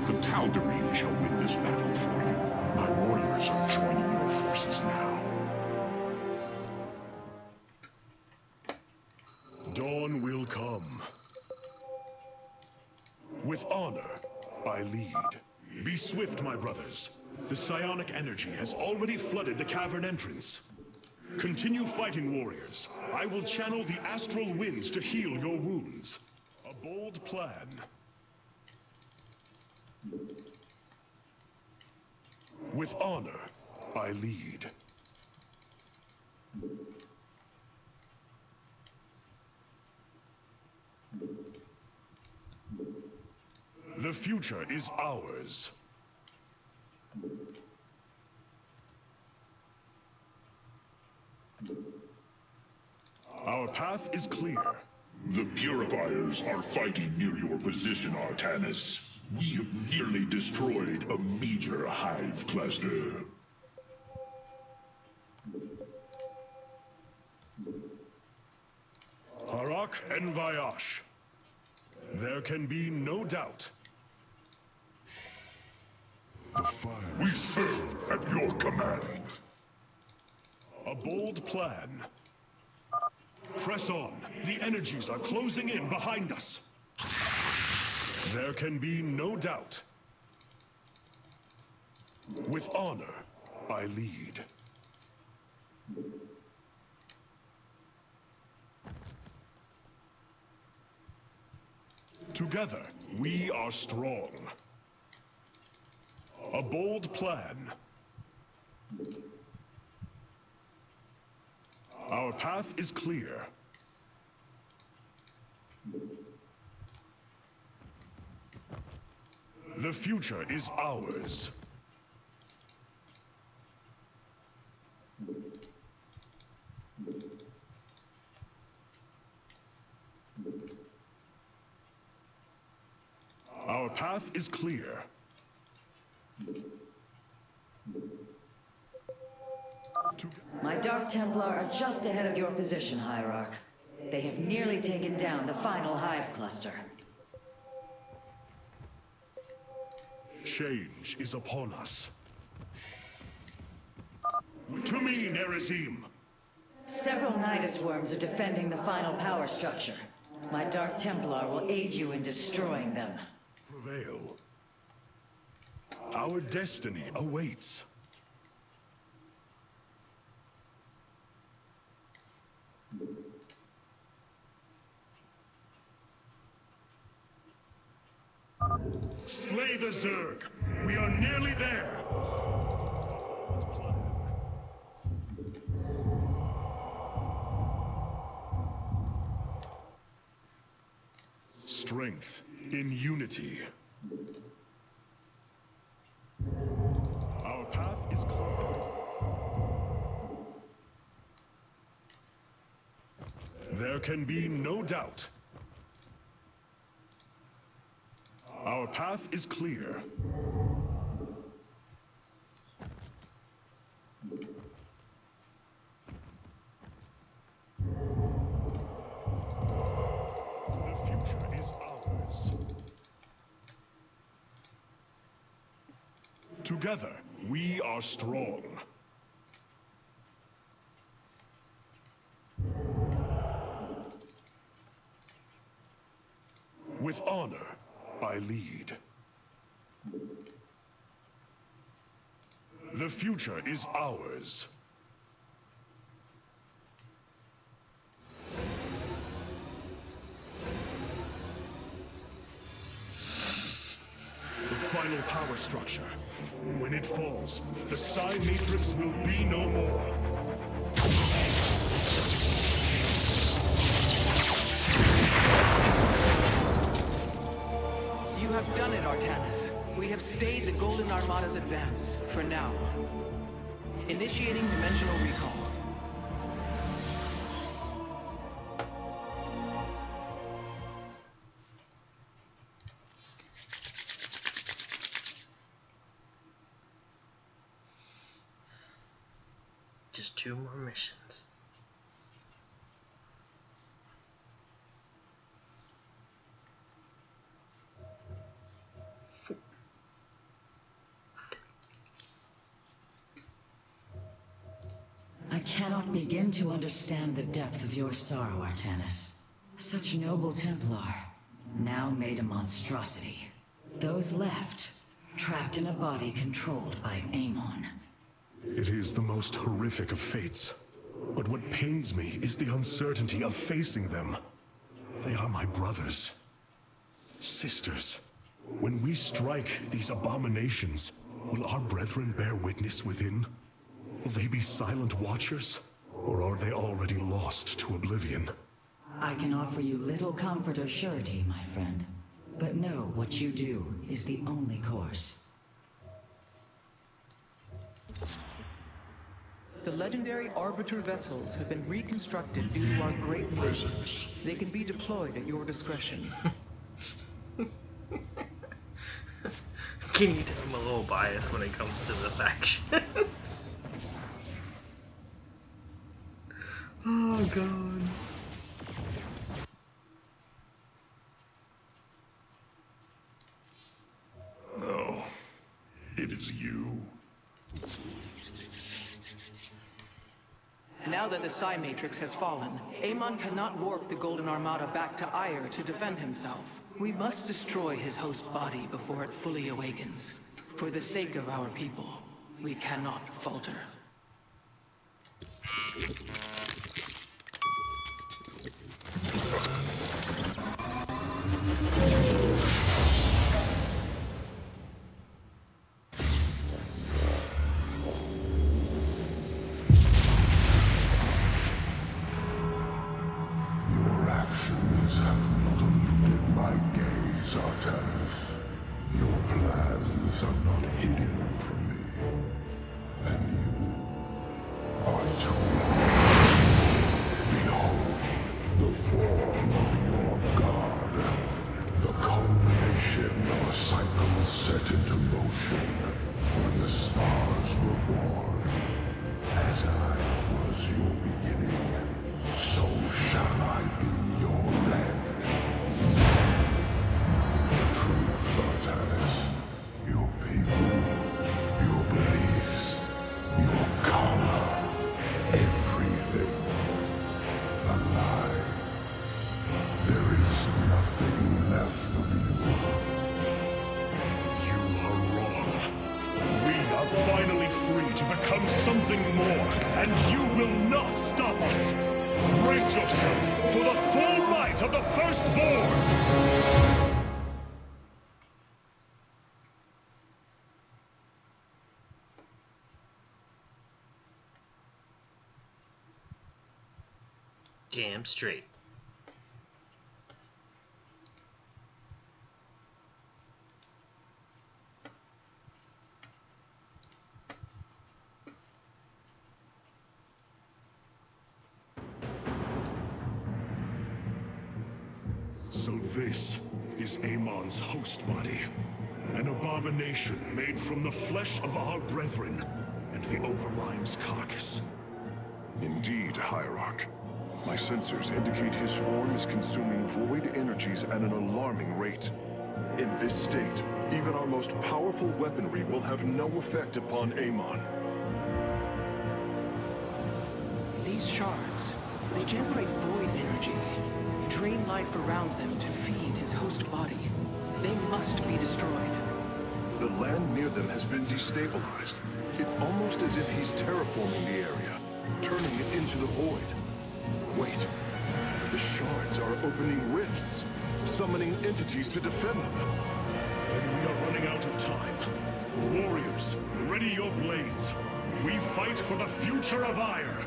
The Tal'Darim shall win this battle for you. My warriors are joining your forces now. Dawn will come. With honor, I lead. Be swift, my brothers. The psionic energy has already flooded the cavern entrance. Continue fighting, warriors. I will channel the astral winds to heal your wounds. A bold plan. With honor, I lead. The future is ours. path is clear. The Purifiers are fighting near your position, Artanis. We have nearly destroyed a major hive cluster. Harak and Vayash. There can be no doubt. We serve at your command. A bold plan. Press on. The energies are closing in behind us. There can be no doubt. With honor, I lead. Together, we are strong. A bold plan. Our path is clear. The future is ours. Our path is clear. My Dark Templar are just ahead of your position, Hierarch. They have nearly taken down the final hive cluster. Change is upon us. To me, Nerazim! Several Nidus worms are defending the final power structure. My Dark Templar will aid you in destroying them. Prevail. Our destiny awaits. Slay the Zerg! We are nearly there! Strength in unity. Our path is clear. There can be no doubt. Our path is clear. The future is ours. Together, we are strong. With honor, I lead. The future is ours. The final power structure. When it falls, the Psi Matrix will be no more. You have done it, Artanis. We have stayed the Golden Armada's advance, for now. Initiating dimensional recall. Just 2 more missions. I cannot begin to understand the depth of your sorrow, Artanis. Such noble Templar, now made a monstrosity. Those left, trapped in a body controlled by Amon. It is the most horrific of fates. But what pains me is the uncertainty of facing them. They are my brothers. Sisters. When we strike these abominations, will our brethren bear witness within? Will they be silent watchers? Or are they already lost to oblivion? I can offer you little comfort or surety, my friend. But know what you do is the only course. The legendary Arbiter vessels have been reconstructed due to our great presence. They can be deployed at your discretion. Can you tell I'm a little biased when it comes to the factions? Oh god. No, it is you. Now that the Psi Matrix has fallen, Amon cannot warp the Golden Armada back to Ire to defend himself. We must destroy his host body before it fully awakens. For the sake of our people, we cannot falter. Your actions have not eluded my gaze, Artanis. Your plans are not hidden from me. And you are too late. Behold, the form of your god. The culmination of a cycle set into motion when the stars were born. As I was your beginning, so shall I be your end. Truth, Artanis. Your people, your beliefs, your color, everything. A lie. There is nothing left of you. You are wrong. We are finally free to become something more, and you will not stop us. Brace yourself for the full might of the Firstborn! Damn straight. So this is Amon's host body. An abomination made from the flesh of our brethren and the Overmind's carcass. Indeed, Hierarch. My sensors indicate his form is consuming void energies at an alarming rate. In this state, even our most powerful weaponry will have no effect upon Amon. These shards, they generate void energy, drain life around them to feed his host body. They must be destroyed. The land near them has been destabilized. It's almost as if he's terraforming the area, turning it into the void. Wait, the shards are opening rifts, summoning entities to defend them. Then we are running out of time. Warriors, ready your blades. We fight for the future of Ire.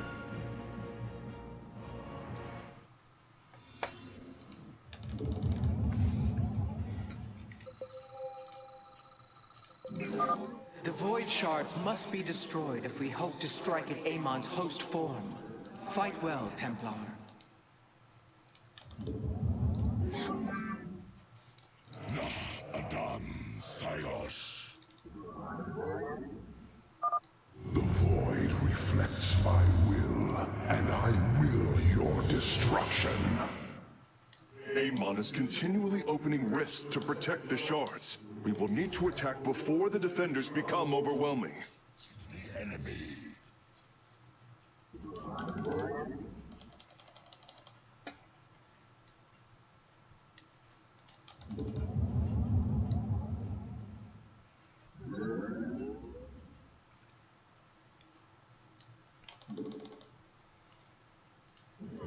The void shards must be destroyed if we hope to strike at Amon's host form. Fight well, Templar. Adam Sios. The void reflects my will, and I will your destruction. Amon is continually opening rifts to protect the shards. We will need to attack before the defenders become overwhelming. The enemy.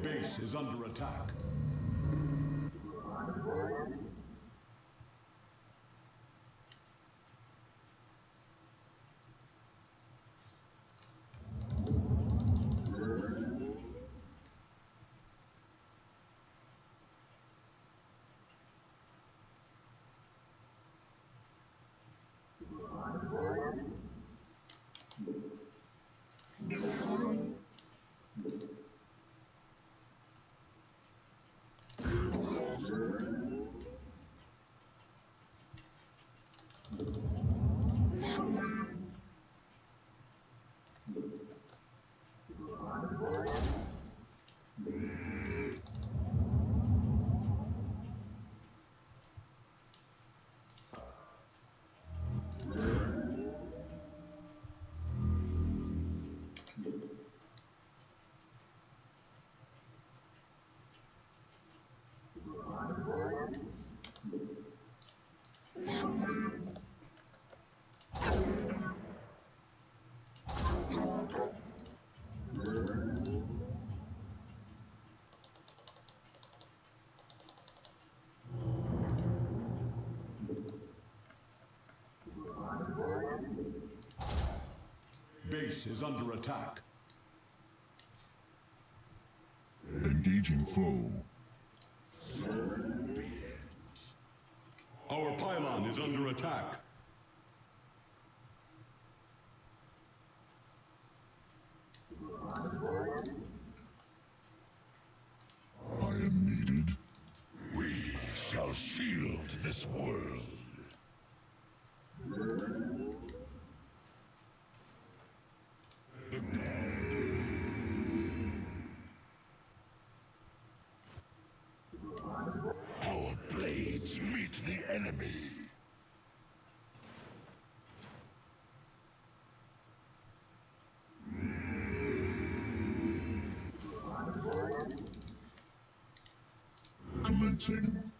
Base is under attack. Base is under attack. Engaging foe. Our pylon is under attack. I am needed. We shall shield this world. Our blades meet the enemy. Commencing.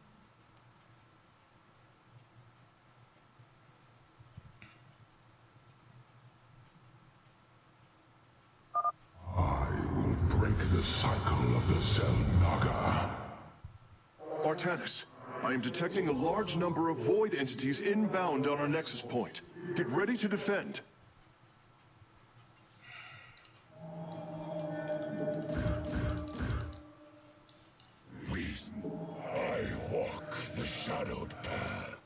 I will break the cycle of the Zelnaga. Artanis, I am detecting a large number of void entities inbound on our nexus point. Get ready to defend. I walk the shadowed path.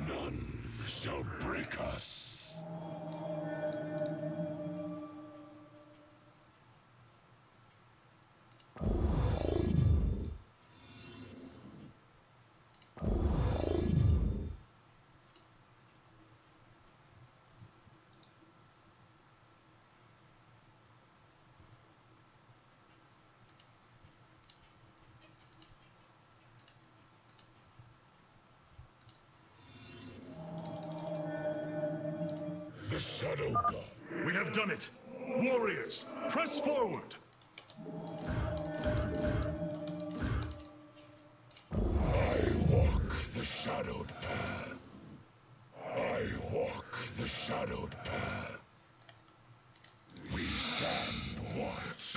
None shall break us. The Shadow God. We have done it! Warriors, press forward! I walk the shadowed path. I walk the shadowed path. We stand watch.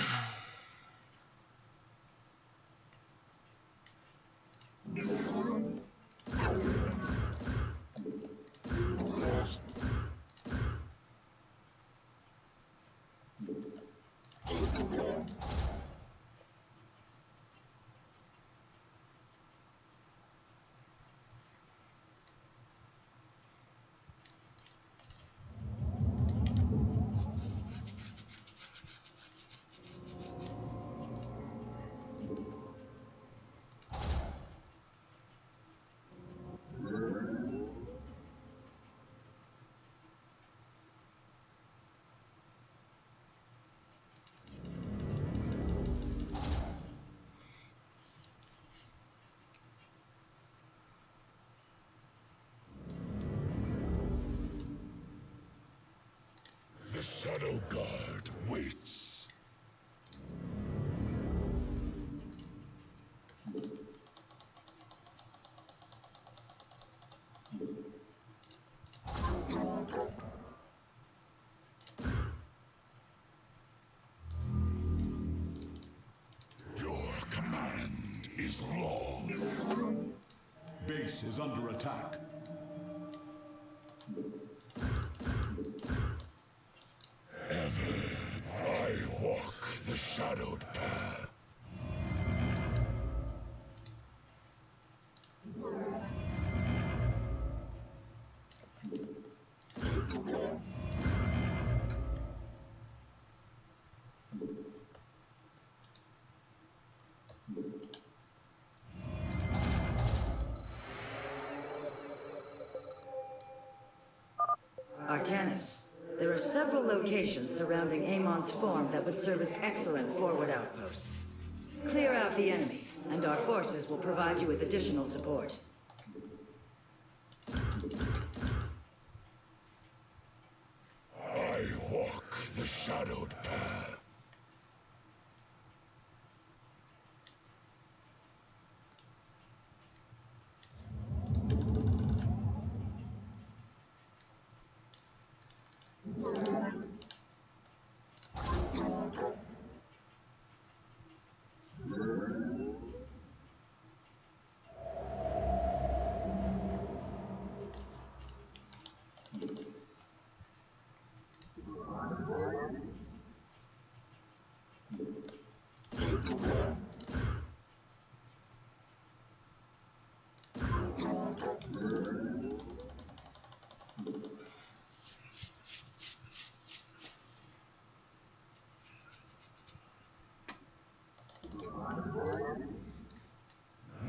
The Shadow Guard waits. Your command is law. Base is under attack. I walk the shadowed path. Artanis, there are several locations surrounding Amon's farm that would serve as excellent forward outposts. Clear out the enemy, and our forces will provide you with additional support. I walk the shadowed path.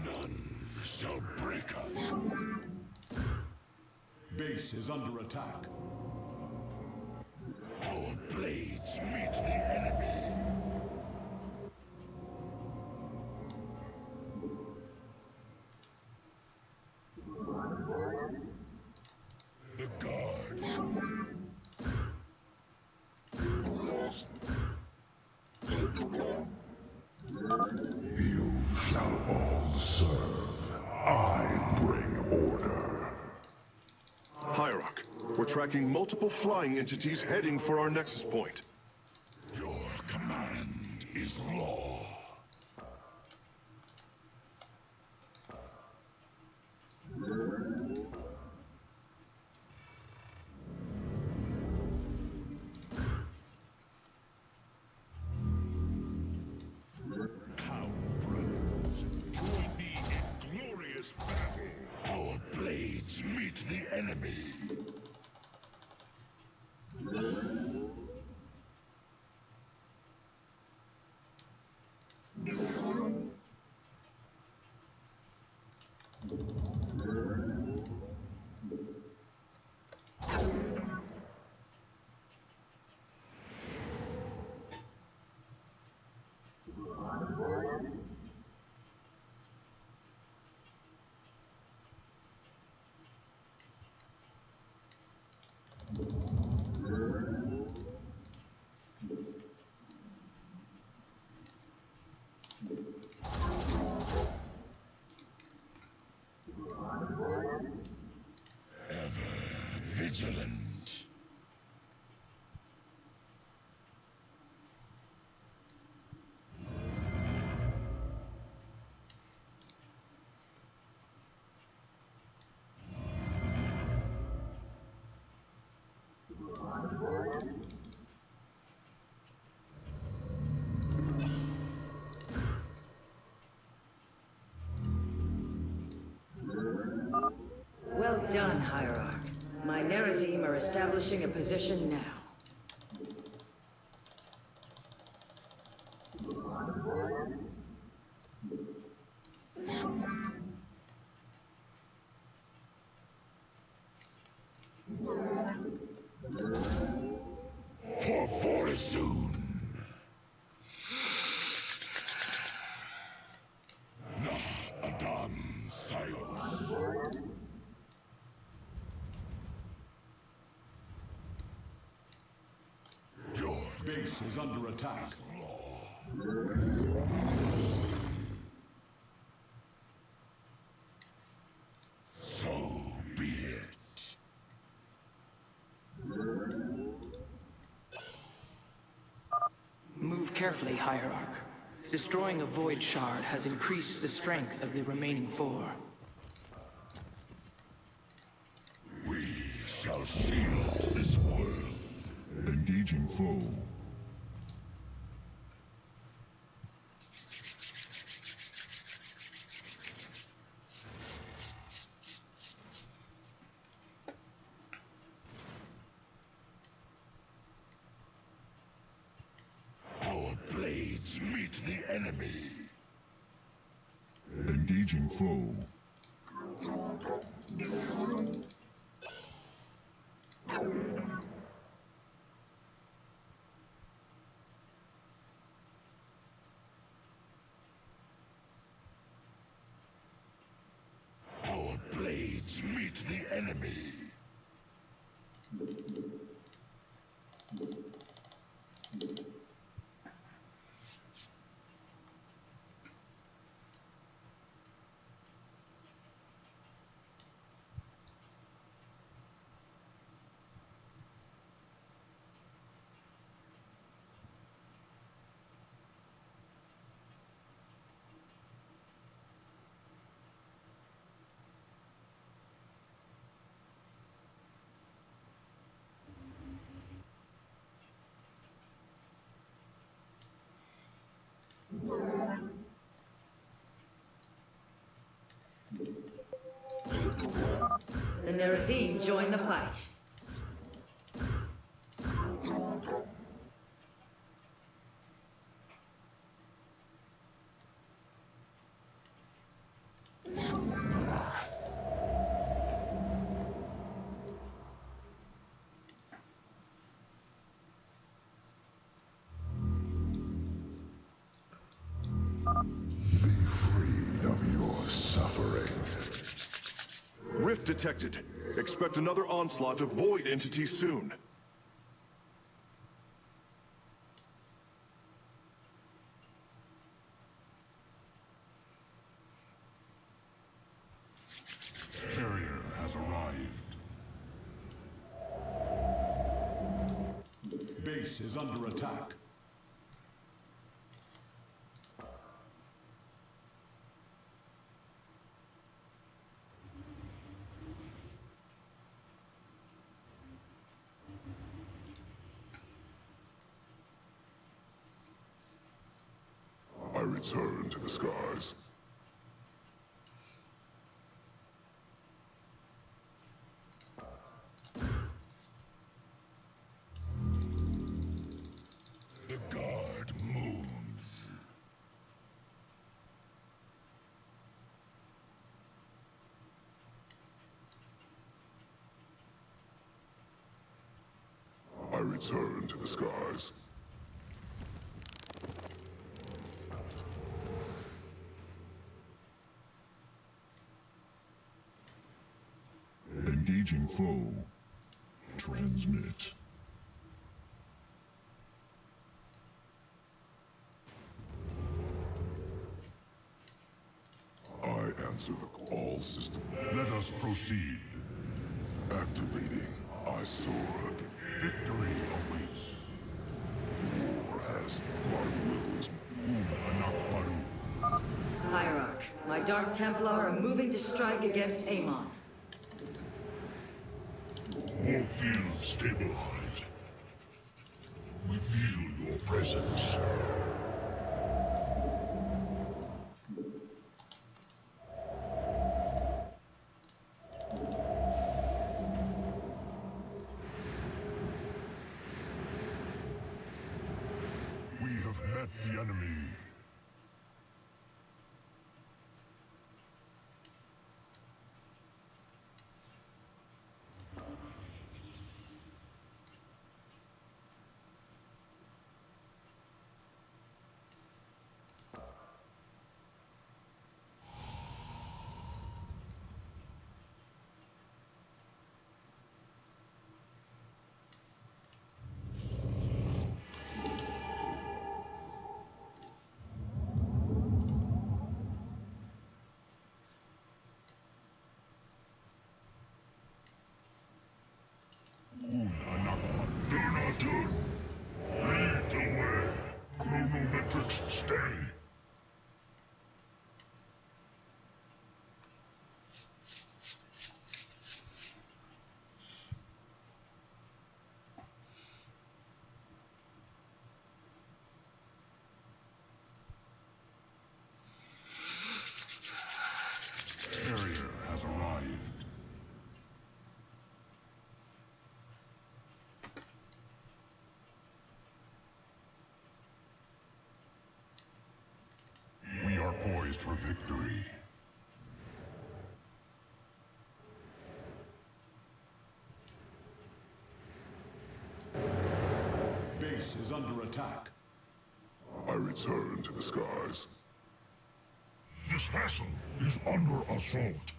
None shall break us. Base is under attack. Our blades meet the enemy. The guard. You shall all serve. I bring order. Hierarch, we're tracking multiple flying entities heading for our nexus point. Your command is law. How, brothers, join me in glorious battle. Our blades meet the enemy. Vigilant. Well done, Hierarch. My Nerazim are establishing a position now. For Forsoon. Adan Siles. Your Base is under attack. so be it. Move carefully, Hierarch. Destroying a void shard has increased the strength of the remaining four. We shall shield this world. Engaging foe. Our blades meet the enemy. Engaging foe. Our blades meet the enemy. The Nerazim join the fight. Be freed of your suffering. Rift detected. Expect another onslaught of void entities soon. Carrier has arrived. Base is under attack. I return to the skies. The guard moves. I return to the skies. Engaging foe. Transmit. I answer the all system. Let us proceed. Activating iSword. Victory awaits. War has my will is Anakbaru. Hierarch, my Dark Templar are moving to strike against Amon. Warfield stabilized. We feel your presence. We have met the enemy. Donatun, lead the way. Chronometrics steady. Carrier has arrived. We are poised for victory. Base is under attack. I return to the skies. This vessel is under assault.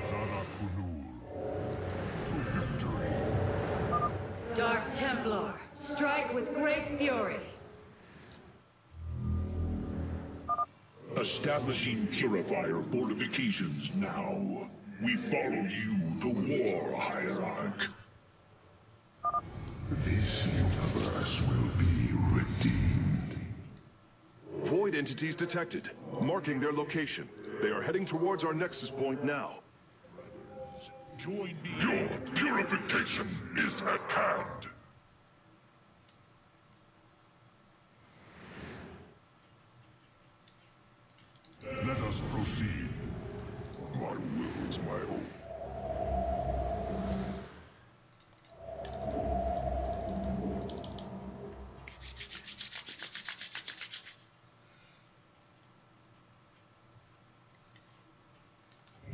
Zarakunul, to victory. Dark Templar, strike with great fury. Establishing purifier fortifications now. We follow you to war, Hierarch. This universe will be redeemed. Void entities detected, marking their location. They are heading towards our nexus point now. Join me. Your purification is at hand. us proceed. My will is my own.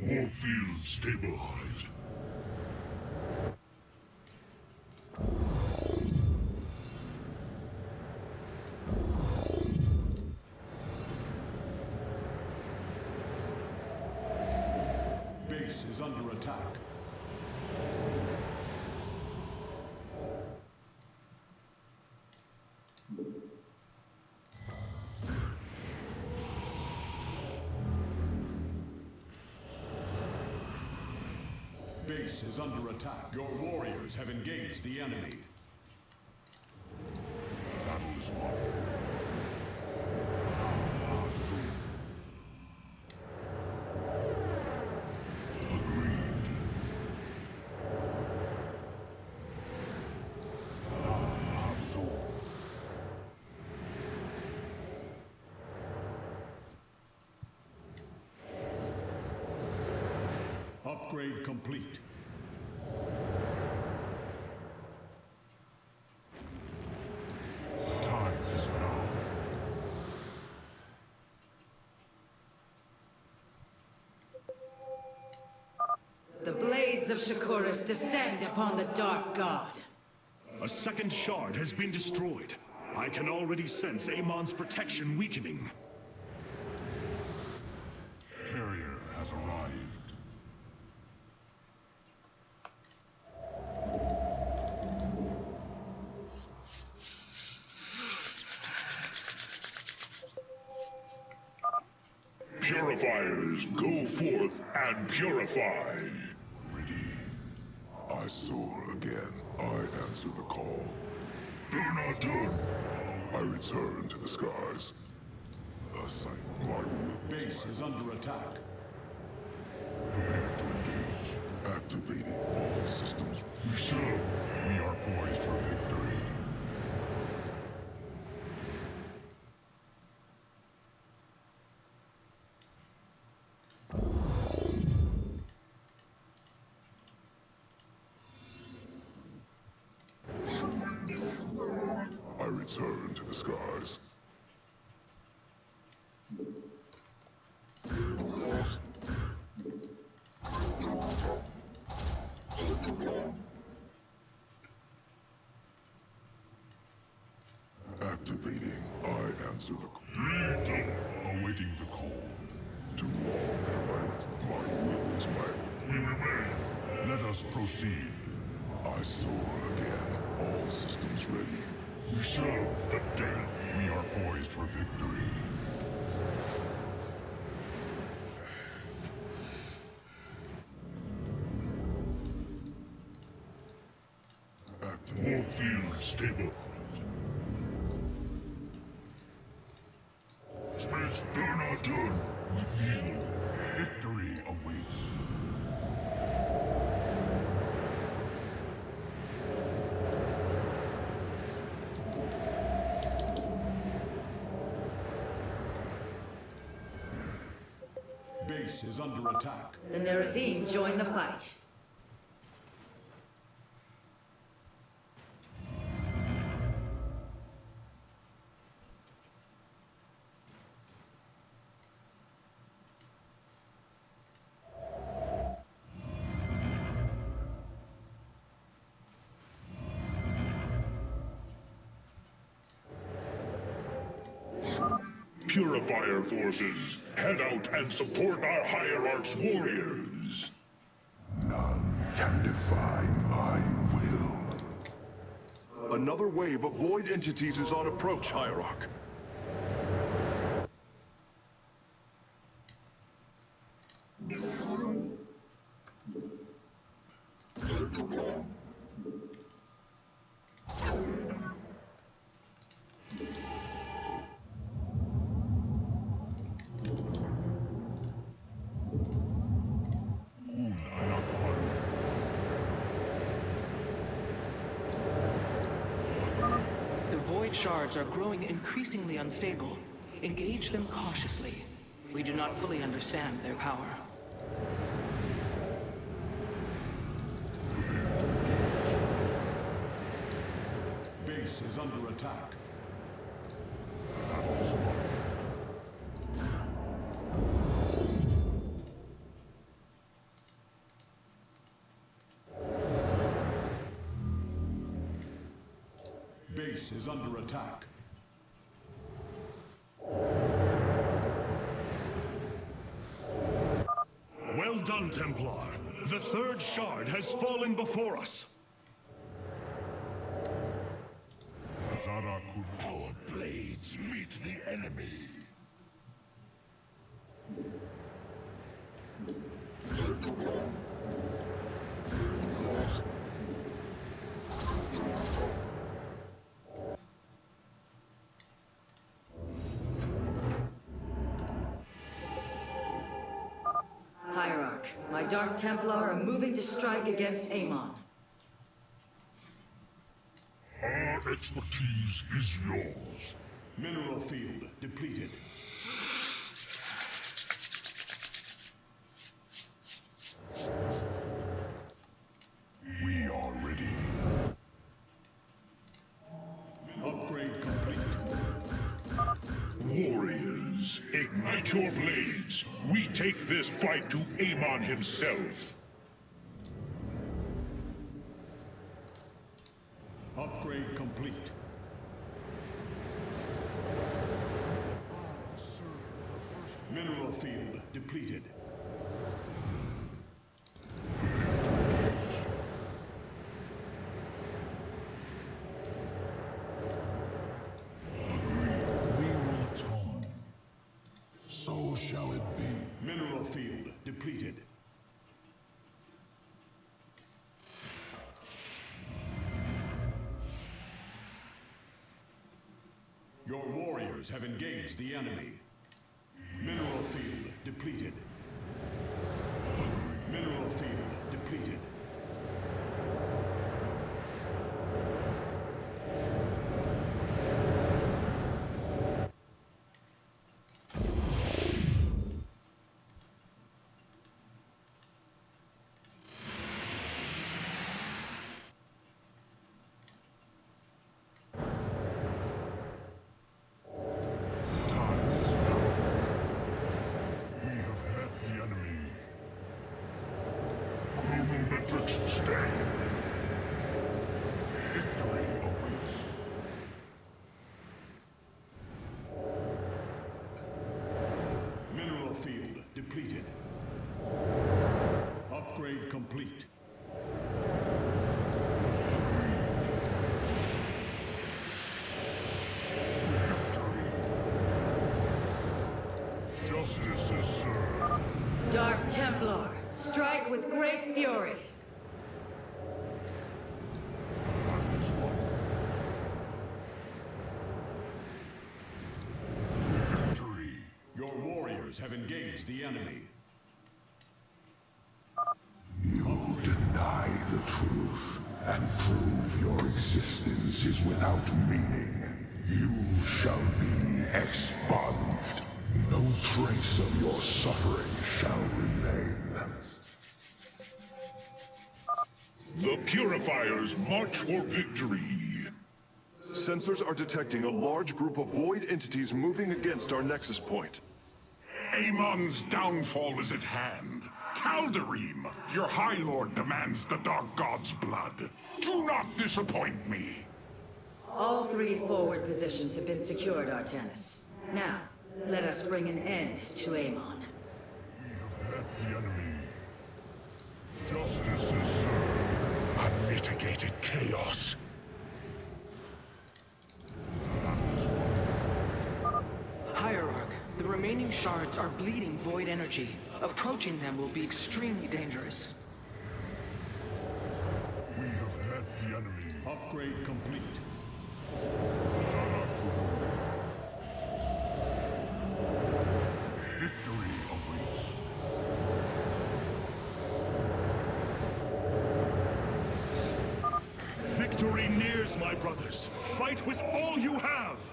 All fields stabilized. Base is under attack. Base is under attack. Your warriors have engaged the enemy. Battle is won. Agreed. Upgrade complete. Time is now. The blades of Shakuras descend upon the Dark God. A second shard has been destroyed. I can already sense Amon's protection weakening. Carrier has arrived. Purifiers, go forth and purify. Ready. I soar again. I answer the call. Do not turn. I return to the skies. A sight my will. Base is under attack. Prepare to engage. Activating all systems. We shall. We are poised for victory. I return to the skies. Activating. I answer the call. Awaiting the call. Too long have I. My will is my. We remain. Let us proceed. I soar again. All systems ready. We serve the dead. We are poised for victory. Activate. All fields stable. Space, do not turn. We feel victory awaits. Base is under attack. The Nerazim join the fight. Purifier forces, head out and support our hierarch's warriors. None can defy my will. Another wave of void entities is on approach, Hierarch. The void shards are growing increasingly unstable. Engage them cautiously. We do not fully understand their power. Base is under attack. Base is under attack. Well done, Templar. The third shard has fallen before us. Our blades meet the enemy. Hierarch, my Dark Templar are moving to strike against Amon. Our expertise is yours. Mineral field depleted. We are ready. Upgrade complete. Warriors, ignite your blades. We take this fight to Amon himself. Upgrade complete. Mineral field depleted. We will atone. So shall it be. Mineral field depleted. Your warriors have engaged the enemy. Mineral field depleted. Mineral field depleted. Time is now. We have met the enemy. Chronometrics stay. Victory awaits. Mineral field depleted. Upgrade complete. To victory. Justice is served. Dark Templar, strike with great fury. Time is won. To victory. Your warriors have engaged the enemy. You deny the truth and prove your existence is without meaning. You shall be expunged. No trace of your suffering shall remain. The Purifiers march for victory. Sensors are detecting a large group of void entities moving against our nexus point. Amon's downfall is at hand. Tal'Darim, your High Lord demands the Dark God's blood. Do not disappoint me. All 3 forward positions have been secured, Artanis. Now, let us bring an end to Amon. We have met the enemy. Justice is served. Unmitigated chaos. Hierarch, the remaining shards are bleeding void energy. Approaching them will be extremely dangerous. We have met the enemy. Upgrade complete. Victory awaits. Victory nears, my brothers. Fight with all you have!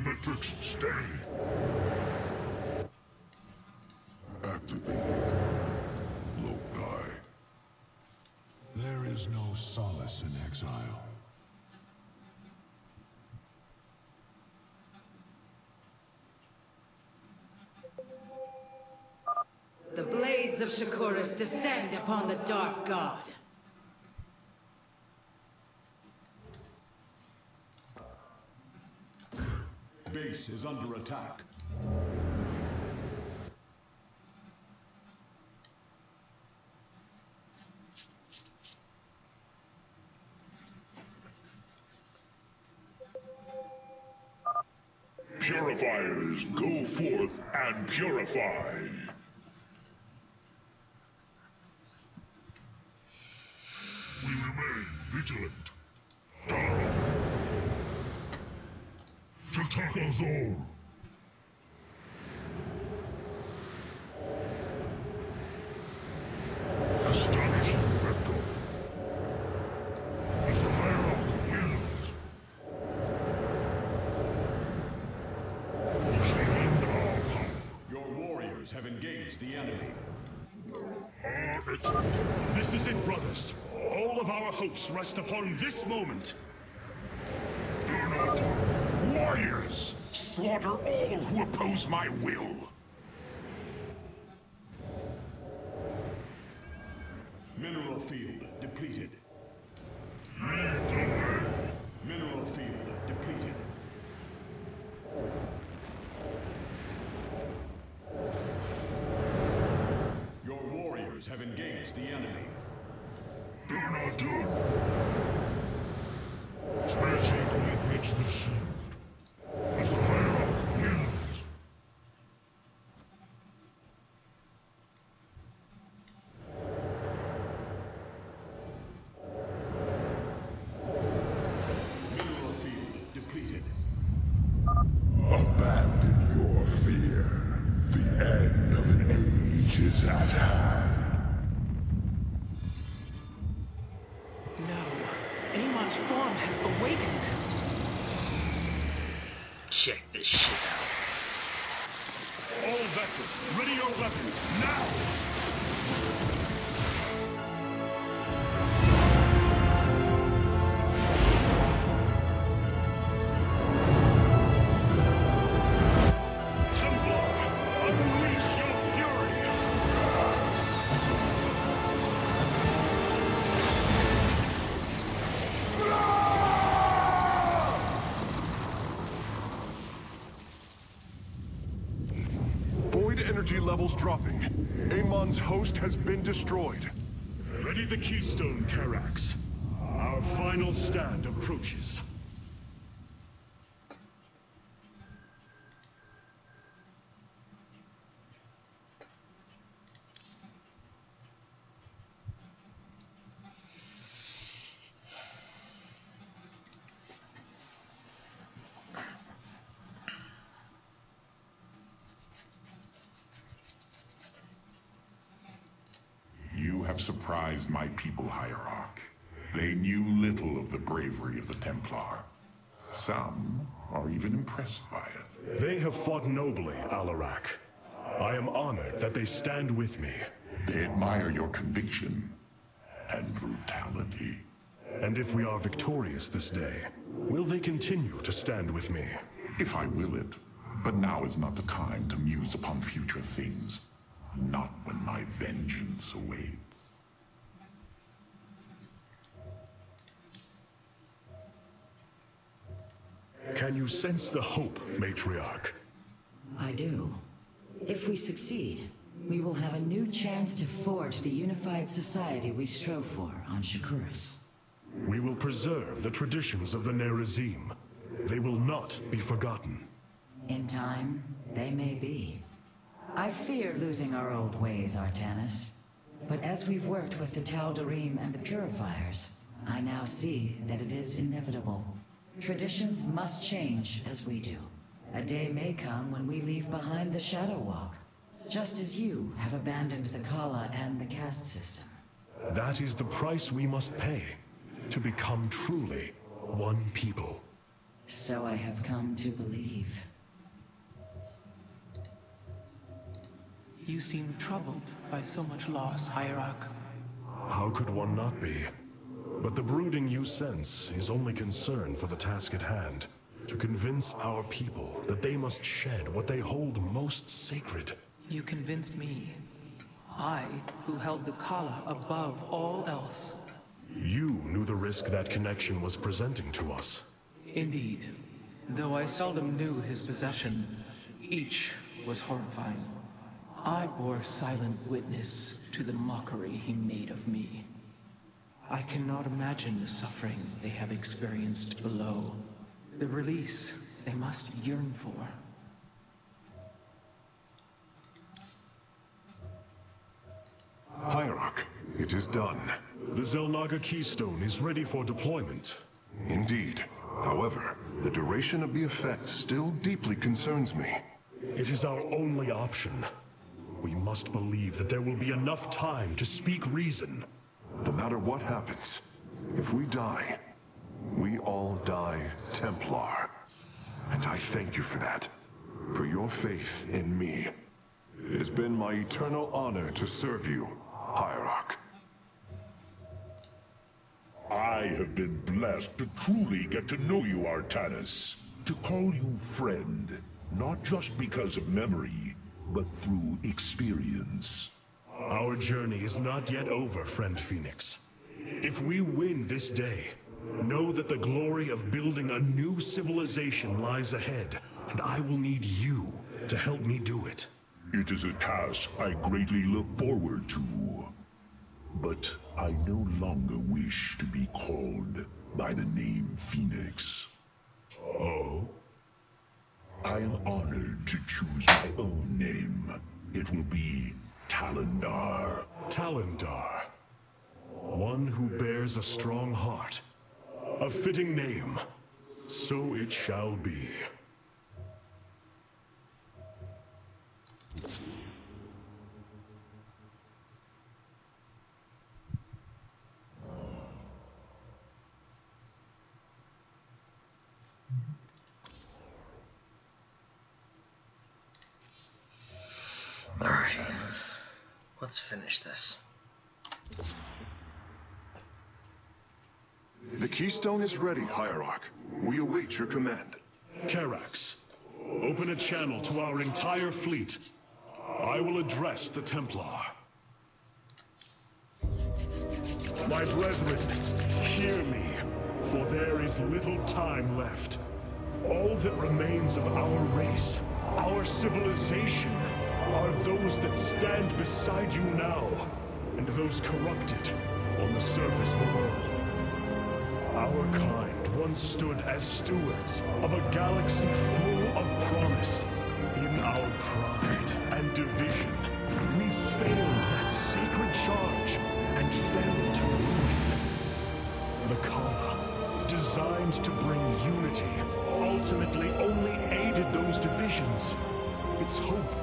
Matrix stay. Activated. Loci. There is no solace in exile. The blades of Shakuras descend upon the Dark God. Base is under attack. Purifiers, go forth and purify. We remain vigilant. Attack us all. Astonishing vector. As the hierarch wills. We shall end our power. Your warriors have engaged the enemy. This is it, brothers. All of our hopes rest upon this moment. Warriors! Slaughter all who oppose my will! Mineral field depleted. Lead the way. Mineral field depleted. Your warriors have engaged the enemy. Do not do it. Smashing commitments received. As the hierarch wills. Mineral field depleted. Abandon your fear. The end of an age is at hand. No. Amon's form has awakened. Check this shit out. All vessels, ready your weapons, now! Templar, unleash your fury! Void energy levels dropping. Amon's host has been destroyed. Ready the keystone, Karax. Our final stand approaches. You have surprised my people, Hierarch. They knew little of the bravery of the Templar. Some are even impressed by it. They have fought nobly, Alarak. I am honored that they stand with me. They admire your conviction and brutality. And if we are victorious this day, will they continue to stand with me? If I will it. But now is not the time to muse upon future things. Not when my vengeance awaits. Can you sense the hope, Matriarch? I do. If we succeed, we will have a new chance to forge the unified society we strove for on Shakuras. We will preserve the traditions of the Nerazim. They will not be forgotten. In time, they may be. I fear losing our old ways, Artanis. But as we've worked with the Tal'Darim and the Purifiers, I now see that it is inevitable. Traditions must change as we do. A day may come when we leave behind the Shadow Walk, just as you have abandoned the Kala and the caste system. That is the price we must pay to become truly one people. So I have come to believe. You seem troubled by so much loss, Hierarch. How could one not be? But the brooding you sense is only concern for the task at hand. To convince our people that they must shed what they hold most sacred. You convinced me. I, who held the Kala above all else. You knew the risk that connection was presenting to us. Indeed. Though I seldom knew his possession, each was horrifying. I bore silent witness to the mockery he made of me. I cannot imagine the suffering they have experienced below. The release they must yearn for. Hierarch, it is done. The Zelnaga Keystone is ready for deployment. Indeed. However, the duration of the effect still deeply concerns me. It is our only option. We must believe that there will be enough time to speak reason. No matter what happens, if we die, we all die Templar. And I thank you for that. For your faith in me. It has been my eternal honor to serve you, Hierarch. I have been blessed to truly get to know you, Artanis. To call you friend, not just because of memory, but through experience. Our journey is not yet over, friend Phoenix. If we win this day, know that the glory of building a new civilization lies ahead, and I will need you to help me do it. It is a task I greatly look forward to. But I no longer wish to be called by the name Phoenix. Oh? I am honored to choose my own name. It will be Talendar. Talendar. One who bears a strong heart. A fitting name. So it shall be. Alright, let's finish this. The Keystone is ready, Hierarch. We await your command. Karax, open a channel to our entire fleet. I will address the Templar. My brethren, hear me, for there is little time left. All that remains of our race, our civilization, are those that stand beside you now, and those corrupted on the surface below. Our kind once stood as stewards of a galaxy full of promise. In our pride and division, we failed that sacred charge and fell to ruin. The Kala, designed to bring unity, ultimately only aided those divisions. Its hope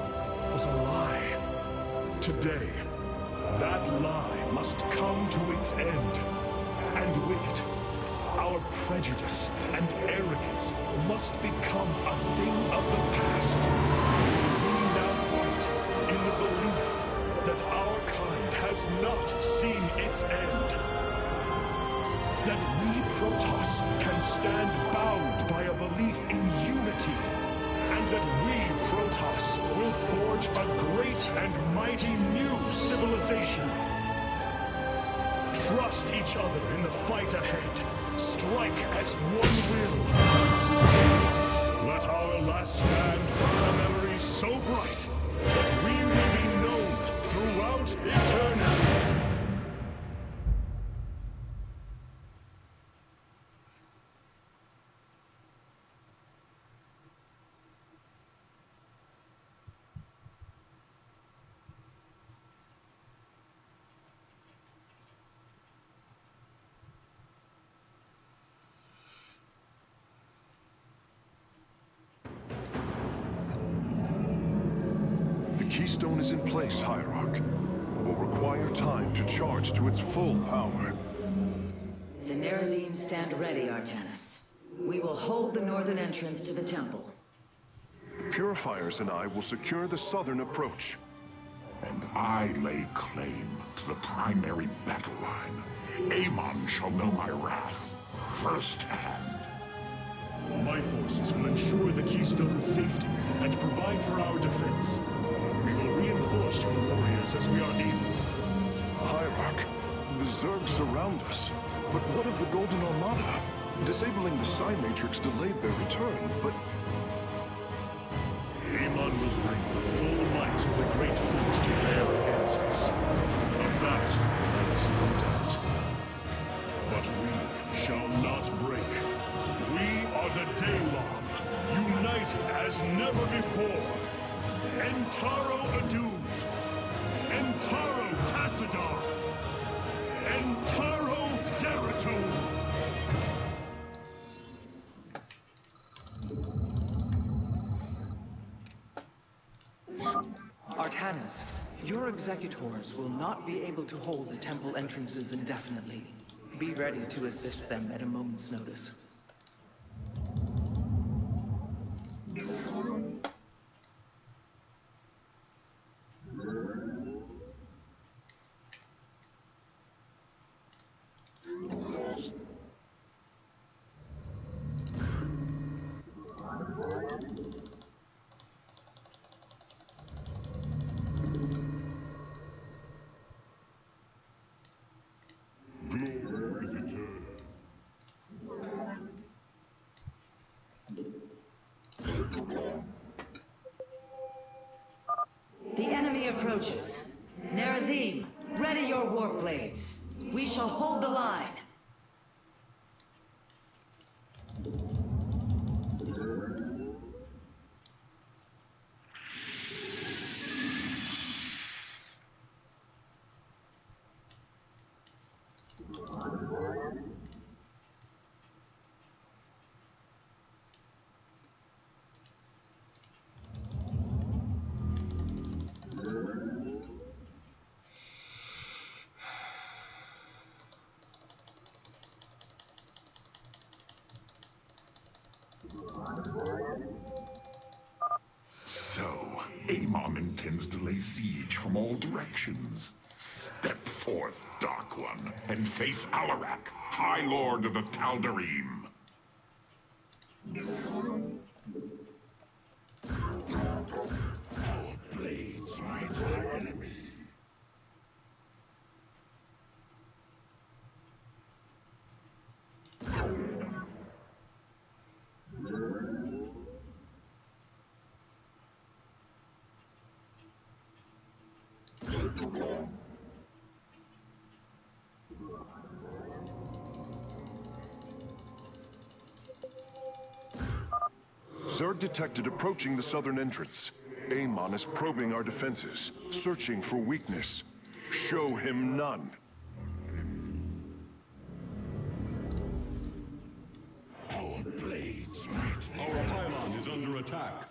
was a lie. Today, that lie must come to its end. And with it, our prejudice and arrogance must become a thing of the past. For we now fight in the belief that our kind has not seen its end. That we, Protoss, can stand bound by a belief in unity. And that we, Protoss, will forge a great and mighty new civilization. Trust each other in the fight ahead. Strike as one will. Let our last stand burn a memory so bright that we will be known throughout eternity. Keystone is in place, Hierarch. It will require time to charge to its full power. The Nerazim stand ready, Artanis. We will hold the northern entrance to the temple. The Purifiers and I will secure the southern approach. And I lay claim to the primary battle line. Amon shall know my wrath firsthand. My forces will ensure the Keystone's safety and provide for our defense. We will reinforce your warriors as we are able. Hierarch, the Zerg surround us. But what of the Golden Armada? Disabling the Psi Matrix delayed their return, but... Amon will bring the full might of the Great Fleet to bear against us. Of that, there is no doubt. But we shall not break. We are the Daylon, united as never before. Entaro Adun, Entaro Tassadar, Entaro Zeratul. Artanis, your executors will not be able to hold the temple entrances indefinitely. Be ready to assist them at a moment's notice. Glory is eternal. The enemy approaches. Nerazim, ready your warp blades. We shall hold the line. So, Amon intends to lay siege from all directions. Step forth, Dark One, and face Alarak, High Lord of the Tal'Darim. Our blades meet the enemy. Zerg detected approaching the southern entrance. Amon is probing our defenses, searching for weakness. Show him none. Our blades meet the Our pylon is under attack.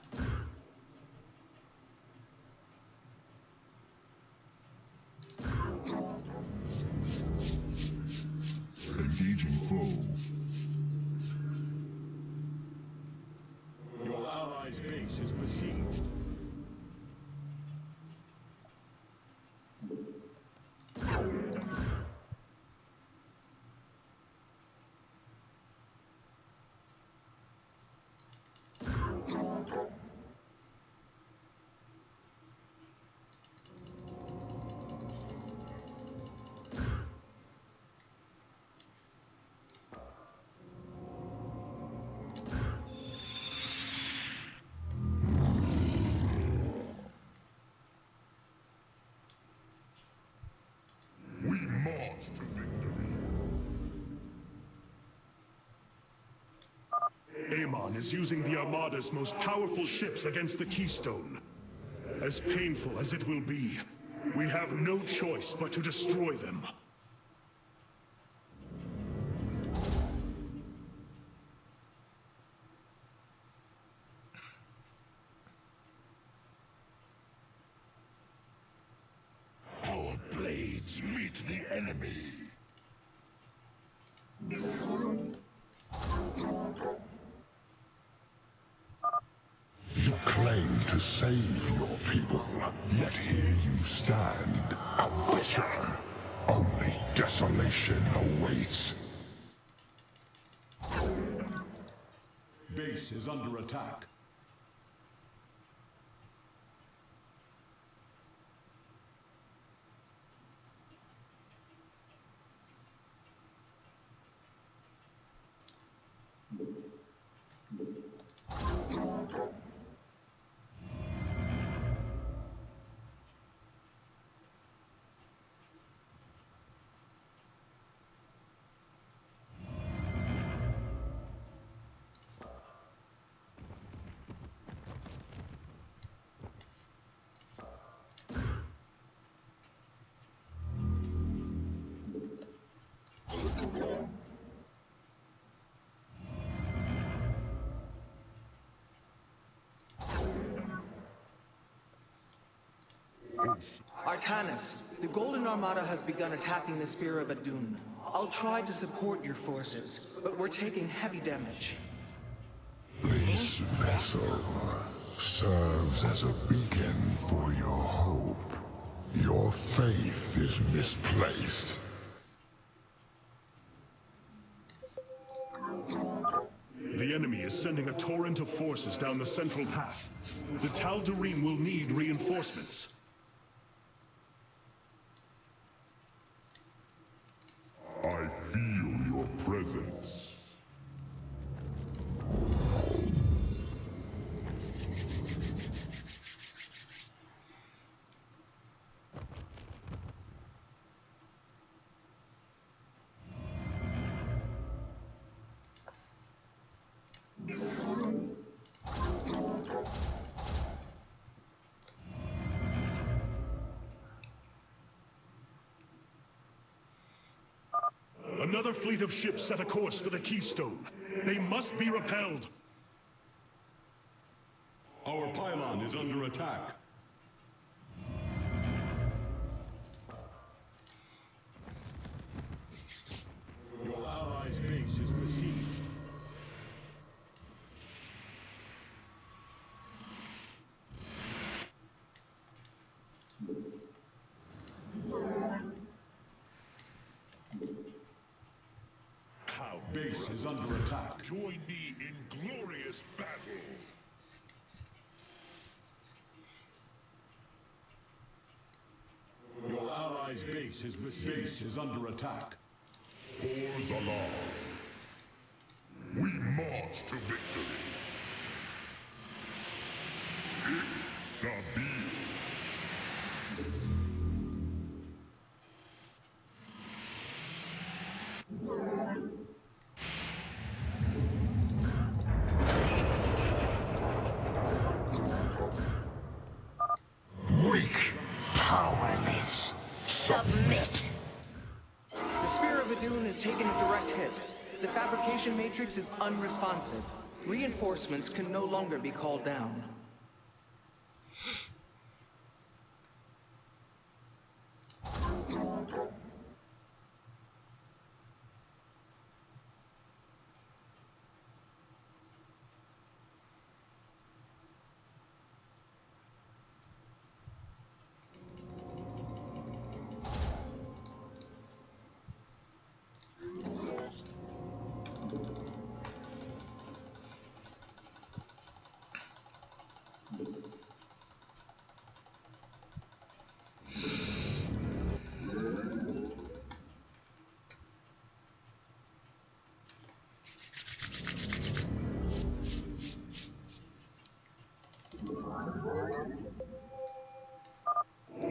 Engaging foe. Your allies' base is besieged. We march to victory. Amon is using the Armada's most powerful ships against the Keystone. As painful as it will be, we have no choice but to destroy them. Our blades meet the enemy. slain to save your people, yet here you stand, a butcher. Only desolation awaits. Base is under attack. Artanis, the Golden Armada has begun attacking the Spear of Adun. I'll try to support your forces, but we're taking heavy damage. This vessel serves as a beacon for your hope. Your faith is misplaced. The enemy is sending a torrent of forces down the central path. The Tal'Darim will need reinforcements. I feel your presence. Another fleet of ships set a course for the Keystone. They must be repelled. Our pylon is under attack. Your allies' base is besieged. Base is under attack. Join me in glorious battle. Your allies' base is under attack. Wars along. We march to victory. Sabine. Weak, powerless, submit. The Spear of Adun has taken a direct hit. The fabrication matrix is unresponsive. Reinforcements can no longer be called down.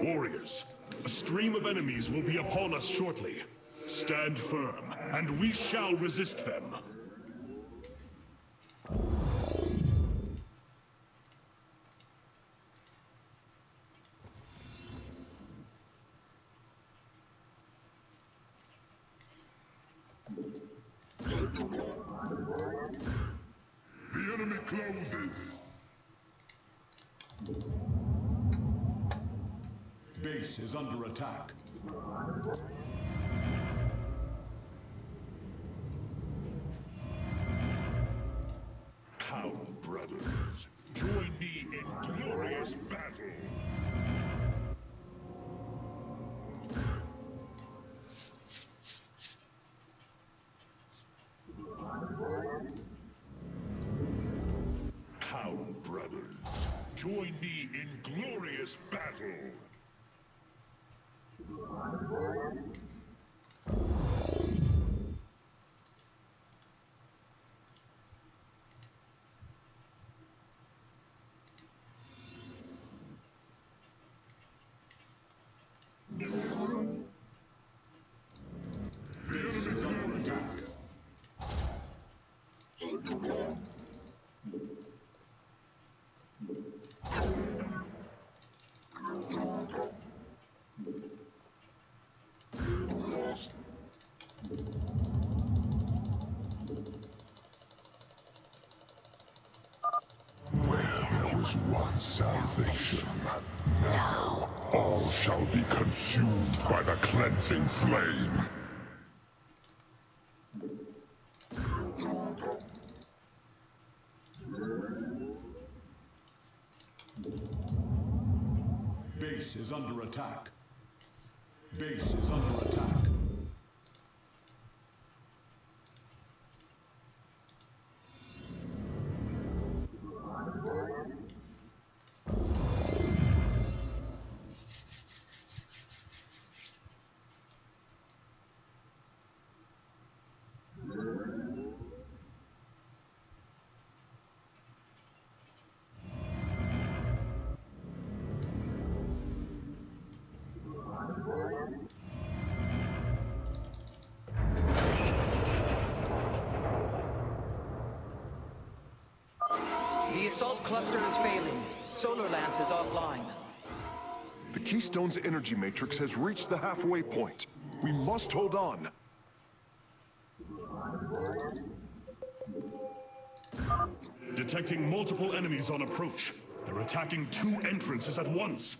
Warriors, a stream of enemies will be upon us shortly. Stand firm, and we shall resist them. The enemy closes. Base is under attack. Come, brothers, join me in glorious battle. Hound brothers, join me in glorious battle. Base is under attack. Where there was once salvation, now all shall be consumed by the cleansing flame. Base is under attack. Base is under attack. The assault cluster is failing. Solar Lance is offline. The Keystone's energy matrix has reached the halfway point. We must hold on. Detecting multiple enemies on approach. They're attacking 2 entrances at once.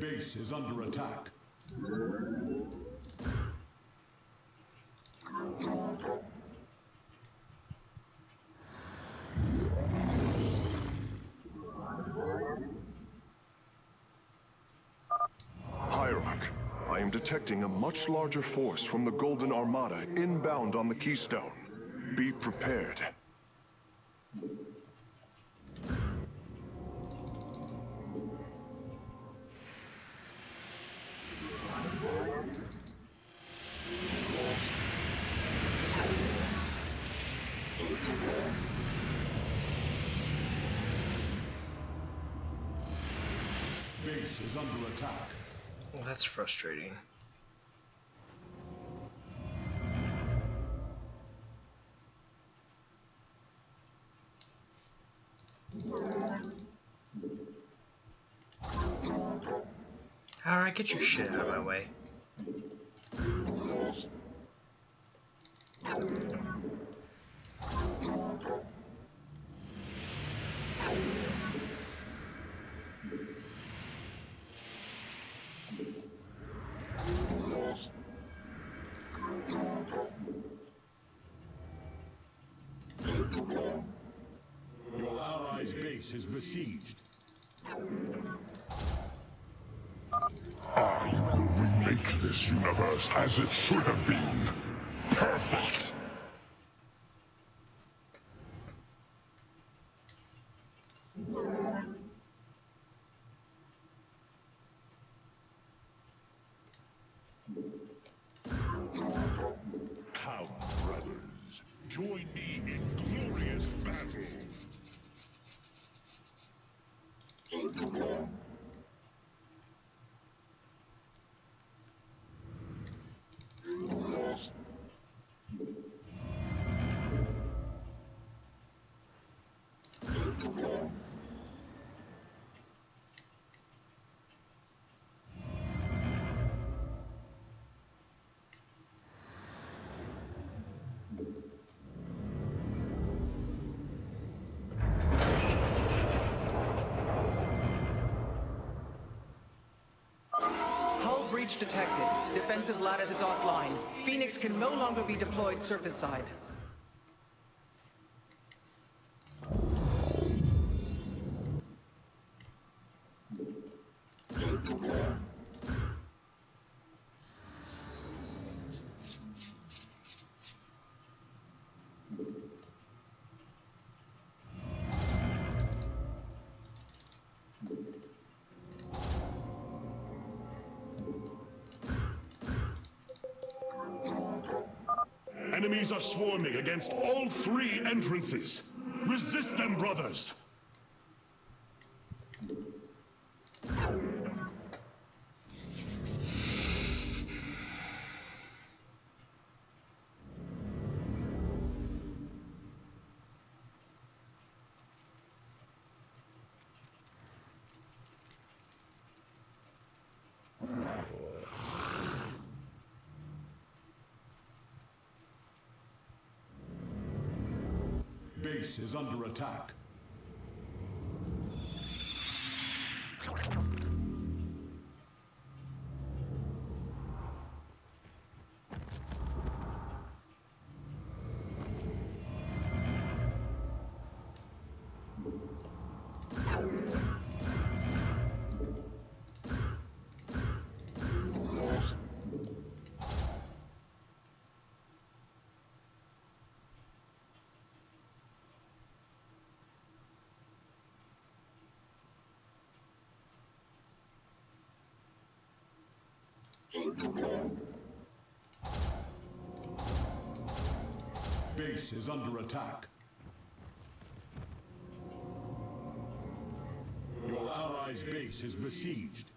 Base is under attack. Hierarch, I am detecting a much larger force from the Golden Armada inbound on the Keystone. Be prepared. Base is under attack. Well, that's frustrating. Alright, get your shit out of my way. Your allies' base is besieged. I will remake this universe as it should have been. Perfect! Hull breach detected. Defensive lattice is offline. Phoenix can no longer be deployed surface side. Enemies are swarming against all 3 entrances. Resist them, brothers! Base is under attack. Base is under attack. Your allies' base is besieged.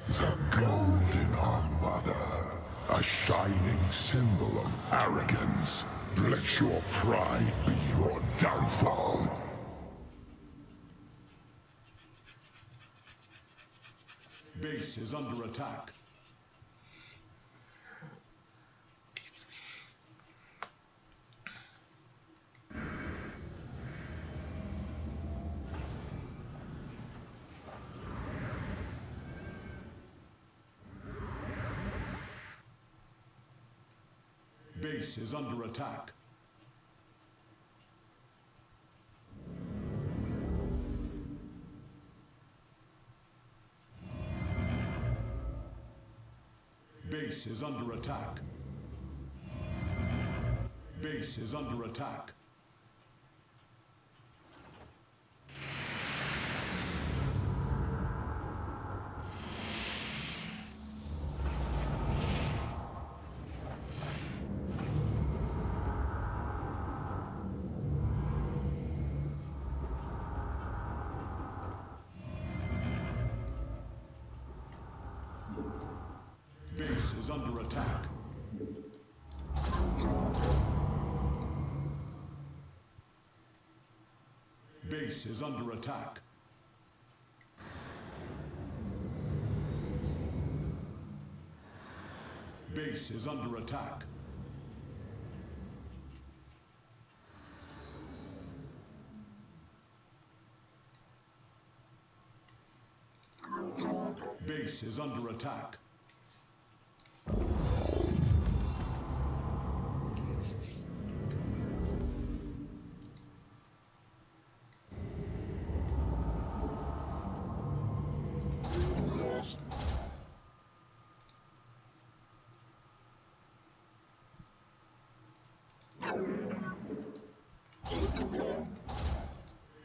The Golden Armada, a shining symbol of arrogance. Let your pride be your downfall. Base is under attack. Base is under attack. Base is under attack. Base is under attack. Base is under attack. Base is under attack. Base is under attack. Base is under attack.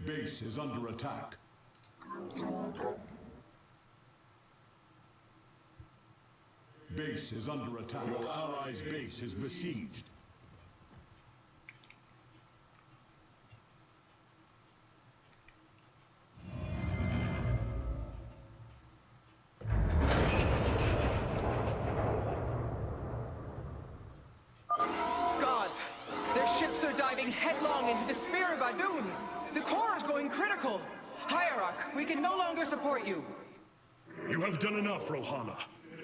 Base is under attack. Base is under attack. Your allies' base is besieged. damage the Spear of Adun! The core is going critical! Hierarch, we can no longer support you! You have done enough, Rohana.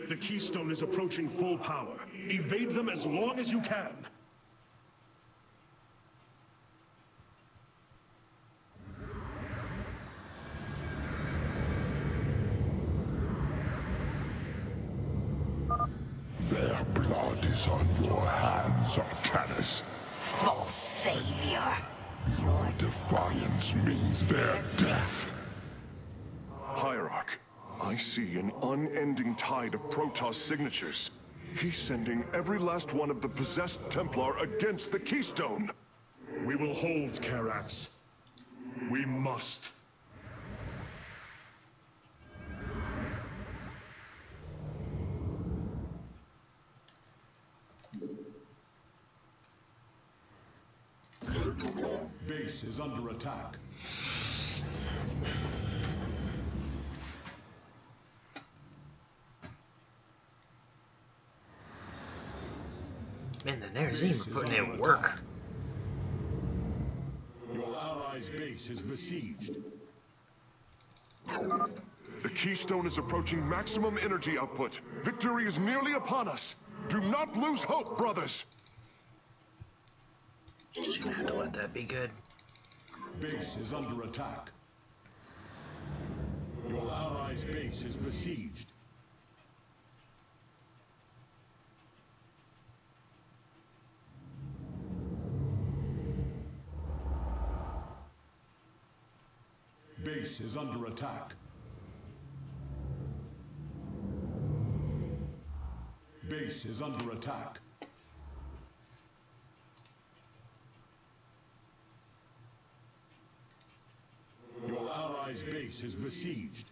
The Keystone is approaching full power. Evade them as long as you can. Their blood is on your hands, Artanis. False savior. Your defiance means their death. Hierarch, I see an unending tide of Protoss signatures. He's sending every last one of the possessed Templar against the Keystone. We will hold Karax. We must. Base is under attack. Man, the Nerazim are putting in work. Your allies' base is besieged. The Keystone is approaching maximum energy output. Victory is nearly upon us. Do not lose hope, brothers. Just gonna have to let that be good. Base is under attack. Your allies' base is besieged. Base is under attack. Base is under attack. Your allies' base is besieged.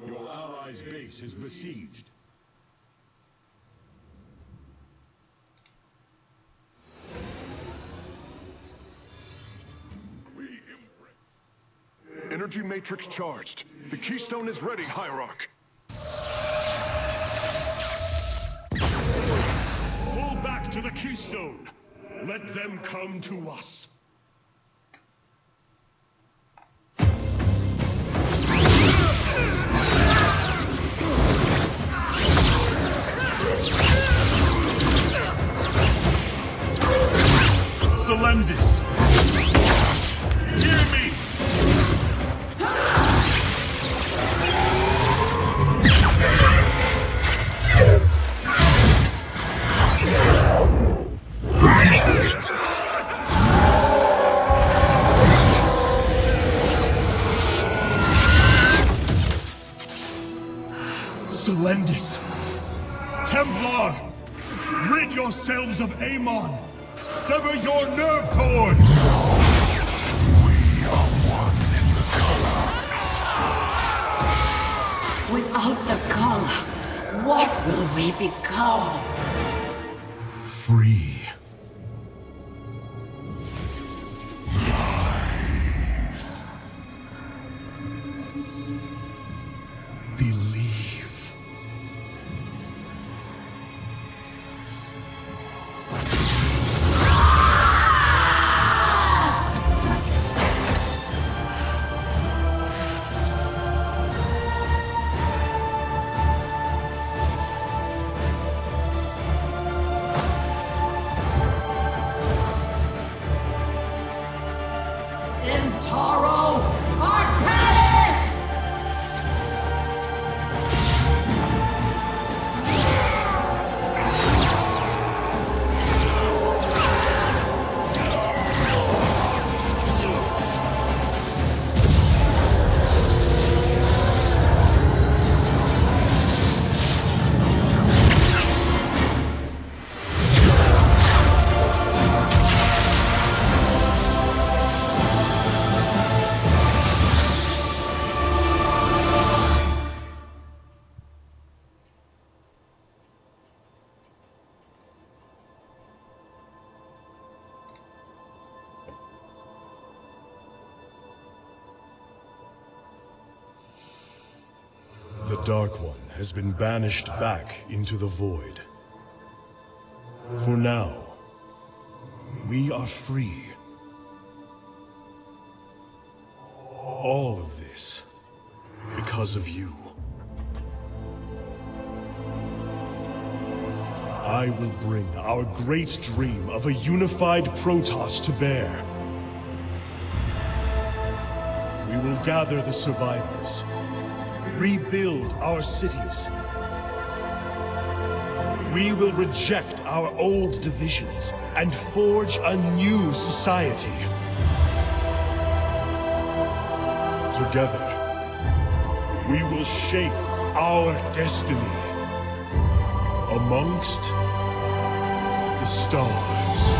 Your allies' base is besieged. Energy matrix charged. The Keystone is ready, Hierarch. Pull back to the Keystone. Let them come to us. Selendis! Hear me! Selendis! Templar! Rid yourselves of Amon! Sever your nerve cords! We are one in the color. Without the color, what will we become? Free. Rise. Believe. Intaro Artanis! The Dark One has been banished back into the void. For now, we are free. All of this because of you. I will bring our great dream of a unified Protoss to bear. We will gather the survivors, rebuild our cities. We will reject our old divisions and forge a new society. Together, we will shape our destiny amongst the stars.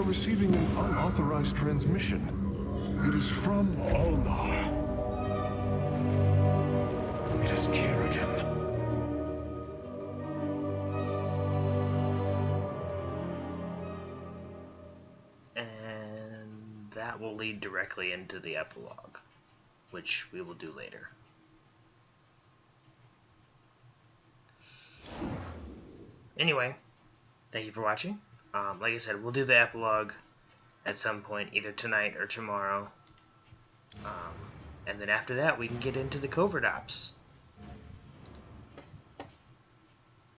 Receiving an unauthorized transmission. It is from Ulnar. It is Kerrigan. And that will lead directly into the epilogue, which we will do later. Anyway, thank you for watching. Like I said, we'll do the epilogue at some point, either tonight or tomorrow. And then after that, we can get into the covert ops.